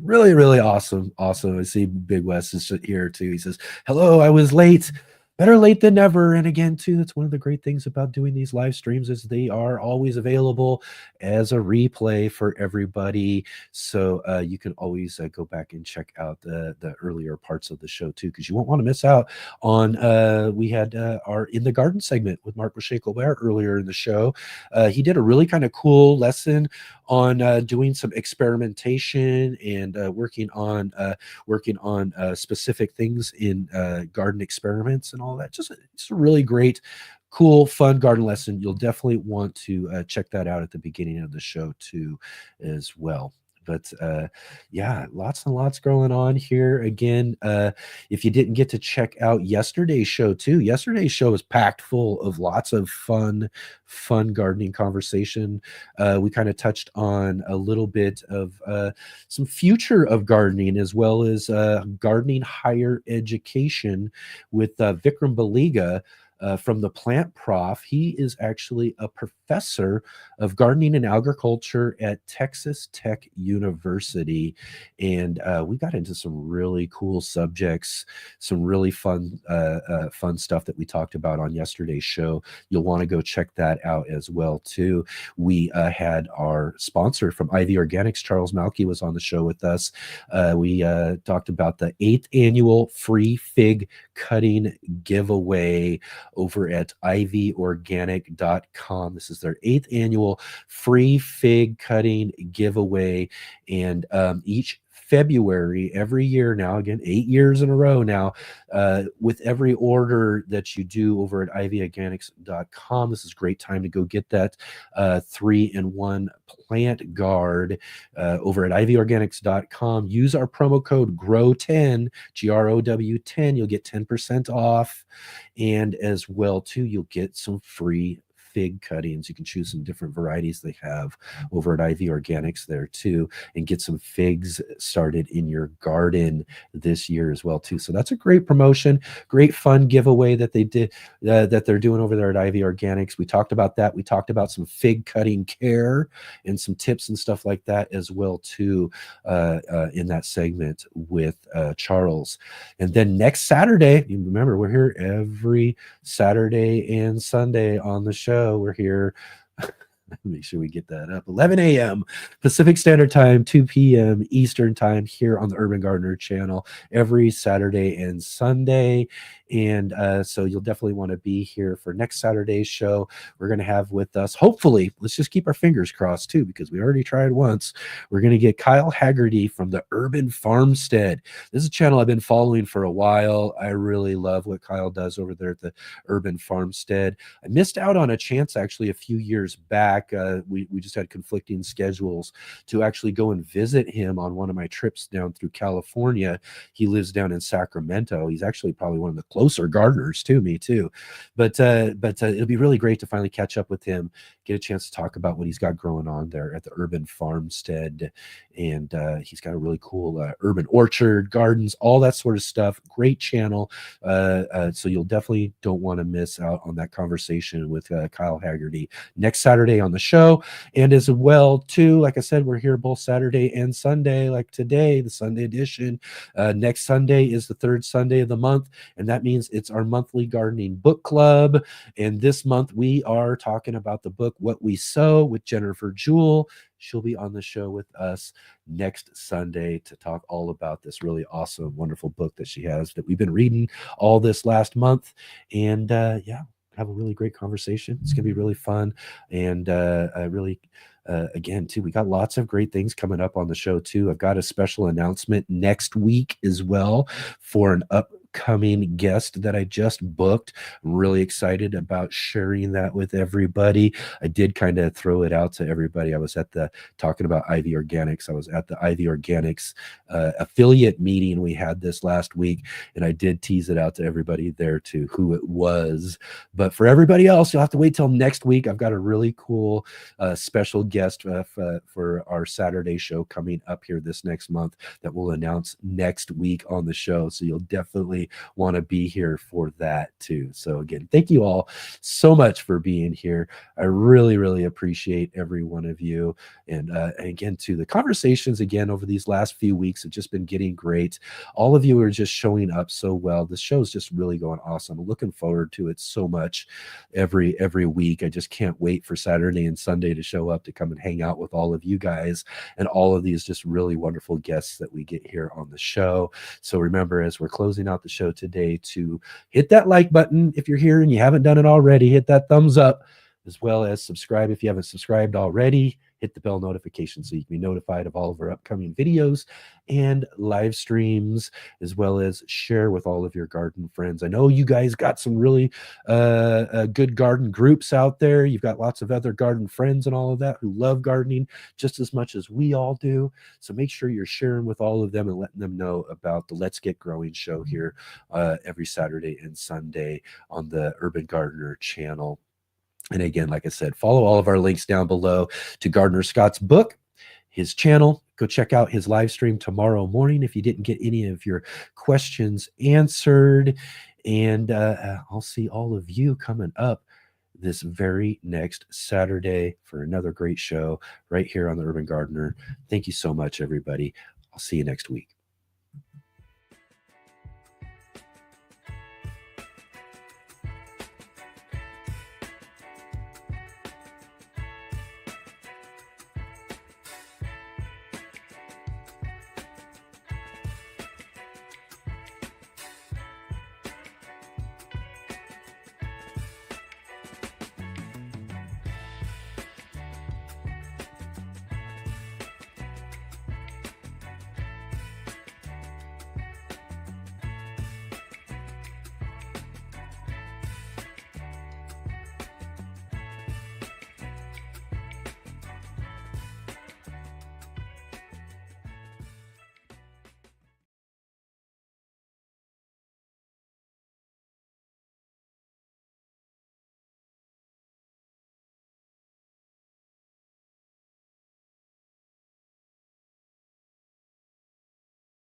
S2: really, really awesome. I see Big West is here too. He says, hello, I was late. Better late than never. And again, too, that's one of the great things about doing these live streams is they are always available as a replay for everybody. So you can always go back and check out the earlier parts of the show too, because you won't want to miss out on, we had our In the Garden segment with Mark Boucher-Colbert earlier in the show. He did a really kind of cool lesson on doing some experimentation and working on specific things in garden experiments and all that. Just a really great, cool, fun garden lesson. You'll definitely want to check that out at the beginning of the show too as well. But yeah, lots and lots going on here. Again, if you didn't get to check out yesterday's show too, yesterday's show was packed full of lots of fun gardening conversation. We kind of touched on a little bit of some future of gardening, as well as gardening higher education with Vikram Baliga. From the Plant Prof. He is actually a professor of gardening and agriculture at Texas Tech University. And we got into some really cool subjects, some really fun stuff that we talked about on yesterday's show. You'll want to go check that out as well, too. We had our sponsor from Ivy Organics, Charles Malky, was on the show with us. We talked about the 8th annual free fig cutting giveaway over at ivyorganic.com. This is their 8th annual free fig cutting giveaway. And each February every year now, again, 8 years in a row now, with every order that you do over at ivyorganics.com, this is a great time to go get that 3-in-1 plant guard over at ivyorganics.com. Use our promo code GROW10, GROW10. You'll get 10% off, and as well too, you'll get some free fig cuttings. You can choose some different varieties they have over at Ivy Organics there too, and get some figs started in your garden this year as well too. So that's a great promotion, great fun giveaway that they did, that they're doing over there at Ivy Organics. We talked about that. We talked about some fig cutting care and some tips and stuff like that as well too, in that segment with Charles. And then next Saturday, you remember we're here every Saturday and Sunday on the show. We're here. Make sure we get that up. 11 a.m. Pacific Standard Time, 2 p.m. Eastern Time here on the Urban Gardener channel every Saturday and Sunday. And so you'll definitely want to be here for next Saturday's show. We're going to have with us, hopefully, let's just keep our fingers crossed too, because we already tried once. We're going to get Kyle Haggerty from the Urban Farmstead. This is a channel I've been following for a while. I really love what Kyle does over there at the Urban Farmstead. I missed out on a chance actually a few years back. We just had conflicting schedules to actually go and visit him on one of my trips down through California. He lives down in Sacramento. He's actually probably one of the closer gardeners to me too, but it'll be really great to finally catch up with him, get a chance to talk about what he's got growing on there at the Urban Farmstead. And he's got a really cool urban orchard, gardens, all that sort of stuff. Great channel. So you'll definitely don't want to miss out on that conversation with Kyle Haggerty next Saturday on the show. And as well, too, like I said, we're here both Saturday and Sunday, like today, the Sunday edition. Next Sunday is the third Sunday of the month, and that means it's our monthly gardening book club. And this month we are talking about the book What We Sow with Jennifer Jewell. She'll be on the show with us next Sunday to talk all about this really awesome, wonderful book that she has that we've been reading all this last month. And yeah, have a really great conversation. It's going to be really fun. And again, too, we got lots of great things coming up on the show, too. I've got a special announcement next week as well for an upcoming guest that I just booked. I'm really excited about sharing that with everybody. I did kind of throw it out to everybody. I was at talking about Ivy Organics. I was at the Ivy Organics affiliate meeting we had this last week, and I did tease it out to everybody there too, who it was. But for everybody else, you'll have to wait till next week. I've got a really cool special guest for our Saturday show coming up here this next month that we'll announce next week on the show. So you'll definitely want to be here for that too. So again, thank you all so much for being here. I really, really appreciate every one of you. And again, too, the conversations again over these last few weeks have just been getting great. All of you are just showing up so well. The show's just really going awesome. I'm looking forward to it so much every week. I just can't wait for Saturday and Sunday to show up to come and hang out with all of you guys and all of these just really wonderful guests that we get here on the show. So remember, as we're closing out the show today, to hit that like button if you're here and you haven't done it already. Hit that thumbs up, as well as subscribe if you haven't subscribed already. Hit the bell notification so you can be notified of all of our upcoming videos and live streams, as well as share with all of your garden friends. I know you guys got some really good garden groups out there. You've got lots of other garden friends and all of that who love gardening just as much as we all do. So make sure you're sharing with all of them and letting them know about the Let's Get Growing show here every Saturday and Sunday on the Urban Gardener channel. And again, like I said, follow all of our links down below to Gardener Scott's book, his channel. Go check out his live stream tomorrow morning if you didn't get any of your questions answered. And I'll see all of you coming up this very next Saturday for another great show right here on the Urban Gardener. Thank you so much, everybody. I'll see you next week.